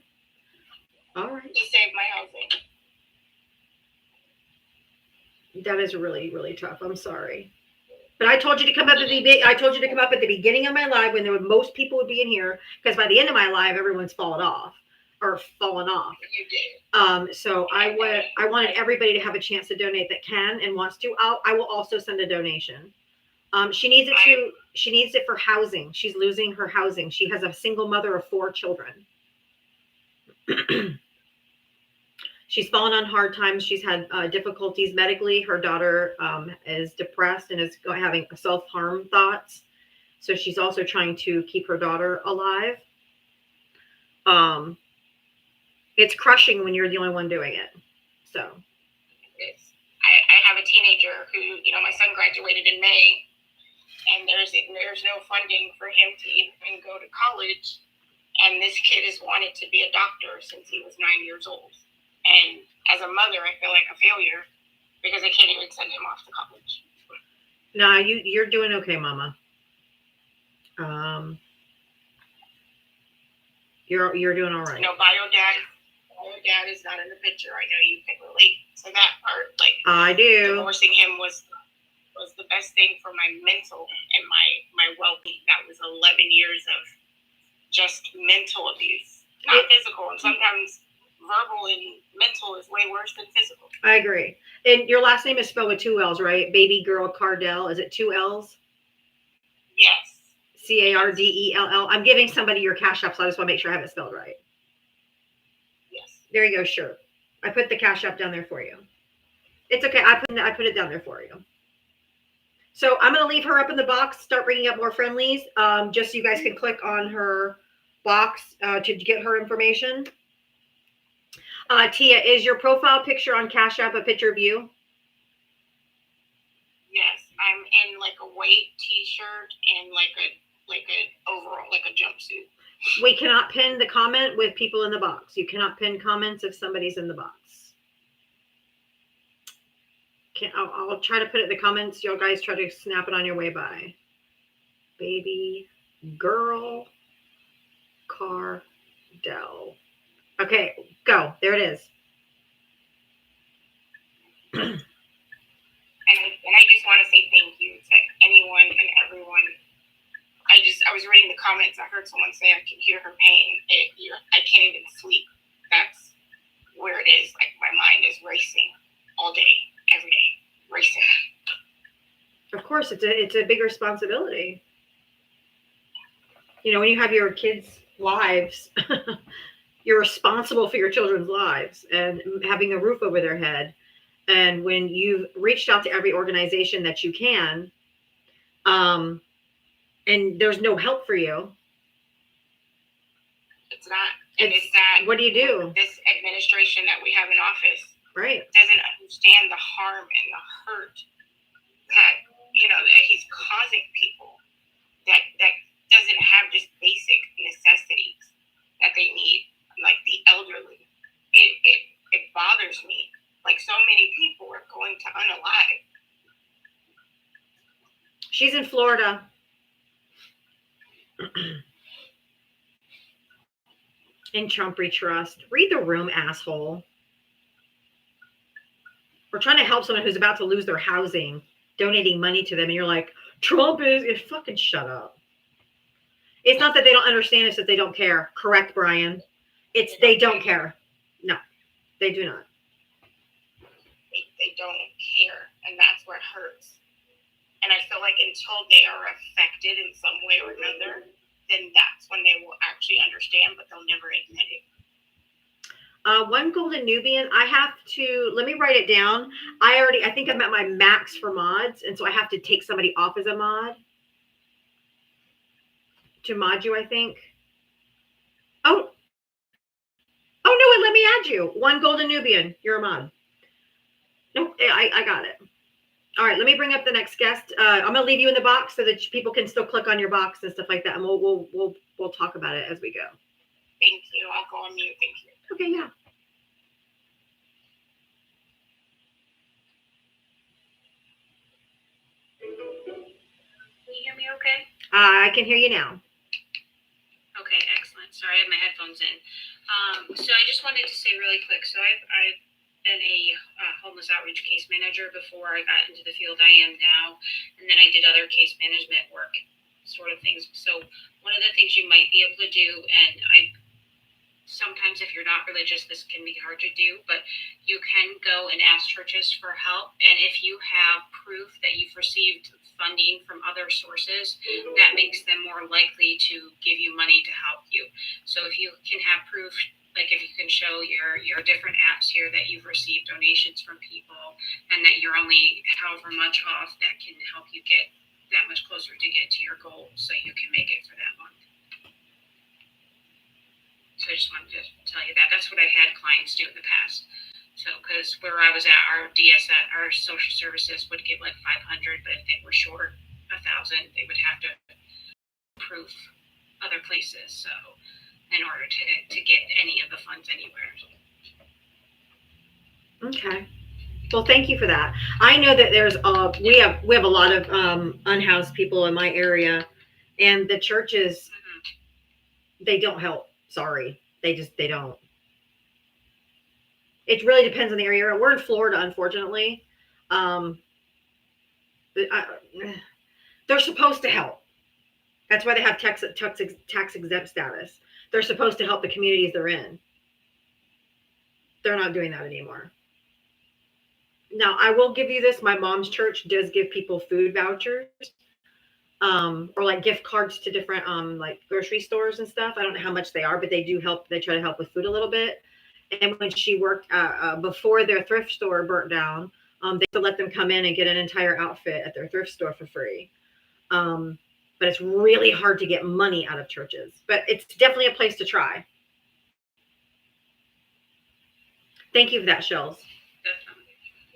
All right. to save my housing. That is really, really tough. I'm sorry. But I told you to come up at the beginning of my live when most people would be in here, because by the end of my live, everyone's fallen off. You did. So I wanted everybody to have a chance to donate that can and wants to. I will also send a donation. She needs it for housing. She's losing her housing. She has a single mother of 4 children. She's fallen on hard times. She's had difficulties medically. Her daughter is depressed and is having self-harm thoughts. So she's also trying to keep her daughter alive. It's crushing when you're the only one doing it. So. I have a teenager who, my son graduated in May, and there's no funding for him to even go to college. And this kid has wanted to be a doctor since he was 9 years old. And as a mother, I feel like a failure because I can't even send him off to college. No, you're doing okay, Mama. You're doing all right. Bio dad is not in the picture. I know you can relate to that part. Like, I do. Divorcing him was the best thing for my mental and my well-being. That was 11 years of just mental abuse, not physical. And sometimes verbal and mental is way worse than physical. I agree. And your last name is spelled with 2 L's, right? Baby Girl Cardell. Is it 2 L's? Yes. Cardell. I'm giving somebody your Cash App, so I just want to make sure I have it spelled right. Yes. There you go. Sure. I put the Cash App down there for you. It's okay. I put it down there for you. So I'm going to leave her up in the box, start bringing up more friendlies, just so you guys can click on her box to get her information. Tia, is your profile picture on Cash App a picture of you? Yes, I'm in like a white t-shirt and like a overall, like a jumpsuit. We cannot pin the comment with people in the box. You cannot pin comments if somebody's in the box. I'll try to put it in the comments. You guys try to snap it on your way by. Baby Girl Cardell. Okay, go. There it is. And I just want to say thank you to anyone and everyone. I was reading the comments. I heard someone say I can hear her pain. I can't even sleep. That's where it is. Like, my mind is racing all day, every day, racing. Of course, it's a big responsibility. When you have your kids' lives, you're responsible for your children's lives and having a roof over their head. And when you've reached out to every organization that you can, and there's no help for you. It's not. And it's that. What do you do? This administration that we have in office, right, doesn't understand the harm and the hurt that, that he's causing people that doesn't have just basic necessities that they need, like the elderly. It bothers me. Like, so many people are going to unalive. She's in Florida. In Trump Trust. Read the room, asshole. We're trying to help someone who's about to lose their housing, donating money to them, and you're like, Trump is fucking shut up. It's not that they don't understand, it's that they don't care. Correct, Brian? It's they don't care. No, they do not. They don't care, and that's what hurts. And I feel like until they are affected in some way or another, then that's when they will actually understand, but they'll never admit it. One golden Nubian. I have to, let me write it down. I think I'm at my max for mods, and so I have to take somebody off as a mod to mod you, I think. Oh, Oh, no, let me add you. One Golden Nubian. You're a mod. Nope, I got it. All right, let me bring up the next guest. I'm gonna leave you in the box so that people can still click on your box and stuff like that, and we'll talk about it as we go. Thank you. I'll go on mute. Thank you. Okay, yeah. Can you hear me okay? I can hear you now. Okay, excellent. Sorry, I had my headphones in. So I just wanted to say really quick. So I've been a homeless outreach case manager before I got into the field I am now, and then I did other case management work sort of things. So one of the things you might be able to do, and sometimes if you're not religious, this can be hard to do, but you can go and ask churches for help. And if you have proof that you've received funding from other sources, that makes them more likely to give you money to help you. So if you can have proof, like if you can show your different apps here that you've received donations from people and that you're only however much off, that can help you get that much closer to get to your goal so you can make it for that month. So I just wanted to tell you that. That's what I had clients do in the past. So, because where I was at, our DSS, our social services would give like 500, but if they were short 1,000, they would have to proof other places. So, in order to get any of the funds anywhere. Okay. Well, thank you for that. I know that there's we have a lot of unhoused people in my area, and the churches, they don't help. Sorry, they don't. It really depends on the area. We're in Florida, unfortunately. They're supposed to help. That's why they have tax exempt status. They're supposed to help the communities they're in. They're not doing that anymore. Now, I will give you this. My mom's church does give people food vouchers, or like gift cards to different like grocery stores and stuff. I don't know how much they are, but they do help. They try to help with food a little bit. And when she worked before their thrift store burnt down, they used to let them come in and get an entire outfit at their thrift store for free. But it's really hard to get money out of churches. But it's definitely a place to try. Thank you for that, Shells.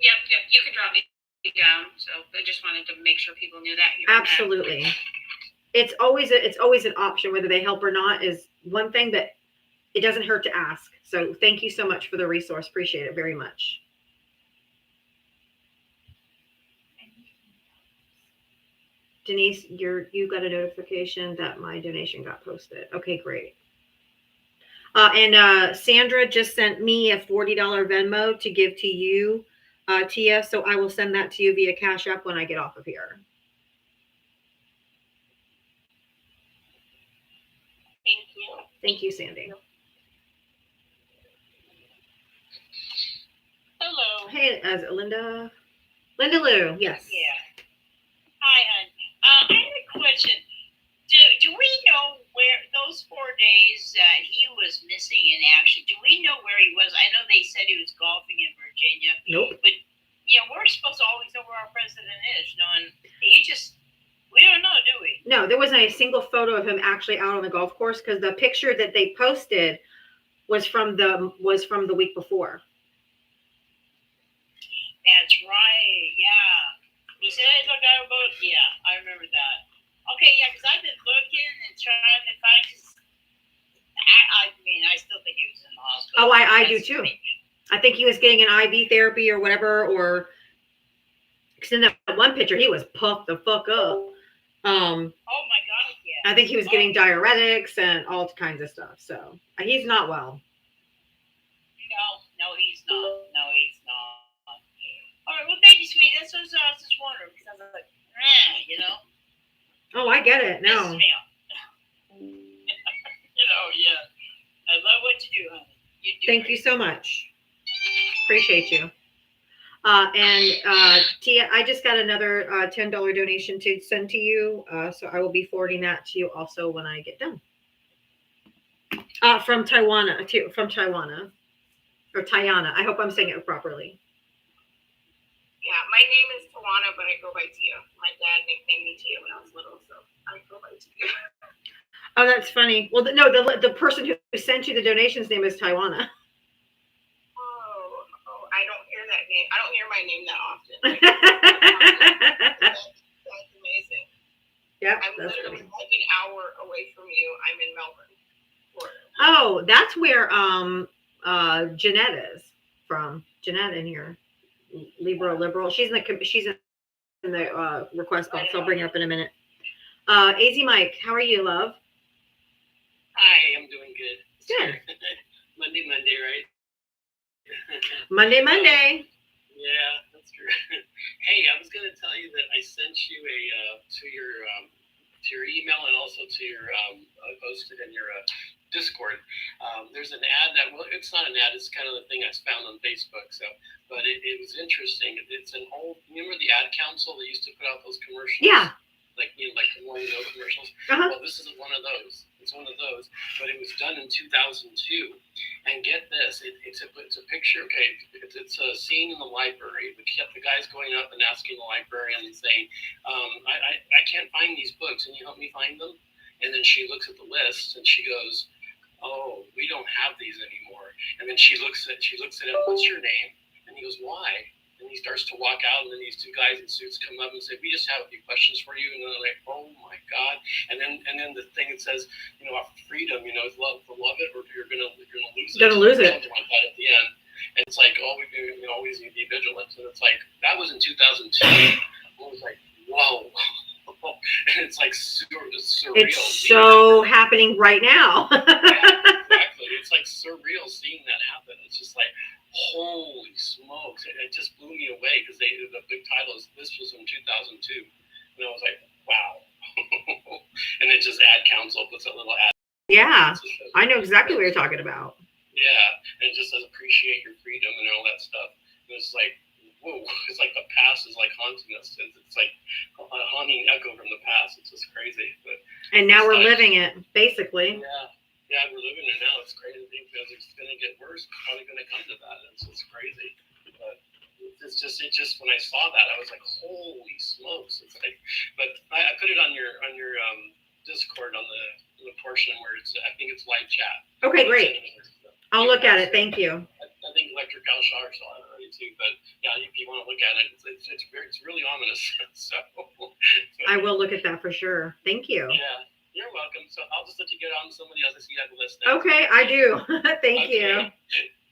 Yep. You can drop me down. So I just wanted to make sure people knew that. Absolutely. It's always an option. Whether they help or not is one thing, but it doesn't hurt to ask. So thank you so much for the resource. Appreciate it very much. Denise, you got a notification that my donation got posted. Okay, great. And Sandra just sent me a $40 Venmo to give to you, Tia. So I will send that to you via Cash App when I get off of here. Thank you. Thank you, Sandy. Hello. Hey, Linda Lou, yes. Yeah. Hi, hon. I have a question. Do we know where those 4 days that he was missing in action? Do we know where he was? I know they said he was golfing in Virginia. Nope. But we're supposed to always know where our president is. And we don't know, do we? No, there wasn't a single photo of him actually out on the golf course because the picture that they posted was from the week before. That's right. Yeah. He said, "Look, I remember that." Okay, yeah, because I've been looking and trying to find his. I still think he was in the hospital. Oh, I do too. I think he was getting an IV therapy or whatever, or because in that one picture he was puffed the fuck up. Oh my God, yeah. I think he was getting diuretics and all kinds of stuff. So he's not well. No, he's not. All right, well, thank you, sweetie. That's what I was just wondering because I was like, Oh, I get it. No. Yeah. I love what you do, honey. Thank you so much. Appreciate you. And Tia, I just got another $10 donation to send to you. So I will be forwarding that to you also when I get done. From Taiwana, or Tayana. I hope I'm saying it properly. Yeah, my name is Tawana, but I go by Tia. My dad nicknamed me Tia when I was little, so I go by Tia. Oh, that's funny. Well, no, the person who sent you the donation's name is Taiwana. my name that often. That's amazing. Yep, I'm that's literally funny. like an hour away from you. I'm in Melbourne, Florida. Oh, that's where Jeanette is from. Jeanette in here, liberal. She's in the request box. I'll bring her up in a minute. AZ Mike, how are you, love? Hi, I'm doing good. Good. Monday, right? Monday. Yeah, that's true. Hey, I was gonna tell you that I sent you to your email and also to your posted in your Discord. There's an ad that, well, it's not an ad. It's kind of the thing I found on Facebook. So, but it was interesting. It's an old. Remember the ad council that used to put out those commercials? Yeah. Like Morning No commercials. Uh-huh. Well, this is one of those. It's one of those, but it was done in 2002. And get this, it's a picture. Okay, it's a scene in the library. The guy's going up and asking the librarian and saying, I can't find these books. Can you help me find them? And then she looks at the list and she goes, oh, we don't have these anymore. And then she looks at him, what's your name? And he goes, why? And he starts to walk out, and then these two guys in suits come up and say, we just have a few questions for you. And they're like, oh my God. And then the thing that says, freedom, love it, or you're gonna lose it. Gonna lose it. Something like that at the end. And it's like, oh, we do, always need to be vigilant. And it's like, that was in 2002. I was like, whoa. And it's like surreal. It's so happening right now. Yeah, exactly. It's like surreal seeing that happen. It's just like, holy smokes. It just blew me away because the big title is, this was in 2002. And I was like, wow. And it just ad council puts a little ad. Yeah, I know exactly what you're talking about. Yeah, and it just says appreciate your freedom and all that stuff. And it's like, whoa, it's like the past is like haunting us. It's like a haunting echo from the past. It's just crazy. But And now we're living it, basically. Yeah, we're living it now. It's crazy because it's going to get worse. It's probably going to come to that. It's just crazy. But it's just when I saw that, I was like, holy smokes. It's like, but I put it on your Discord on the portion where it's, I think it's live chat. Okay, great. I'll look at it. Thank you. I think Electric Al Shar saw it already too, but yeah, if you want to look at it, it's really ominous. So I will look at that for sure. Thank you. Yeah, you're welcome. So I'll just let you get on to somebody else. I see you have a list now. Okay, I do. Thank you.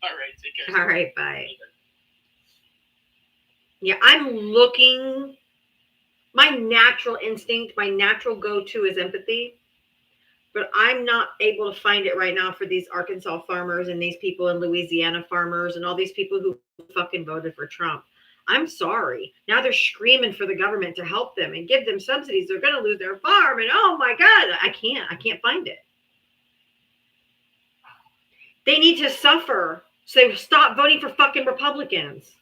All right, take care. All right, bye. Yeah, I'm looking. My natural instinct, my natural go-to is empathy. But I'm not able to find it right now for these Arkansas farmers and these people in Louisiana farmers and all these people who fucking voted for Trump. I'm sorry. Now they're screaming for the government to help them and give them subsidies. They're going to lose their farm. And oh my God, I can't find it. They need to suffer. So stop voting for fucking Republicans.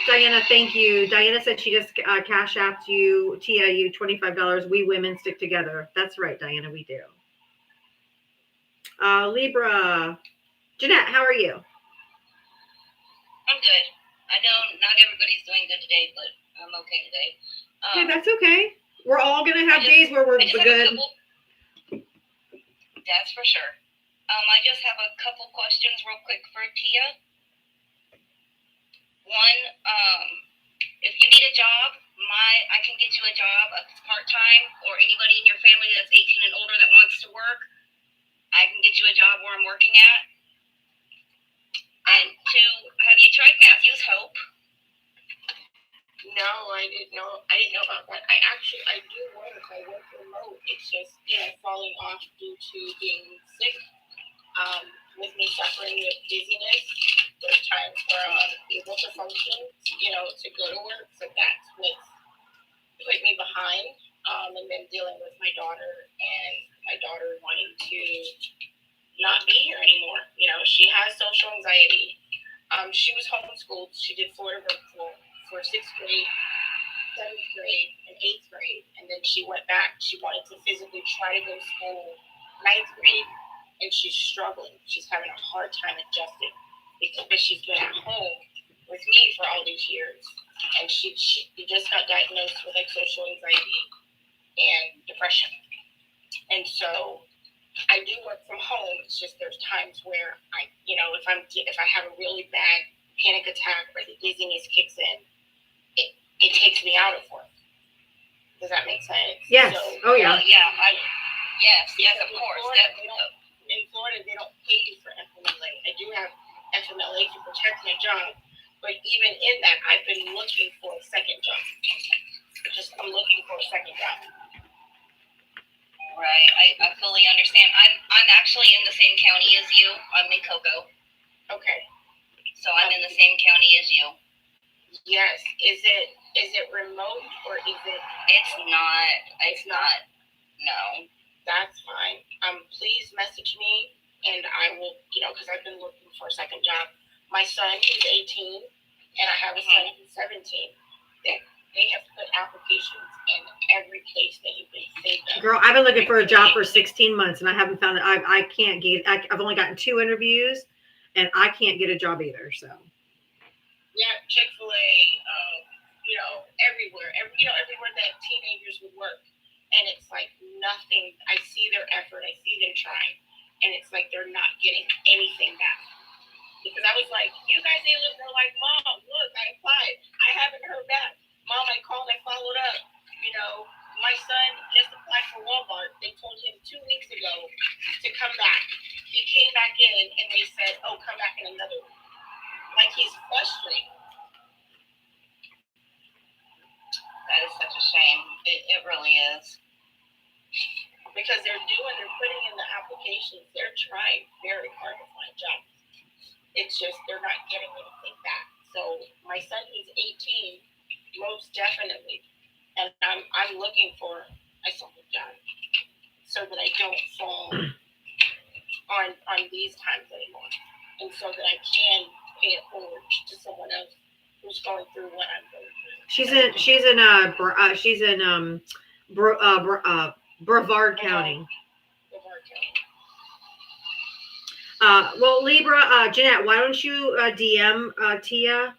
Diana, thank you. Diana said she just cash apped you, Tia, you $25. We women stick together. That's right, Diana, we do. Libra. Jeanette, how are you? I'm good. I know not everybody's doing good today, but I'm okay today. Yeah, that's okay. We're all going to have days where we're good. That's for sure. I just have a couple questions real quick for Tia. One, if you need a job, I can get you a job that's part-time, or anybody in your family that's 18 and older that wants to work, I can get you a job where I'm working at. And two, have you tried Matthew's Hope? No, I didn't know about that. I do work. I work remote. It's just, falling off due to being sick. With me suffering with dizziness, there's times where I'm able to function, to go to work. So that's what put me behind. And then dealing with my daughter and my daughter wanting to not be here anymore. She has social anxiety. She was homeschooled. She did Florida virtual for 6th grade, 7th grade, and 8th grade. And then she went back. She wanted to physically try to go to school 9th grade. And she's struggling. She's having a hard time adjusting because she's been at home with me for all these years. And she just got diagnosed with social anxiety and depression. And so I do work from home. It's just there's times where I, you know, if I have a really bad panic attack or the dizziness kicks in, it takes me out of work. Does that make sense? Yes. Oh, yeah. Yes, of course. In Florida, they don't pay you for FMLA. I do have FMLA to protect my job, but even in that, I've been looking for a second job. I'm looking for a second job. Right, I fully understand. I'm actually in the same county as you. I'm in Cocoa. Okay. So I'm in the same county as you. Yes. Is it remote or is it? It's not. No. That's fine. Please message me and I will, because I've been looking for a second job. My son, who's 18, and I have a son who's 17. They have put applications in every place that you can think of. Girl, I've been looking for a job for 16 months and I haven't found it. I can't get, I've only gotten 2 interviews and I can't get a job either. So. Yeah, Chick-fil-A, everywhere, everywhere that teenagers would work. And it's like nothing. I see their effort. I see them trying. And it's like they're not getting anything back. Because I was like, you guys ain't looking. They're like, Mom, look, I applied. I haven't heard back. Mom, I called. I followed up. My son just applied for Walmart. They told him 2 weeks ago to come back. He came back in and they said, oh, come back in another week. Like he's frustrated. That is such a shame. It really is. Because they're putting in the applications. They're trying very hard to find jobs. It's just they're not getting anything back. So my son, he's 18, most definitely, and I'm looking for a second job so that I don't fall on these times anymore, and so that I can pay it forward to someone else who's going through what I'm going through. She's in Brevard County. Well, Libra, Jeanette, why don't you DM Tia